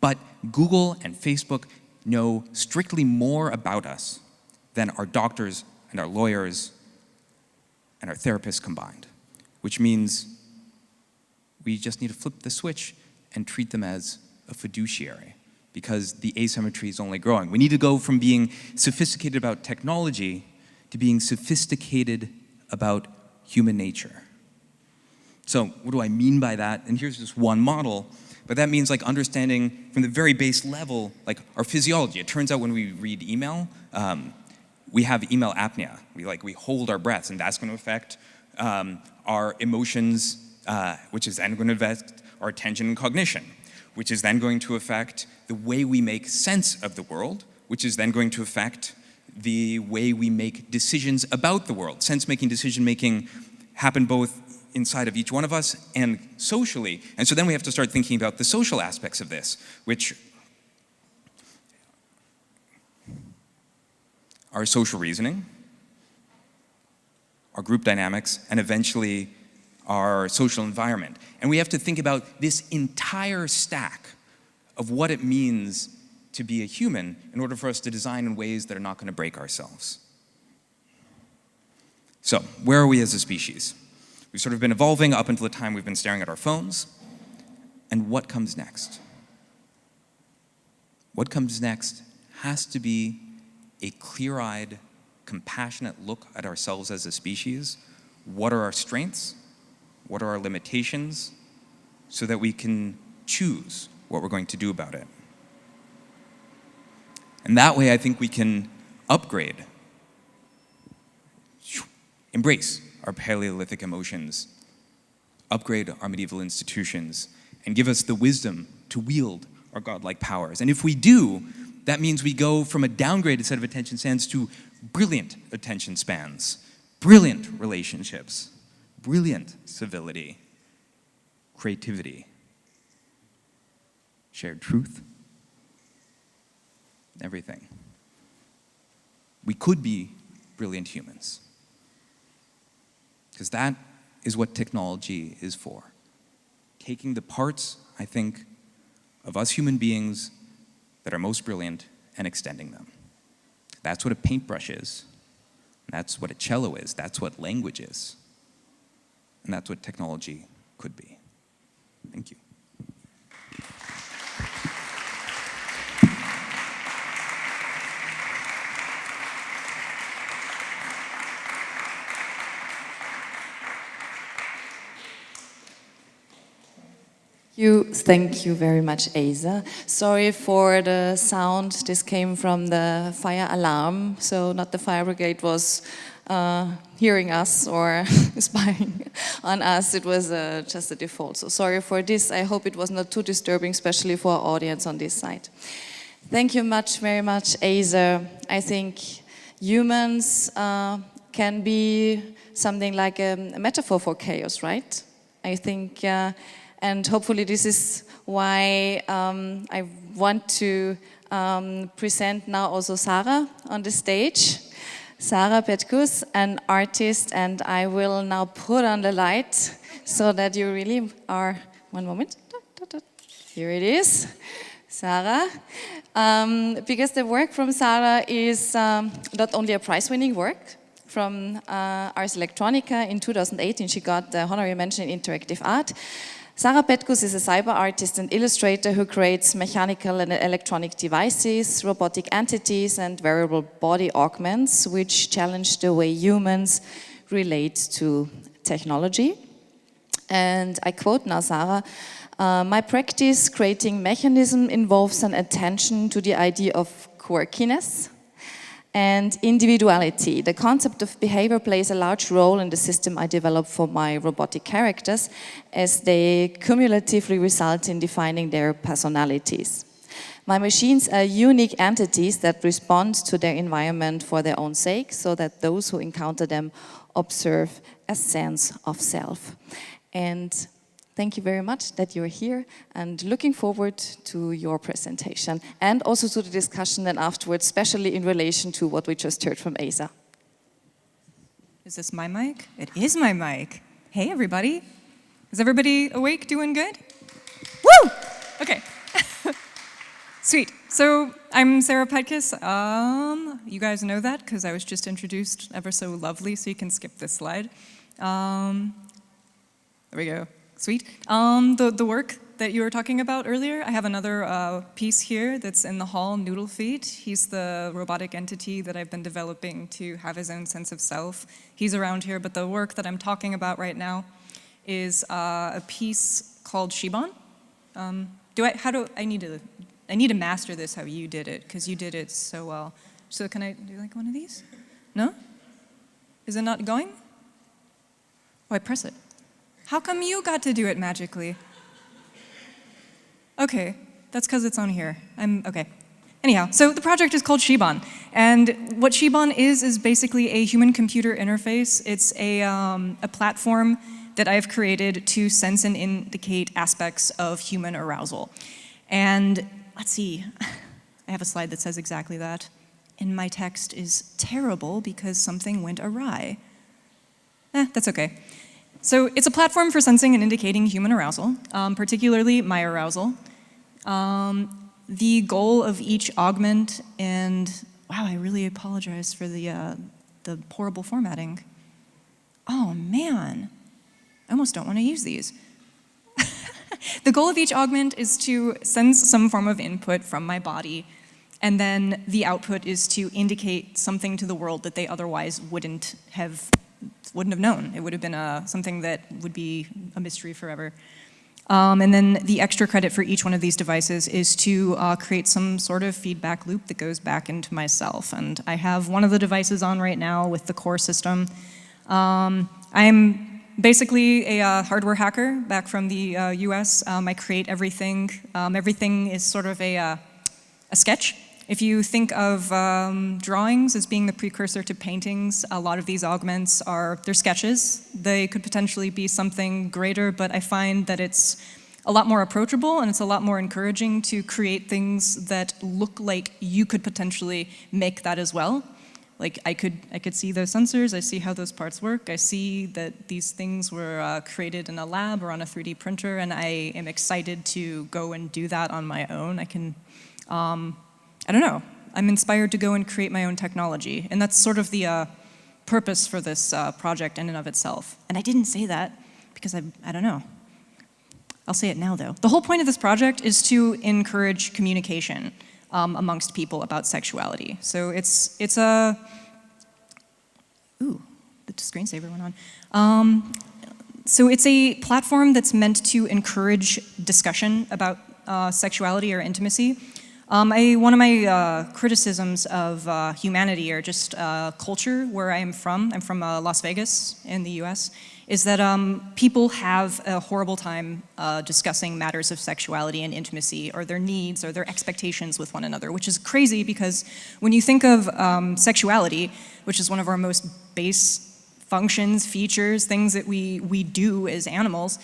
but Google and Facebook know strictly more about us than our doctors and our lawyers and our therapists combined, which means we just need to flip the switch and treat them as a fiduciary, because the asymmetry is only growing. We need to go from being sophisticated about technology to being sophisticated about human nature. So what do I mean by that? And here's just one model, but that means like understanding from the very base level, like our physiology. It turns out when we read email, we have email apnea. We hold our breaths, and that's going to affect our emotions, which is then going to affect our attention and cognition, which is then going to affect the way we make sense of the world, which is then going to affect the way we make decisions about the world. Sense-making, decision-making happen both inside of each one of us and socially. And so then we have to start thinking about the social aspects of this, which are social reasoning, our group dynamics, and eventually our social environment. And we have to think about this entire stack of what it means to be a human in order for us to design in ways that are not going to break ourselves. So, where are we as a species? We've sort of been evolving up until the time we've been staring at our phones. And what comes next? What comes next has to be a clear-eyed, compassionate look at ourselves as a species. What are our strengths? What are our limitations? So that we can choose what we're going to do about it. And that way, I think we can upgrade, embrace our Paleolithic emotions, upgrade our medieval institutions, and give us the wisdom to wield our godlike powers. And if we do, that means we go from a downgraded set of attention spans to brilliant attention spans, brilliant relationships, brilliant civility, creativity, shared truth, everything. We could be brilliant humans, because that is what technology is for. Taking the parts, I think, of us human beings that are most brilliant and extending them. That's what a paintbrush is. That's what a cello is. That's what language is. And that's what technology could be. Thank you. Thank you very much, Asa. Sorry for the sound. This came from the fire alarm, so not the fire brigade was hearing us or spying on us. It was just a default. So sorry for this. I hope it was not too disturbing, especially for our audience on this side. Thank you very much, Asa. I think humans can be something like a metaphor for chaos, right? I think. And hopefully this is why I want to present now also Sarah on the stage. Sarah Petkus, an artist, and I will now put on the light so that you really are, one moment, here it is, Sarah. Because the work from Sarah is not only a prize-winning work, from Ars Electronica in 2018, she got the honorary mention in interactive art. Sarah Petkus is a cyber artist and illustrator who creates mechanical and electronic devices, robotic entities, and wearable body augments, which challenge the way humans relate to technology. And I quote now Sarah, "My practice creating mechanism involves an attention to the idea of quirkiness and individuality. The concept of behavior plays a large role in the system I develop for my robotic characters, as they cumulatively result in defining their personalities. My machines are unique entities that respond to their environment for their own sake, so that those who encounter them observe a sense of self." And thank you very much that you're here, and looking forward to your presentation and also to the discussion then afterwards, especially in relation to what we just heard from Asa. Is this my mic? It is my mic. Hey, everybody. Is everybody awake, doing good? Woo! Okay. Sweet. So I'm Sarah Petkus. You guys know that because I was just introduced ever so lovely, so you can skip this slide. There we go. Sweet. The work that you were talking about earlier, I have another piece here that's in the hall, Noodle Feet. He's the robotic entity that I've been developing to have his own sense of self. He's around here, but the work that I'm talking about right now is a piece called Shiban. I need to master this how you did it, because you did it so well. So can I do like one of these? No? Is it not going? Oh, I press it. How come you got to do it magically? Okay, that's because it's on here. Okay. Anyhow, so the project is called Shiban. And what Shiban is basically a human-computer interface. It's a platform that I've created to sense and indicate aspects of human arousal. And let's see, I have a slide that says exactly that. And my text is terrible because something went awry. That's okay. So it's a platform for sensing and indicating human arousal, particularly my arousal. The goal of each augment, and wow, I really apologize for the horrible formatting. Oh man, I almost don't want to use these. The goal of each augment is to sense some form of input from my body, and then the output is to indicate something to the world that they otherwise wouldn't have known. It would have been something that would be a mystery forever. And then the extra credit for each one of these devices is to create some sort of feedback loop that goes back into myself. And I have one of the devices on right now with the core system. I'm basically a hardware hacker back from the US. I create everything. Everything is sort of a sketch. If you think of drawings as being the precursor to paintings, a lot of these augments they're sketches. They could potentially be something greater, but I find that it's a lot more approachable and it's a lot more encouraging to create things that look like you could potentially make that as well. Like I could see those sensors, I see how those parts work, I see that these things were created in a lab or on a 3D printer, and I am excited to go and do that on my own. I can, I don't know, I'm inspired to go and create my own technology, and that's sort of the purpose for this project in and of itself. And I didn't say that because I don't know. I'll say it now though. The whole point of this project is to encourage communication amongst people about sexuality. So it's a, ooh, the screensaver went on. So it's a platform that's meant to encourage discussion about sexuality or intimacy. One of my criticisms of humanity or just culture where I'm from Las Vegas in the US, is that people have a horrible time discussing matters of sexuality and intimacy or their needs or their expectations with one another, which is crazy because when you think of sexuality, which is one of our most base functions, features, things that we do as animals,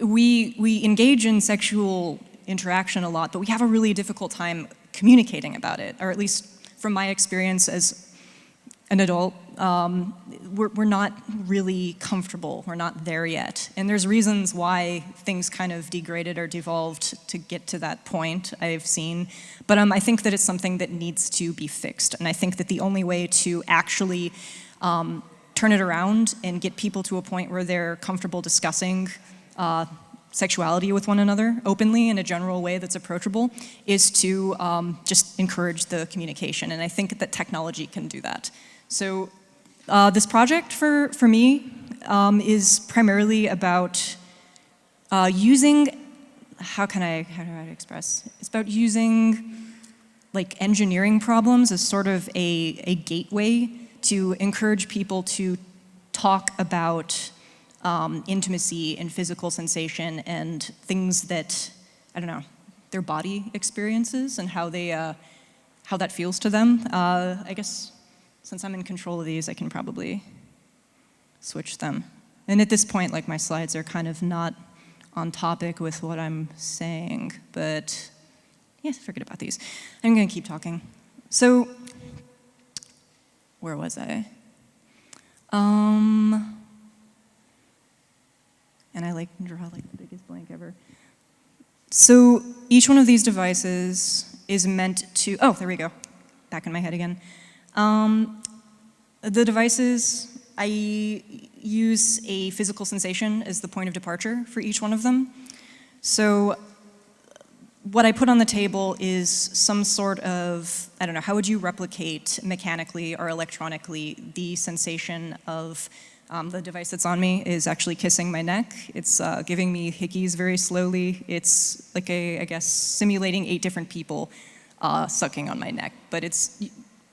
we engage in sexual interaction a lot, but we have a really difficult time communicating about it, or at least from my experience as an adult, we're not really comfortable, we're not there yet. And there's reasons why things kind of degraded or devolved to get to that point, I've seen. But I think that it's something that needs to be fixed. And I think that the only way to actually turn it around and get people to a point where they're comfortable discussing sexuality with one another openly in a general way that's approachable is to just encourage the communication. And I think that technology can do that. So this project for me is primarily about using, how do I express? It's about using like engineering problems as sort of a gateway to encourage people to talk about intimacy and physical sensation and things that, I don't know, their body experiences and how that feels to them. I guess since I'm in control of these, I can probably switch them. And at this point, like my slides are kind of not on topic with what I'm saying, but yeah, forget about these. I'm gonna keep talking. So, where was I? And I like draw like the biggest blank ever. So each one of these devices is meant to, oh, there we go, back in my head again. The devices, I use a physical sensation as the point of departure for each one of them. So what I put on the table is some sort of, I don't know, how would you replicate mechanically or electronically the sensation of the device that's on me is actually kissing my neck. It's giving me hickeys very slowly. It's like I guess, simulating 8 different people sucking on my neck, but it's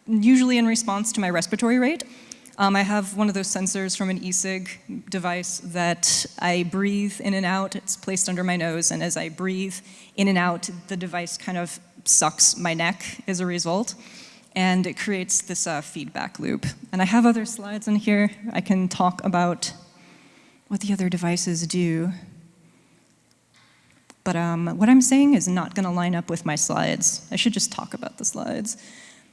usually in response to my respiratory rate. I have one of those sensors from an e-cig device that I breathe in and out. It's placed under my nose, and as I breathe in and out, the device kind of sucks my neck as a result, and it creates this feedback loop. And I have other slides in here. I can talk about what the other devices do. But what I'm saying is not going to line up with my slides. I should just talk about the slides.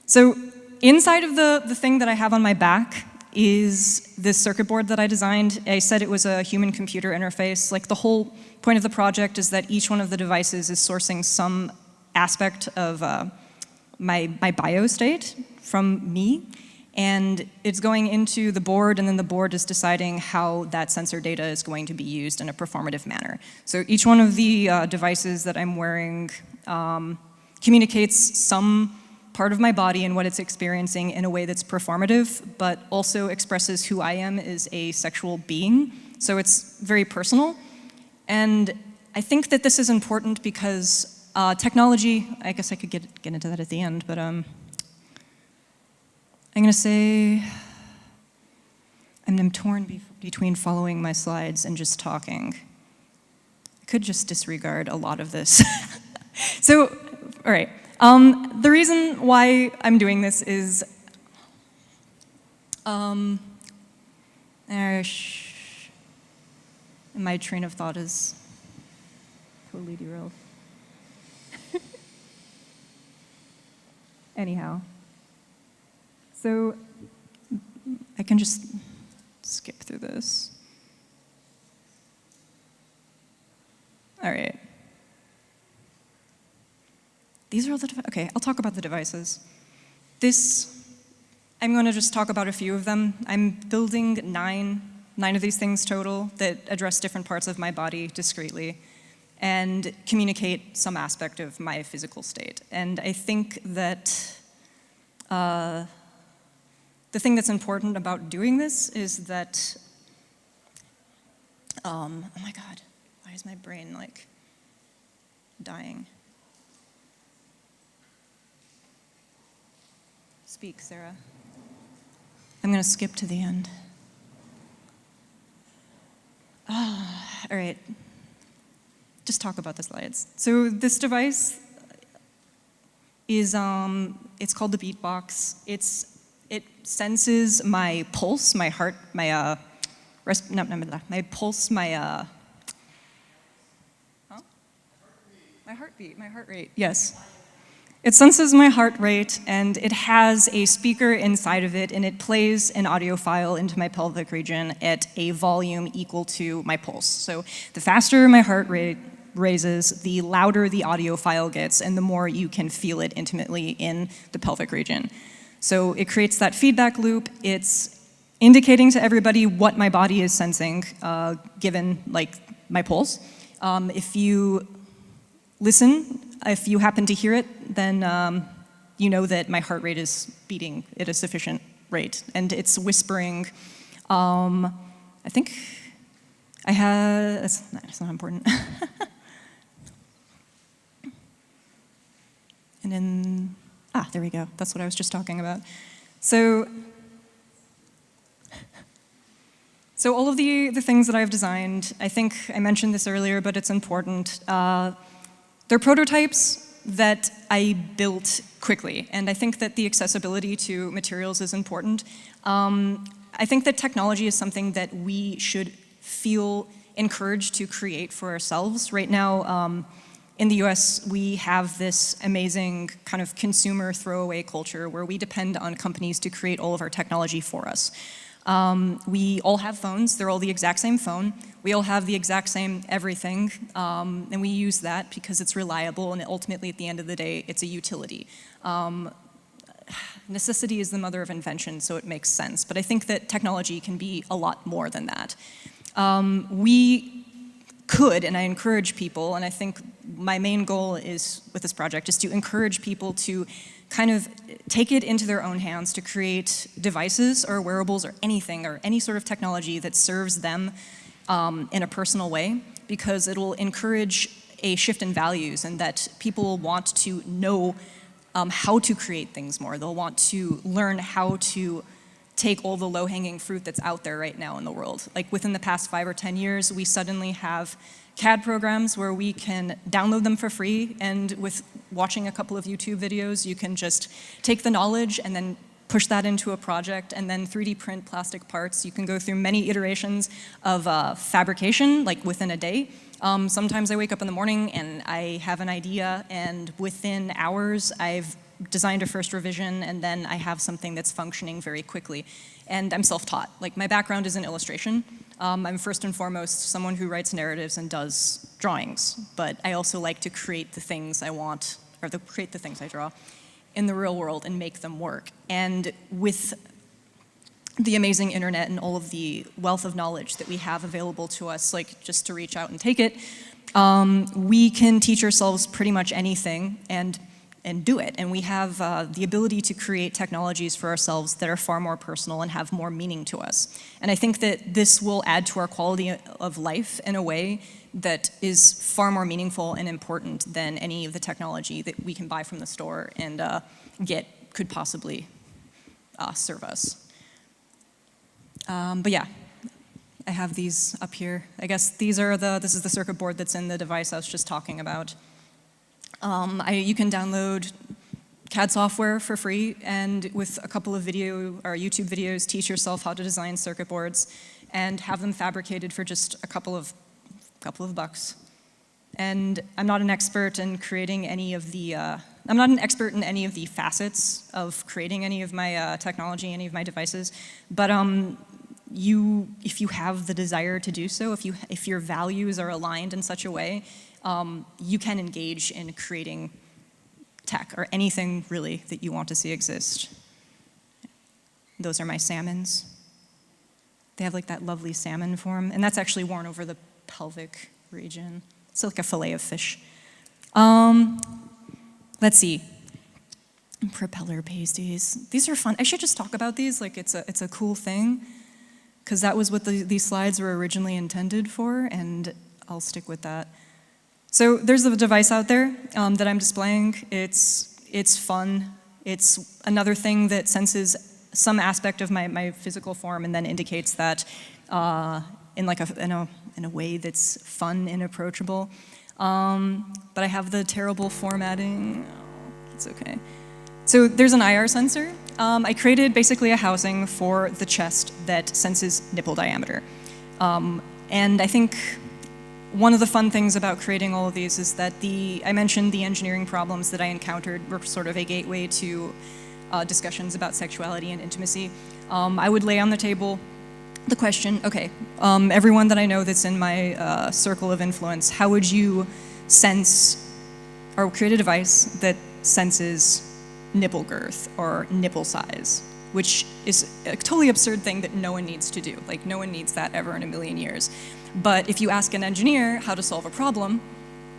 So inside of the thing that I have on my back is this circuit board that I designed. I said it was a human-computer interface. Like, the whole point of the project is that each one of the devices is sourcing some aspect of my bio state from me, and it's going into the board, and then the board is deciding how that sensor data is going to be used in a performative manner. So each one of the devices that I'm wearing communicates some part of my body and what it's experiencing in a way that's performative, but also expresses who I am as a sexual being. So it's very personal. And I think that this is important because technology, I guess I could get into that at the end, but I'm gonna say, I'm torn between following my slides and just talking. I could just disregard a lot of this. So, all right. The reason why I'm doing this is, my train of thought is totally derailed. Anyhow, so I can just skip through this. All right. These are all the okay, I'll talk about the devices. I'm going to just talk about a few of them. I'm building nine of these things total that address different parts of my body discreetly and communicate some aspect of my physical state. And I think that the thing that's important about doing this is that, oh my God, why is my brain like dying? Speak, Sarah. I'm going to skip to the end. All right. Just talk about the slides. So this device is, it's called the Beatbox. It senses my pulse, my heart, my pulse, my heartbeat, my heart rate, yes. It senses my heart rate, and it has a speaker inside of it, and it plays an audio file into my pelvic region at a volume equal to my pulse. So the faster my heart rate raises, the louder the audio file gets, and the more you can feel it intimately in the pelvic region. So it creates that feedback loop. It's indicating to everybody what my body is sensing, given like my pulse. If you listen, if you happen to hear it, then you know that my heart rate is beating at a sufficient rate, and it's whispering. I think I have, it's not important. And then, there we go. That's what I was just talking about. So all of the things that I've designed, I think I mentioned this earlier, but it's important. They're prototypes that I built quickly, and I think that the accessibility to materials is important. I think that technology is something that we should feel encouraged to create for ourselves. Right now, in the US, we have this amazing kind of consumer throwaway culture where we depend on companies to create all of our technology for us. We all have phones. They're all the exact same phone. We all have the exact same everything, and we use that because it's reliable, and ultimately, at the end of the day, it's a utility. Necessity is the mother of invention, so it makes sense. But I think that technology can be a lot more than that. We could, and I encourage people, and I think my main goal is with this project is to encourage people to kind of take it into their own hands to create devices or wearables or anything or any sort of technology that serves them in a personal way, because it'll encourage a shift in values and that people will want to know how to create things more. They'll want to learn how to take all the low-hanging fruit that's out there right now in the world. Like within the past 5 or 10 years, we suddenly have CAD programs where we can download them for free, and with watching a couple of YouTube videos, you can just take the knowledge and then push that into a project and then 3D print plastic parts. You can go through many iterations of fabrication, like within a day. Sometimes I wake up in the morning and I have an idea, and within hours I've designed a first revision, and then I have something that's functioning very quickly. And I'm self-taught. Like, my background is in illustration. I'm first and foremost someone who writes narratives and does drawings, but I also like to create the things I want, or create the things I draw in the real world and make them work. And with the amazing internet and all of the wealth of knowledge that we have available to us, like just to reach out and take it, we can teach ourselves pretty much anything and do it. And we have the ability to create technologies for ourselves that are far more personal and have more meaning to us. And I think that this will add to our quality of life in a way that is far more meaningful and important than any of the technology that we can buy from the store and could possibly serve us. But yeah, I have these up here. I guess this is the circuit board that's in the device I was just talking about. You can download CAD software for free, and with a couple of YouTube videos, teach yourself how to design circuit boards and have them fabricated for just a couple of bucks. And I'm not an expert in creating any of the, I'm not an expert in any of the facets of creating any of my technology, any of my devices, but if you have the desire to do so, if your values are aligned in such a way, you can engage in creating tech or anything really that you want to see exist. Those are my salmons. They have like that lovely salmon form, and that's actually worn over the pelvic region. It's like a fillet of fish. Let's see. Propeller pasties. These are fun. I should just talk about these like it's a cool thing, because that was what these slides were originally intended for, and I'll stick with that. So there's the device out there that I'm displaying. It's fun. It's another thing that senses some aspect of my physical form and then indicates that in a way that's fun and approachable. But I have the terrible formatting. Oh, it's okay. So there's an IR sensor. I created basically a housing for the chest that senses nipple diameter. And I think one of the fun things about creating all of these is that I mentioned the engineering problems that I encountered were sort of a gateway to discussions about sexuality and intimacy. I would lay on the table the question, okay, everyone that I know that's in my circle of influence, how would you sense or create a device that senses nipple girth or nipple size, which is a totally absurd thing that no one needs to do. Like, no one needs that ever in a million years. But if you ask an engineer how to solve a problem,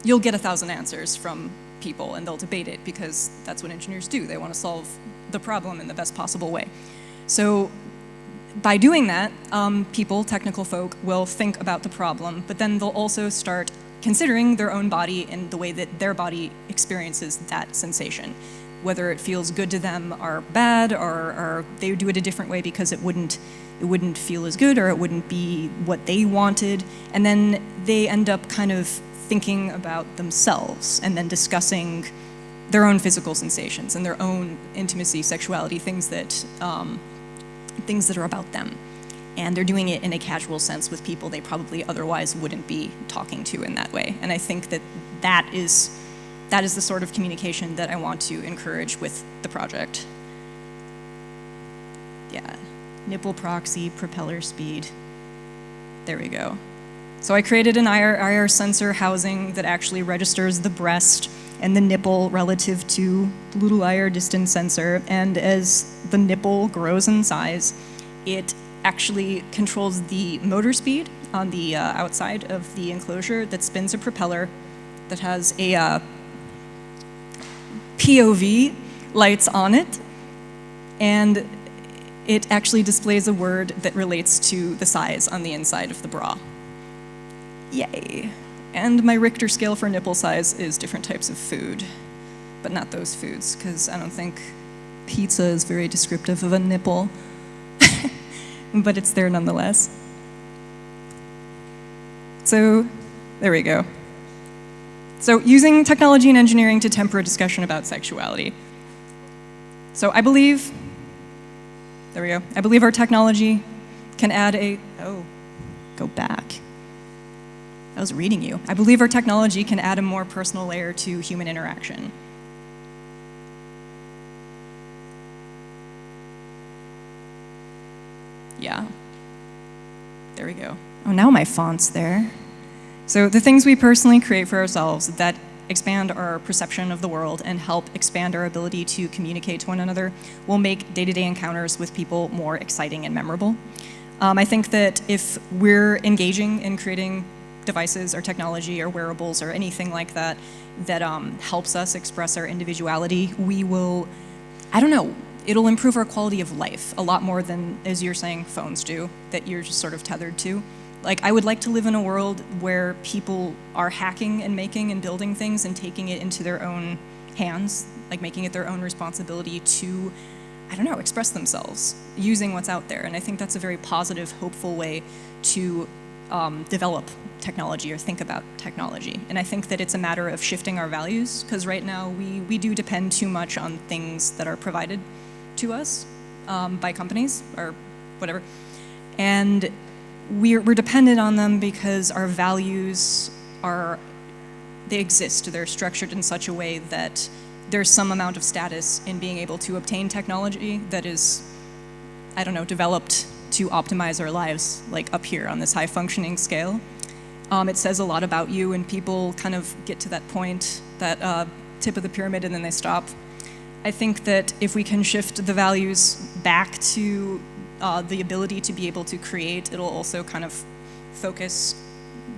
you'll get 1,000 answers from people, and they'll debate it, because that's what engineers do. They want to solve the problem in the best possible way. So by doing that, technical folk, will think about the problem, but then they'll also start considering their own body and the way that their body experiences that sensation, whether it feels good to them or bad, or they do it a different way because it wouldn't feel as good, or it wouldn't be what they wanted. And then they end up kind of thinking about themselves and then discussing their own physical sensations and their own intimacy, sexuality, things that are about them. And they're doing it in a casual sense with people they probably otherwise wouldn't be talking to in that way. And I think that is the sort of communication that I want to encourage with the project. Yeah. nipple proxy, propeller speed. There we go. So I created an IR sensor housing that actually registers the breast and the nipple relative to the little IR distance sensor. And as the nipple grows in size, it actually controls the motor speed on the outside of the enclosure that spins a propeller that has a POV lights on it. And it actually displays a word that relates to the size on the inside of the bra. Yay. And my Richter scale for nipple size is different types of food, but not those foods, because I don't think pizza is very descriptive of a nipple, but it's there nonetheless. So there we go. So using technology and engineering to temper a discussion about sexuality. So I believe, there we go, I believe our technology can add go back. I was reading you. I believe our technology can add a more personal layer to human interaction. Yeah. There we go. Oh, now my font's there. So the things we personally create for ourselves that expand our perception of the world and help expand our ability to communicate to one another will make day-to-day encounters with people more exciting and memorable. I think that if we're engaging in creating devices or technology or wearables or anything like that that helps us express our individuality, we will, I don't know, it'll improve our quality of life a lot more than, as you're saying, phones do, that you're just sort of tethered to. Like, I would like to live in a world where people are hacking and making and building things and taking it into their own hands, like making it their own responsibility to, I don't know, express themselves using what's out there. And I think that's a very positive, hopeful way to develop technology or think about technology. And I think that it's a matter of shifting our values, because right now we do depend too much on things that are provided to us by companies or whatever. And we're dependent on them because our values they exist. They're structured in such a way that there's some amount of status in being able to obtain technology that is, I don't know, developed to optimize our lives, like up here on this high-functioning scale. It says a lot about you, and people kind of get to that point, that tip of the pyramid, and then they stop. I think that if we can shift the values back to the ability to be able to create, it'll also kind of focus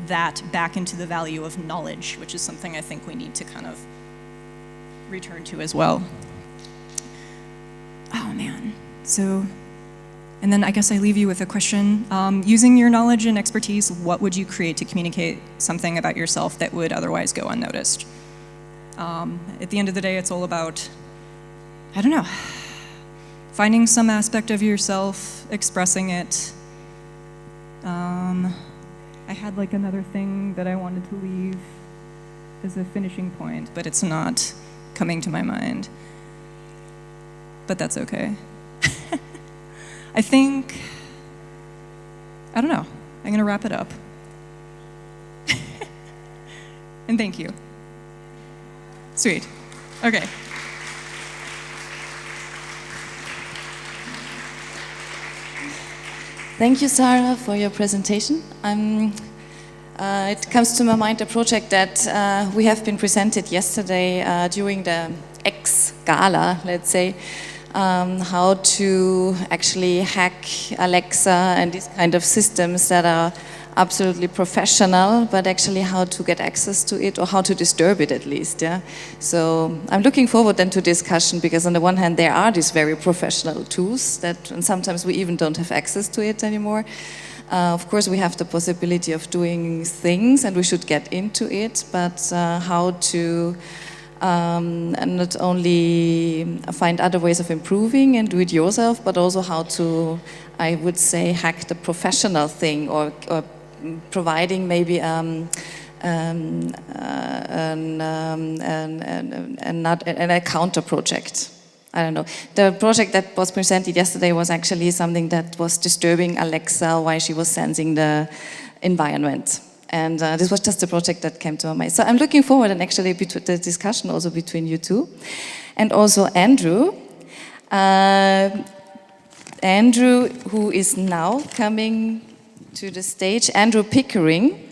that back into the value of knowledge, which is something I think we need to kind of return to as well. Oh man, so, and then I guess I leave you with a question. Using your knowledge and expertise, what would you create to communicate something about yourself that would otherwise go unnoticed? At the end of the day, it's all about, I don't know, finding some aspect of yourself, expressing it. I had like another thing that I wanted to leave as a finishing point, but it's not coming to my mind. But that's okay. I think, I don't know, I'm gonna wrap it up. And thank you. Sweet, okay. Thank you, Sarah, for your presentation. It comes to my mind a project that we have been presented yesterday during the X Gala, let's say, how to actually hack Alexa and these kind of systems that are absolutely professional, but actually how to get access to it or how to disturb it at least. Yeah. So I'm looking forward then to discussion, because on the one hand there are these very professional tools that, and sometimes we even don't have access to it anymore. Of course we have the possibility of doing things and we should get into it, but how to and not only find other ways of improving and do it yourself, but also how to, I would say, hack the professional thing, or providing maybe a counter project. I don't know. The project that was presented yesterday was actually something that was disturbing Alexa while she was sensing the environment. And this was just a project that came to my mind. So I'm looking forward, and actually the discussion also between you two. And also Andrew. Andrew, who is now coming to the stage, Andrew Pickering.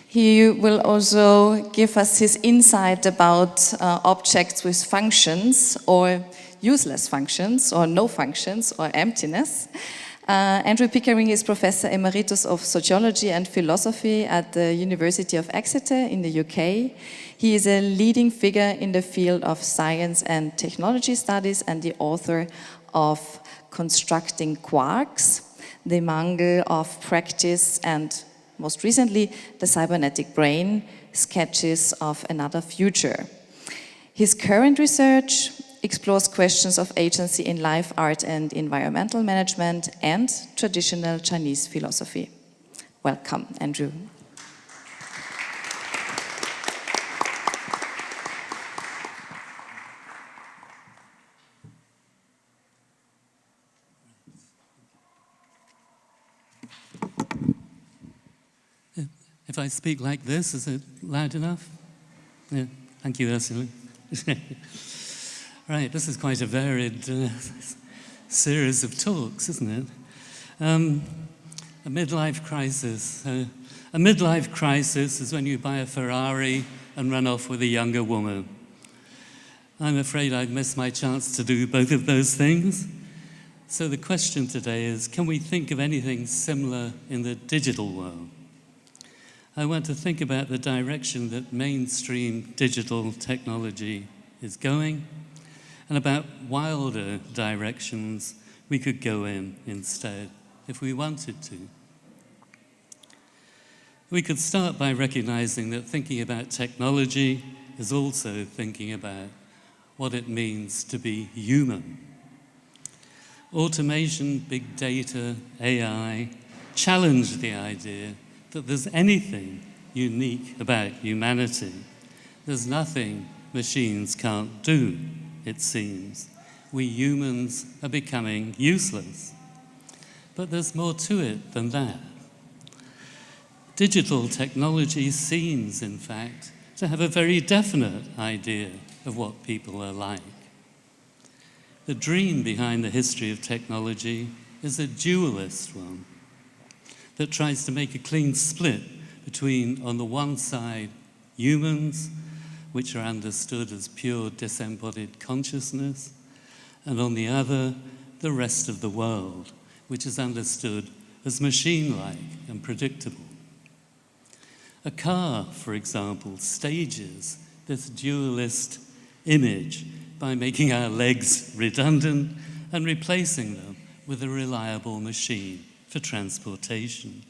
He will also give us his insight about objects with functions or useless functions or no functions or emptiness. Andrew Pickering is Professor Emeritus of Sociology and Philosophy at the University of Exeter in the UK. He is a leading figure in the field of science and technology studies and the author of Constructing Quarks, The Mangel of Practice, and most recently, The Cybernetic Brain, Sketches of Another Future. His current research explores questions of agency in life, art, and environmental management, and traditional Chinese philosophy. Welcome, Andrew. If I speak like this, is it loud enough? Yeah, thank you, Ursula. Right, this is quite a varied series of talks, isn't it? A midlife crisis. A midlife crisis is when you buy a Ferrari and run off with a younger woman. I'm afraid I've missed my chance to do both of those things. So the question today is, can we think of anything similar in the digital world? I want to think about the direction that mainstream digital technology is going, and about wilder directions we could go in instead, if we wanted to. We could start by recognizing that thinking about technology is also thinking about what it means to be human. Automation, big data, AI challenge the idea that there's anything unique about humanity. There's nothing machines can't do, it seems. We humans are becoming useless. But there's more to it than that. Digital technology seems, in fact, to have a very definite idea of what people are like. The dream behind the history of technology is a dualist one that tries to make a clean split between, on the one side, humans, which are understood as pure disembodied consciousness, and on the other, the rest of the world, which is understood as machine-like and predictable. A car, for example, stages this dualist image by making our legs redundant and replacing them with a reliable machine for transportation.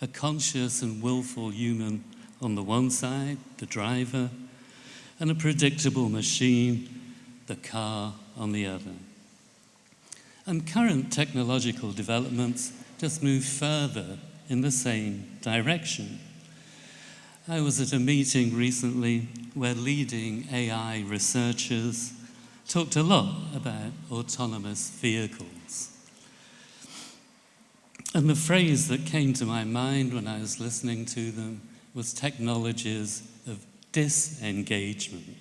A conscious and willful human on the one side, the driver, and a predictable machine, the car, on the other. And current technological developments just move further in the same direction. I was at a meeting recently where leading AI researchers talked a lot about autonomous vehicles. And the phrase that came to my mind when I was listening to them was technologies of disengagement.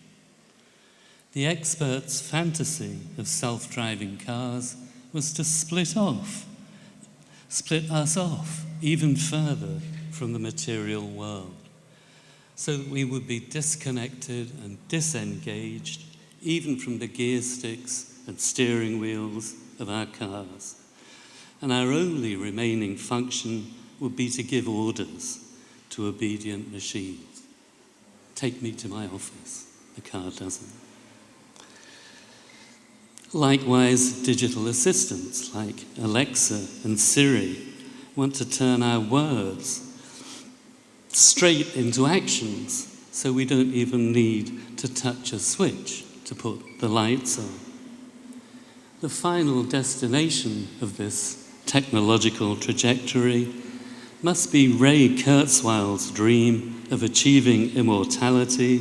The experts' fantasy of self-driving cars was to split us off even further from the material world, so that we would be disconnected and disengaged even from the gear sticks and steering wheels of our cars. And our only remaining function would be to give orders to obedient machines. Take me to my office. The car doesn't. Likewise, digital assistants like Alexa and Siri want to turn our words straight into actions, so we don't even need to touch a switch to put the lights on. The final destination of this technological trajectory must be Ray Kurzweil's dream of achieving immortality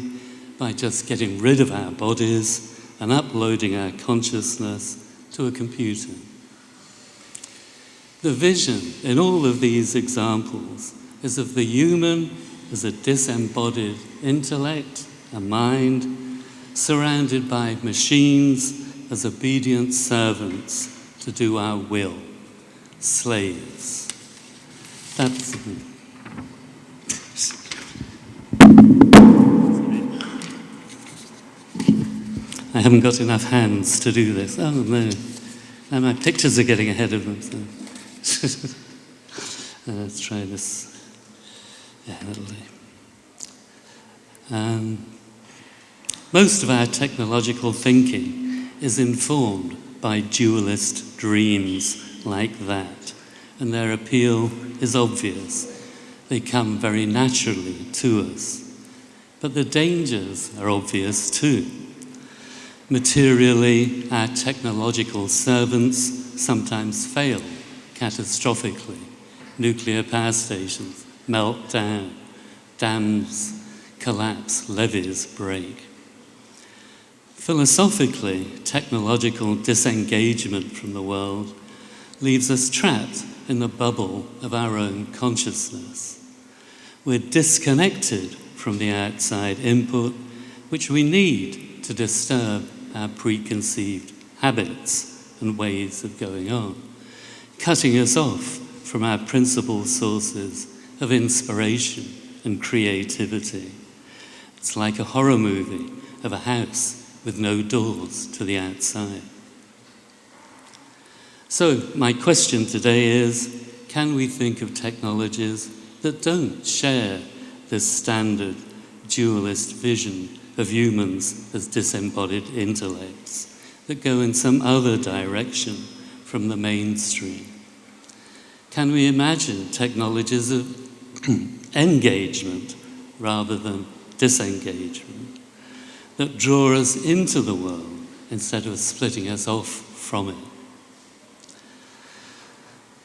by just getting rid of our bodies and uploading our consciousness to a computer. The vision in all of these examples is of the human as a disembodied intellect, a mind, surrounded by machines as obedient servants to do our will, slaves. That's... I haven't got enough hands to do this. Oh no, and my pictures are getting ahead of them. So. Let's try this. Yeah, that'll do. Most of our technological thinking is informed by dualist dreams like that, and their appeal is obvious. They come very naturally to us. But the dangers are obvious too. Materially, our technological servants sometimes fail catastrophically. Nuclear power stations melt down, dams collapse, levees break. Philosophically, technological disengagement from the world leaves us trapped in the bubble of our own consciousness. We're disconnected from the outside input, which we need to disturb our preconceived habits and ways of going on, cutting us off from our principal sources of inspiration and creativity. It's like a horror movie of a house with no doors to the outside. So my question today is, can we think of technologies that don't share this standard dualist vision of humans as disembodied intellects, that go in some other direction from the mainstream? Can we imagine technologies of engagement rather than disengagement, that draw us into the world instead of splitting us off from it?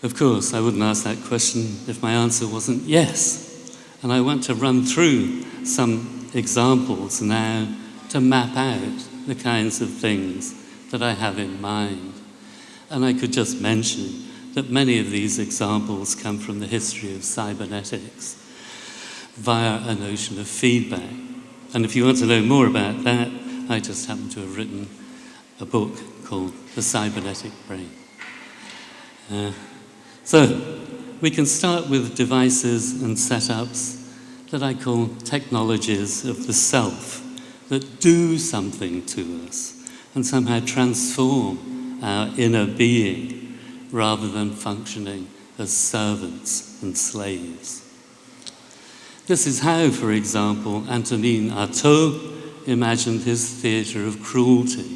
Of course, I wouldn't ask that question if my answer wasn't yes. And I want to run through some examples now to map out the kinds of things that I have in mind. And I could just mention that many of these examples come from the history of cybernetics via a notion of feedback. And if you want to know more about that, I just happen to have written a book called The Cybernetic Brain. So we can start with devices and setups that I call technologies of the self, that do something to us and somehow transform our inner being rather than functioning as servants and slaves. This is how, for example, Antonin Artaud imagined his theatre of cruelty,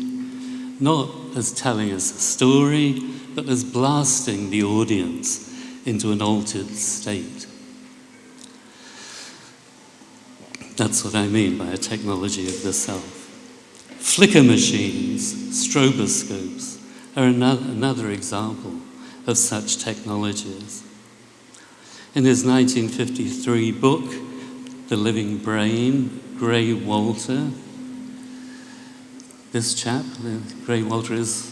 not as telling us a story, but as blasting the audience into an altered state. That's what I mean by a technology of the self. Flicker machines, stroboscopes, are another example of such technologies. In his 1953 book, The Living Brain, Gray Walter, this chap, Gray Walter, is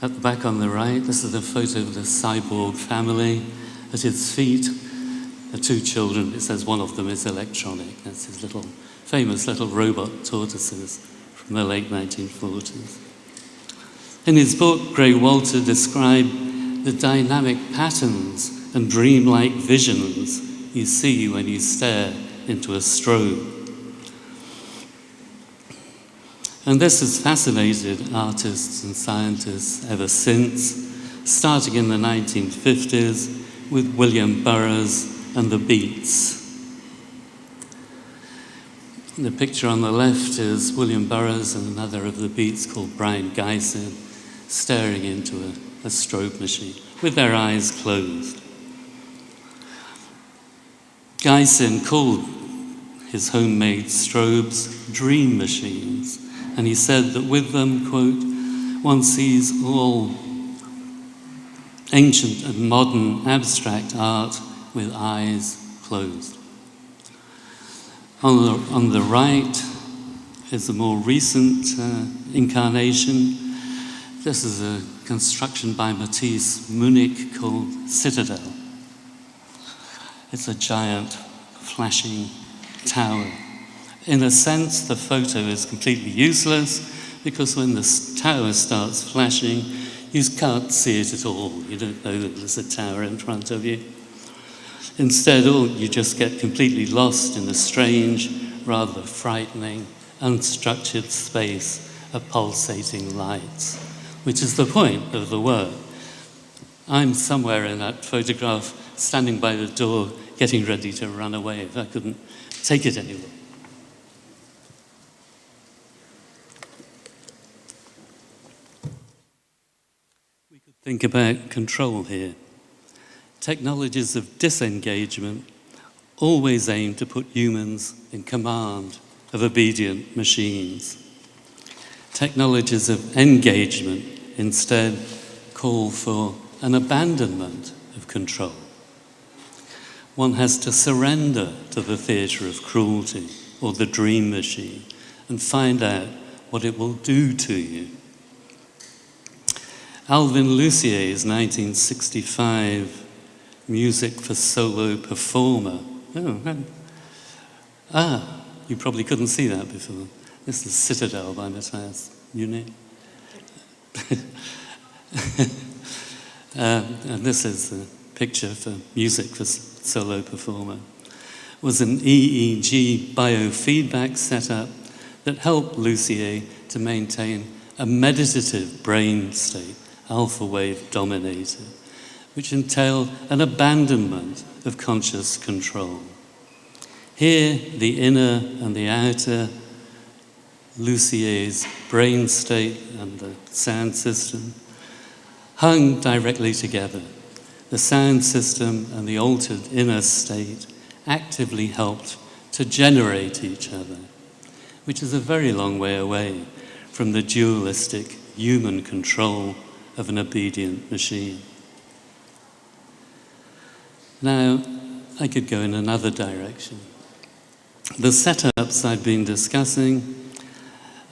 at the back on the right. This is a photo of the cyborg family. At his feet are two children. It says one of them is electronic. That's his famous little robot tortoises from the late 1940s. In his book, Gray Walter described the dynamic patterns and dreamlike visions you see when you stare into a strobe. And this has fascinated artists and scientists ever since, starting in the 1950s with William Burroughs and the Beats. The picture on the left is William Burroughs and another of the Beats called Brian Gysin staring into a strobe machine with their eyes closed. Gysin called his homemade strobes dream machines, and he said that with them, quote, one sees all ancient and modern abstract art with eyes closed. On the right is a more recent incarnation. This is a construction by Matisse Munich called Citadel. It's a giant flashing tower. In a sense, the photo is completely useless because when the tower starts flashing, you can't see it at all. You don't know that there's a tower in front of you. Instead, you just get completely lost in a strange, rather frightening, unstructured space of pulsating lights, which is the point of the work. I'm somewhere in that photograph, standing by the door, getting ready to run away if I couldn't take it anymore. We could think about control here. Technologies of disengagement always aim to put humans in command of obedient machines. Technologies of engagement instead call for an abandonment of control. One has to surrender to the theatre of cruelty or the dream machine and find out what it will do to you. Alvin Lucier's 1965 Music for Solo Performer. You probably couldn't see that before. This is Citadel by Matthias Munich. And this is the picture for Music for Solo Performer. It was an EEG biofeedback setup that helped Lucier to maintain a meditative brain state, alpha wave dominated, which entailed an abandonment of conscious control. Here, the inner and the outer, Lucier's brain state and the sound system, hung directly together. The sound system and the altered inner state actively helped to generate each other, which is a very long way away from the dualistic human control of an obedient machine. Now, I could go in another direction. The setups I've been discussing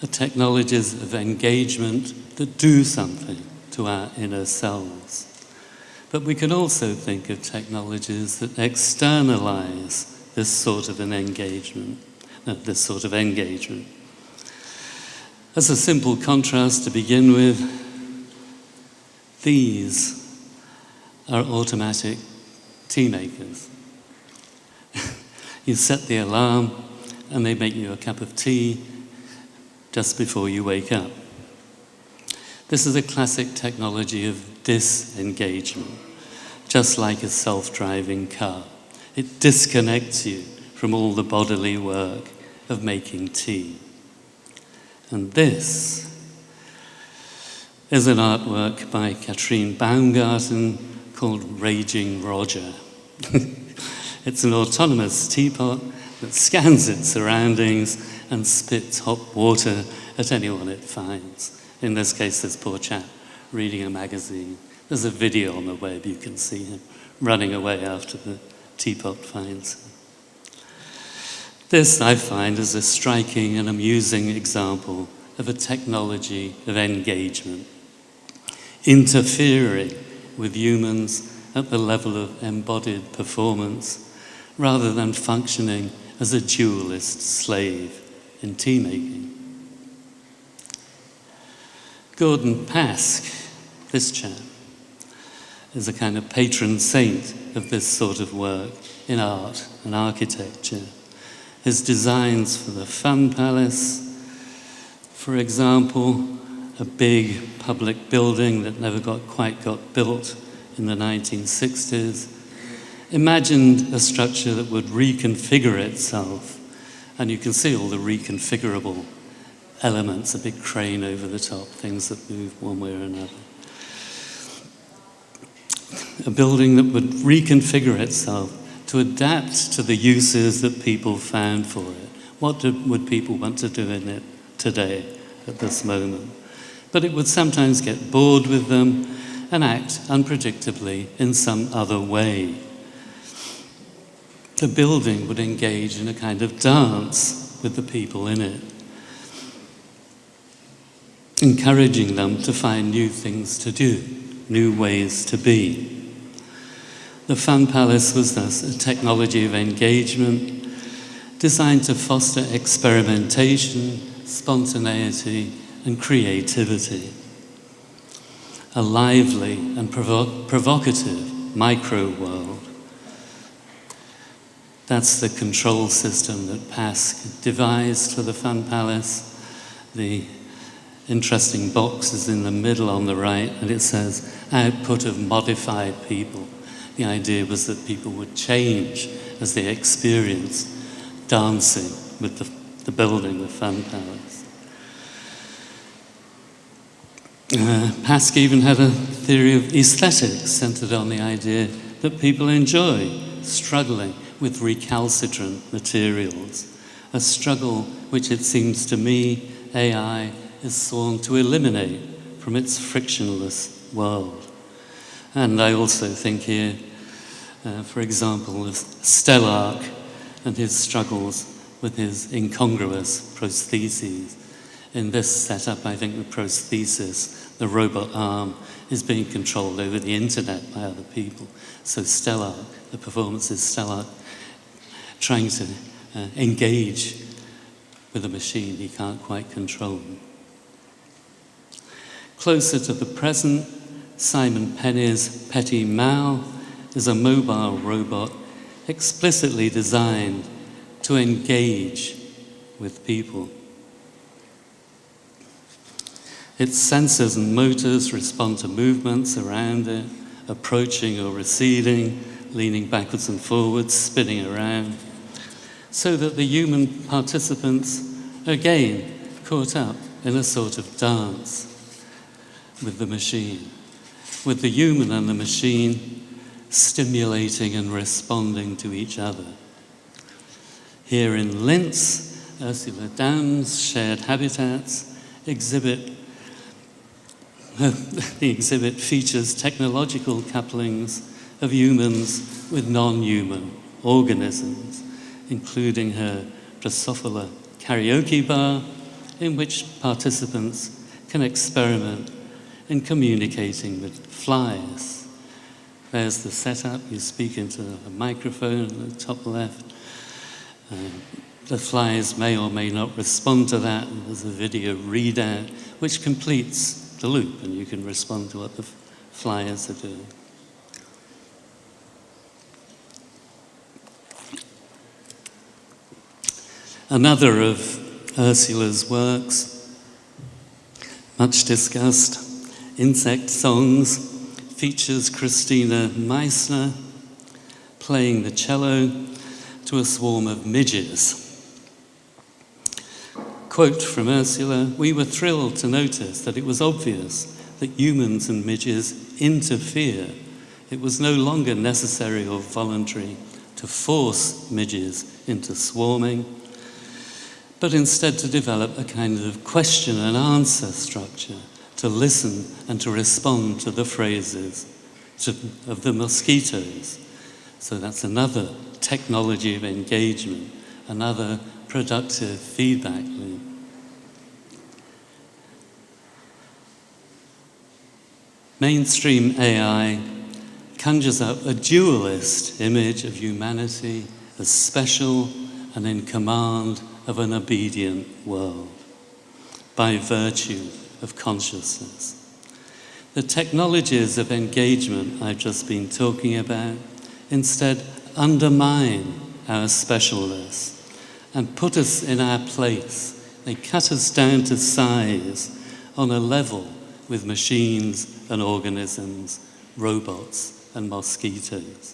are technologies of engagement that do something to our inner selves. But we can also think of technologies that externalize this sort of engagement. As a simple contrast to begin with, these are automatic tea makers. You set the alarm and they make you a cup of tea just before you wake up. This is a classic technology of disengagement, just like a self-driving car. It disconnects you from all the bodily work of making tea. And this is an artwork by Katrine Baumgarten called Raging Roger. It's an autonomous teapot that scans its surroundings and spits hot water at anyone it finds. In this case, this poor chap reading a magazine. There's a video on the web, you can see him running away after the teapot finds him. This, I find, is a striking and amusing example of a technology of engagement, interfering with humans at the level of embodied performance, rather than functioning as a dualist slave in tea making. Gordon Pask, this chap, is a kind of patron saint of this sort of work in art and architecture. His designs for the Fun Palace, for example, a big public building that never quite got built in the 1960s, imagined a structure that would reconfigure itself, and you can see all the reconfigurable elements, a big crane over the top, things that move one way or another. A building that would reconfigure itself to adapt to the uses that people found for it. What would people want to do in it today, at this moment? But it would sometimes get bored with them and act unpredictably in some other way. The building would engage in a kind of dance with the people in it, encouraging them to find new things to do, new ways to be. The Fun Palace was thus a technology of engagement designed to foster experimentation, spontaneity, and creativity. a lively and provocative micro-world. That's the control system that Pask devised for the Fun Palace. The interesting box is in the middle on the right, and it says, output of modified people. The idea was that people would change as they experience dancing with the building, the Fun Palace. Pask even had a theory of aesthetics centered on the idea that people enjoy struggling with recalcitrant materials, a struggle which it seems to me AI is sworn to eliminate from its frictionless world. And I also think here, for example, of Stellark and his struggles with his incongruous prostheses. In this setup, I think the prosthesis, the robot arm, is being controlled over the internet by other people. So Stellark, the performance is Stellark trying to engage with a machine he can't quite control. Closer to the present, Simon Penny's Petit Mal is a mobile robot explicitly designed to engage with people. Its sensors and motors respond to movements around it, approaching or receding, leaning backwards and forwards, spinning around, so that the human participants are again caught up in a sort of dance with the machine, with the human and the machine stimulating and responding to each other. Here in Linz, Ursula Damm's shared habitats exhibit the exhibit features technological couplings of humans with non-human organisms, including her Drosophila karaoke bar, in which participants can experiment in communicating with flies. There's the setup. You speak into a microphone in the top left. The flies may or may not respond to that, and there's a video readout which completes the loop, and you can respond to what the flies are doing. Another of Ursula's works, much discussed, Insect Songs, features Christina Meissner playing the cello to a swarm of midges. Quote from Ursula, "We were thrilled to notice that it was obvious that humans and midges interfere. It was no longer necessary or voluntary to force midges into swarming, but instead to develop a kind of question and answer structure, to listen and to respond to the phrases of the mosquitoes." So that's another technology of engagement, another productive feedback loop. Mainstream AI conjures up a dualist image of humanity as special and in command of an obedient world, by virtue of consciousness. The technologies of engagement I've just been talking about instead undermine our specialness and put us in our place. They cut us down to size on a level with machines and organisms, robots and mosquitoes,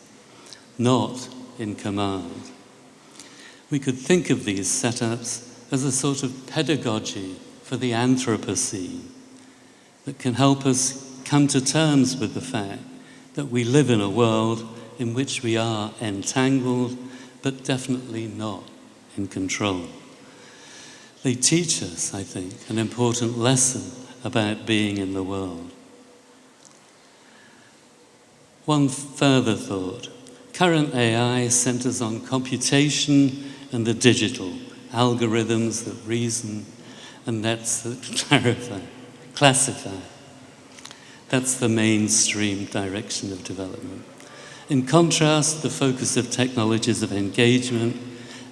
not in command. We could think of these setups as a sort of pedagogy for the Anthropocene that can help us come to terms with the fact that we live in a world in which we are entangled, but definitely not in control. They teach us, I think, an important lesson about being in the world. One further thought. Current AI centers on computation and the digital, algorithms that reason and nets that classify. That's the mainstream direction of development. In contrast, the focus of technologies of engagement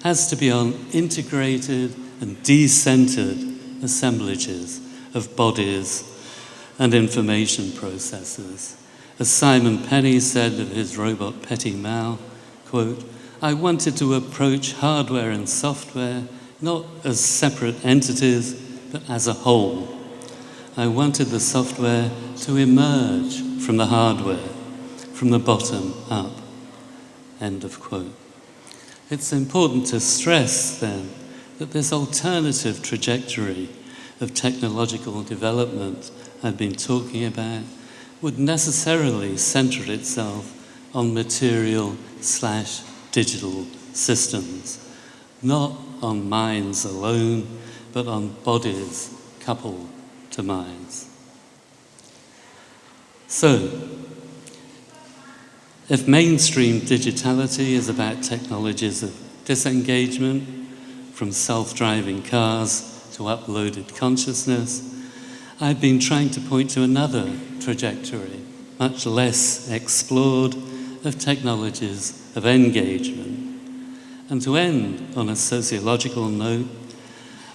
has to be on integrated and decentered assemblages of bodies and information processors. As Simon Penny said of his robot Petit Mal, quote, "I wanted to approach hardware and software not as separate entities, but as a whole. I wanted the software to emerge from the hardware, from the bottom up." End of quote. It's important to stress then that this alternative trajectory of technological development I've been talking about would necessarily center itself on material/digital systems, not on minds alone, but on bodies coupled to minds. So, if mainstream digitality is about technologies of disengagement, from self-driving cars to uploaded consciousness, I've been trying to point to another trajectory, much less explored, of technologies of engagement. And to end on a sociological note,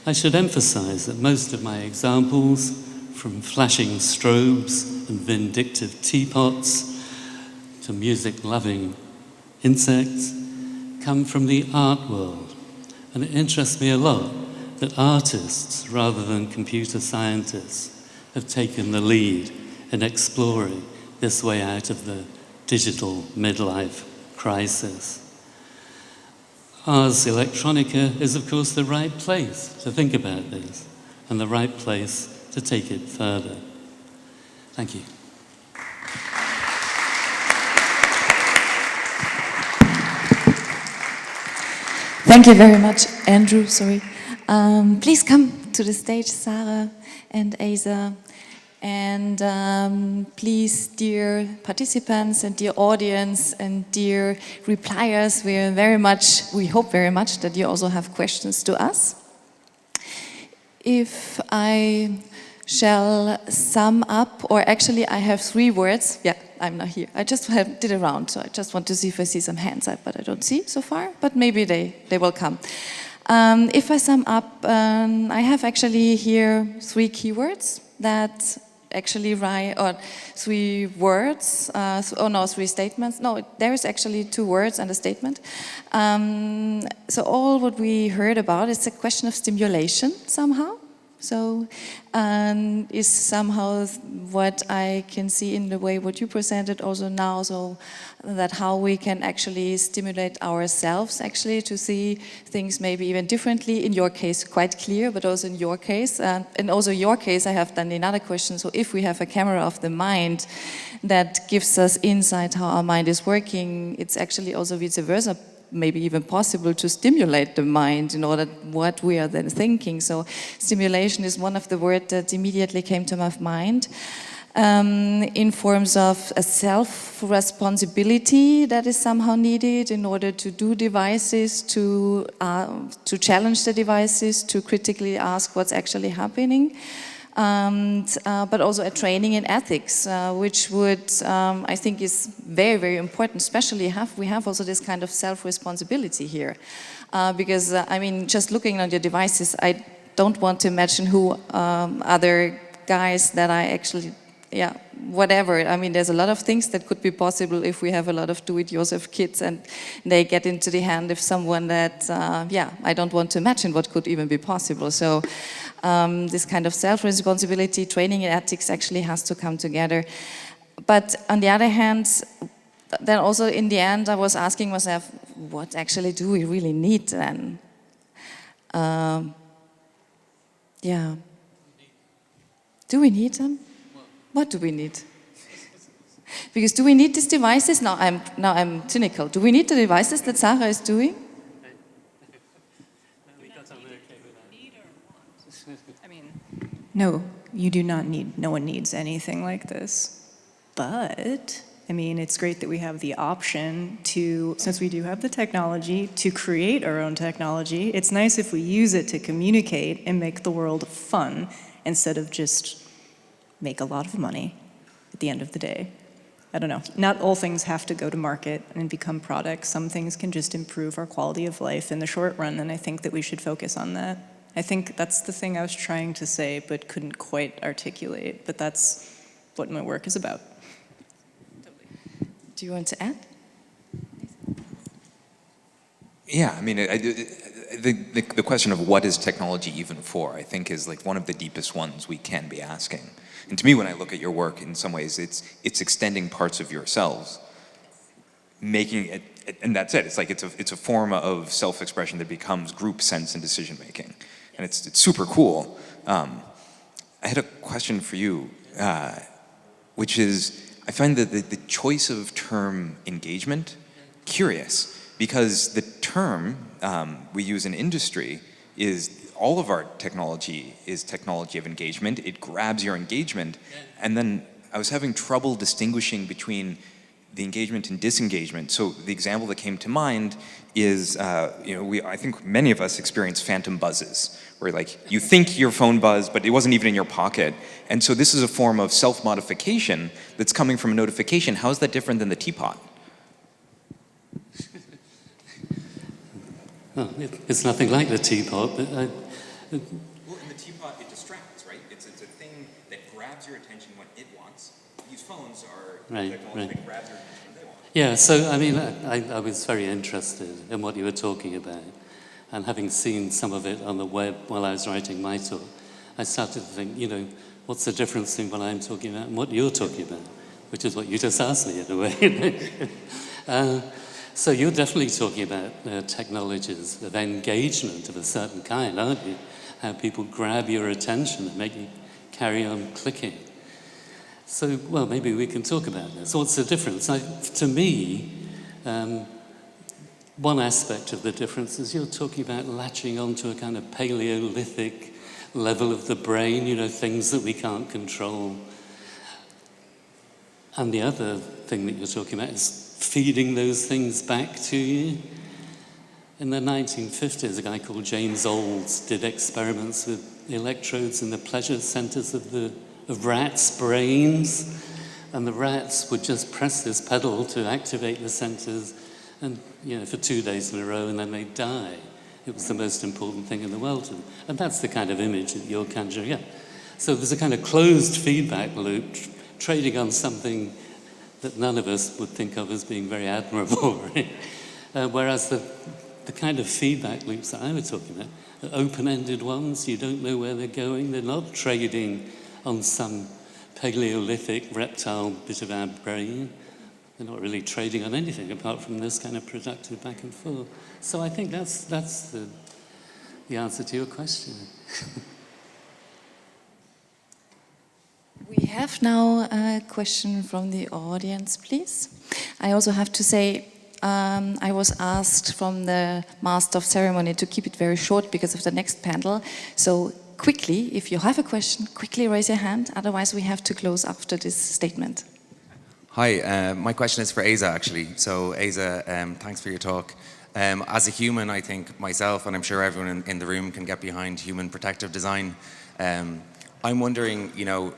I should emphasize that most of my examples, from flashing strobes and vindictive teapots to music-loving insects, come from the art world. And it interests me a lot that artists, rather than computer scientists, have taken the lead in exploring this way out of the digital midlife crisis. Ars Electronica is, of course, the right place to think about this and the right place to take it further. Thank you. Thank you very much, Andrew. Sorry. Please come to the stage, Sarah and Asa. And please, dear participants and dear audience and dear repliers, we hope very much that you also have questions to us. If I shall sum up, or actually I have 3 words. Yeah, I'm not here. I just did a round, so I just want to see if I see some hands up, but I don't see so far, but maybe they will come. If I sum up, I have actually here 3 keywords that actually write, or 3 words, 3 statements. No, there is actually 2 words and a statement. So all what we heard about is a question of stimulation somehow. So is somehow what I can see in the way what you presented also now, so that how we can actually stimulate ourselves actually to see things maybe even differently. In your case, quite clear, but also in your case. And also your case, I have done another question. So if we have a camera of the mind that gives us insight how our mind is working, it's actually also vice versa, maybe even possible to stimulate the mind in order what we are then thinking. So stimulation is one of the words that immediately came to my mind. In forms of a self-responsibility that is somehow needed in order to do devices, to challenge the devices, to critically ask what's actually happening. But also a training in ethics, which would, I think, is very, very important. Especially we have also this kind of self-responsibility here, because I mean, just looking at your devices, I don't want to imagine who other guys that I actually, yeah, whatever. I mean, there's a lot of things that could be possible if we have a lot of do-it-yourself kids and they get into the hand of someone that, yeah, I don't want to imagine what could even be possible. So this kind of self-responsibility, training in ethics actually has to come together. But on the other hand, then also in the end, I was asking myself, what actually do we really need then? Yeah. Do we need them? What do we need? Because do we need these devices? Now I'm cynical. Do we need the devices that Sarah is doing? I mean, no, you do not need, no one needs anything like this. But, I mean, it's great that we have the option to, since we do have the technology, to create our own technology. It's nice if we use it to communicate and make the world fun instead of just make a lot of money at the end of the day. I don't know. Not all things have to go to market and become products. Some things can just improve our quality of life in the short run, and I think that we should focus on that. I think that's the thing I was trying to say but couldn't quite articulate, but that's what my work is about. Do you want to add? Yeah, I mean, the question of what is technology even for, I think is like one of the deepest ones we can be asking. And to me, when I look at your work, in some ways, it's extending parts of yourselves, making it, and that's it. It's like it's a form of self-expression that becomes group sense and decision making, and it's super cool. I had a question for you, which is, I find that the choice of term engagement curious, because the term we use in industry is all of our technology is technology of engagement. It grabs your engagement, and then I was having trouble distinguishing between the engagement and disengagement. So the example that came to mind is, I think many of us experience phantom buzzes, where like you think your phone buzzed, but it wasn't even in your pocket. And so this is a form of self-modification that's coming from a notification. How is that different than the teapot? Well, it's nothing like the teapot, but Well, in the teapot, it distracts, right? It's a thing that grabs your attention when it wants. These phones are technology that grabs your attention when they want. yeah, so I mean, I was very interested in what you were talking about, and having seen some of it on the web while I was writing my talk, I started to think, what's the difference between what I'm talking about and what you're talking about, which is what you just asked me in a way. So you're definitely talking about technologies of engagement of a certain kind, aren't you? How people grab your attention and make you carry on clicking. So, well, maybe we can talk about this. What's the difference? To me, one aspect of the difference is you're talking about latching onto a kind of Paleolithic level of the brain, things that we can't control. And the other thing that you're talking about is feeding those things back to you. In the 1950s, a guy called James Olds did experiments with electrodes in the pleasure centers of rats' brains, and the rats would just press this pedal to activate the centers, and for 2 days in a row, and then they'd die. It was the most important thing in the world to them. And that's the kind of image that you're conjuring up. So there's a kind of closed feedback loop trading on something that none of us would think of as being very admirable, right? Whereas the kind of feedback loops that I was talking about are open-ended ones. You don't know where they're going. They're not trading on some Paleolithic reptile bit of our brain. They're not really trading on anything apart from this kind of productive back and forth. So I think that's the answer to your question. We have now a question from the audience, please. I also have to say, I was asked from the Master of Ceremony to keep it very short because of the next panel. So quickly, if you have a question, quickly raise your hand. Otherwise, we have to close after this statement. Hi, my question is for Asa, actually. So Asa, thanks for your talk. As a human, I think myself, and I'm sure everyone in the room can get behind human protective design. I'm wondering,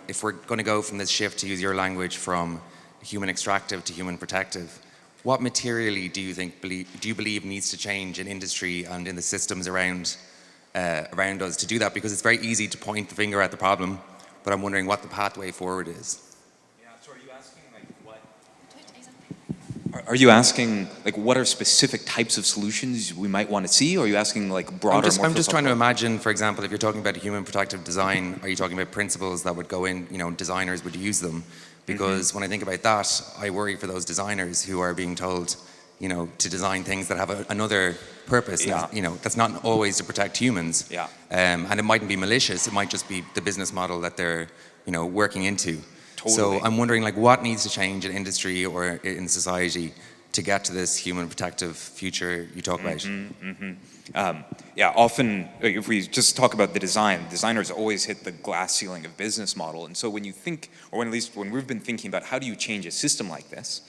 if we're going to go from this shift, to use your language, from human extractive to human protective, what materially do you believe needs to change in industry and in the systems around us to do that? Because it's very easy to point the finger at the problem, but I'm wondering what the pathway forward is. Yeah, so are you asking Are you asking what are specific types of solutions we might want to see, or are you asking broader? I'm just trying to imagine, for example, if you're talking about human protective design, are you talking about principles that would go in, designers would use them? Because when I think about that, I worry for those designers who are being told, to design things that have another purpose. Yeah. That's not always to protect humans. Yeah. And it mightn't be malicious. It might just be the business model that they're, working into. Totally. So I'm wondering, what needs to change in industry or in society to get to this human protective future you talk about? Often, if we just talk about the designers always hit the glass ceiling of business model. And so when you think, or at least when we've been thinking about how do you change a system like this,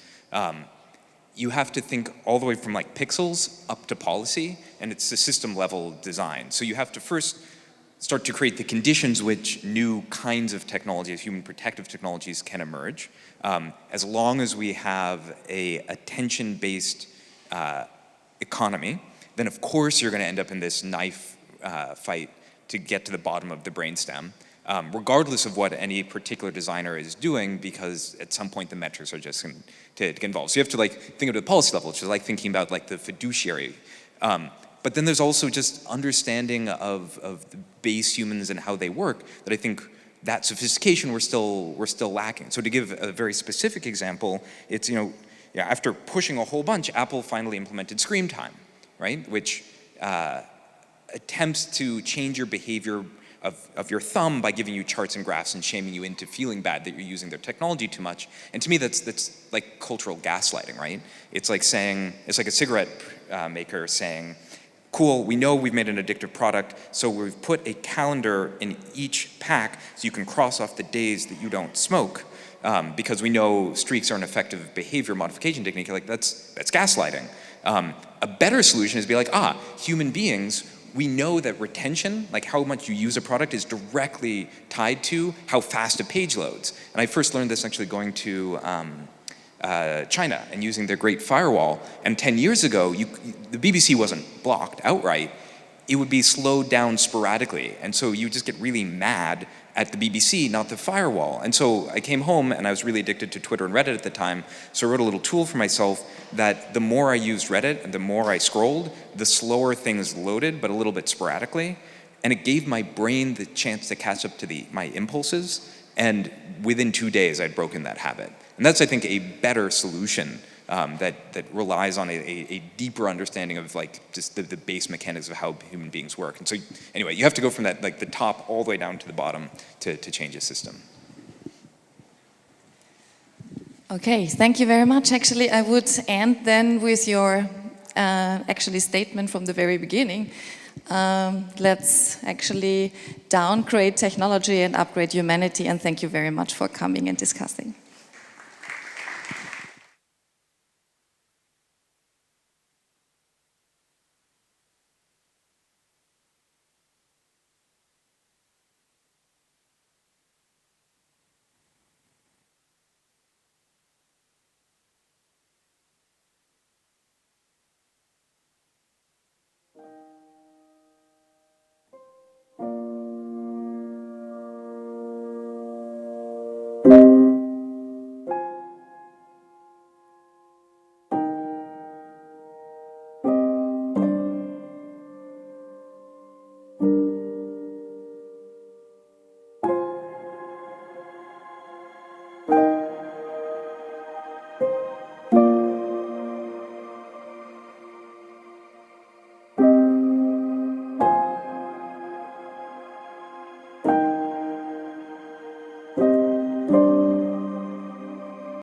you have to think all the way from pixels up to policy, and it's a system level design. So you have to first start to create the conditions which new kinds of technologies, human protective technologies, can emerge. As long as we have a attention-based economy, then of course you're going to end up in this knife fight to get to the bottom of the brainstem. regardless of what any particular designer is doing, because at some point the metrics are just going to get involved. So you have to like think of it at the policy level, which is like thinking about like the fiduciary. But then there's also just understanding of the base humans and how they work that I think that sophistication we're still lacking. So to give a very specific example, it's, after pushing a whole bunch, Apple finally implemented screen time, right? Which attempts to change your behavior of your thumb by giving you charts and graphs and shaming you into feeling bad that you're using their technology too much. And to me, that's like cultural gaslighting, right? It's like a cigarette maker saying, cool, we know we've made an addictive product, so we've put a calendar in each pack so you can cross off the days that you don't smoke, because we know streaks are an effective behavior modification technique. Like, that's gaslighting. A better solution is to be like, human beings, we know that retention, like how much you use a product, is directly tied to how fast a page loads. And I first learned this actually going to China and using their Great Firewall. And 10 years ago, the BBC wasn't blocked outright. It would be slowed down sporadically. And so you just get really mad at the BBC, not the firewall. And so I came home and I was really addicted to Twitter and Reddit at the time. So I wrote a little tool for myself that the more I used Reddit and the more I scrolled, the slower things loaded, but a little bit sporadically. And it gave my brain the chance to catch up to my impulses. And within 2 days, I'd broken that habit. And that's, I think, a better solution that relies on a deeper understanding of like just the base mechanics of how human beings work. And so anyway, you have to go from that, like the top all the way down to the bottom to change a system. Okay, thank you very much. Actually, I would end then with your statement from the very beginning. Let's actually downgrade technology and upgrade humanity, and thank you very much for coming and discussing.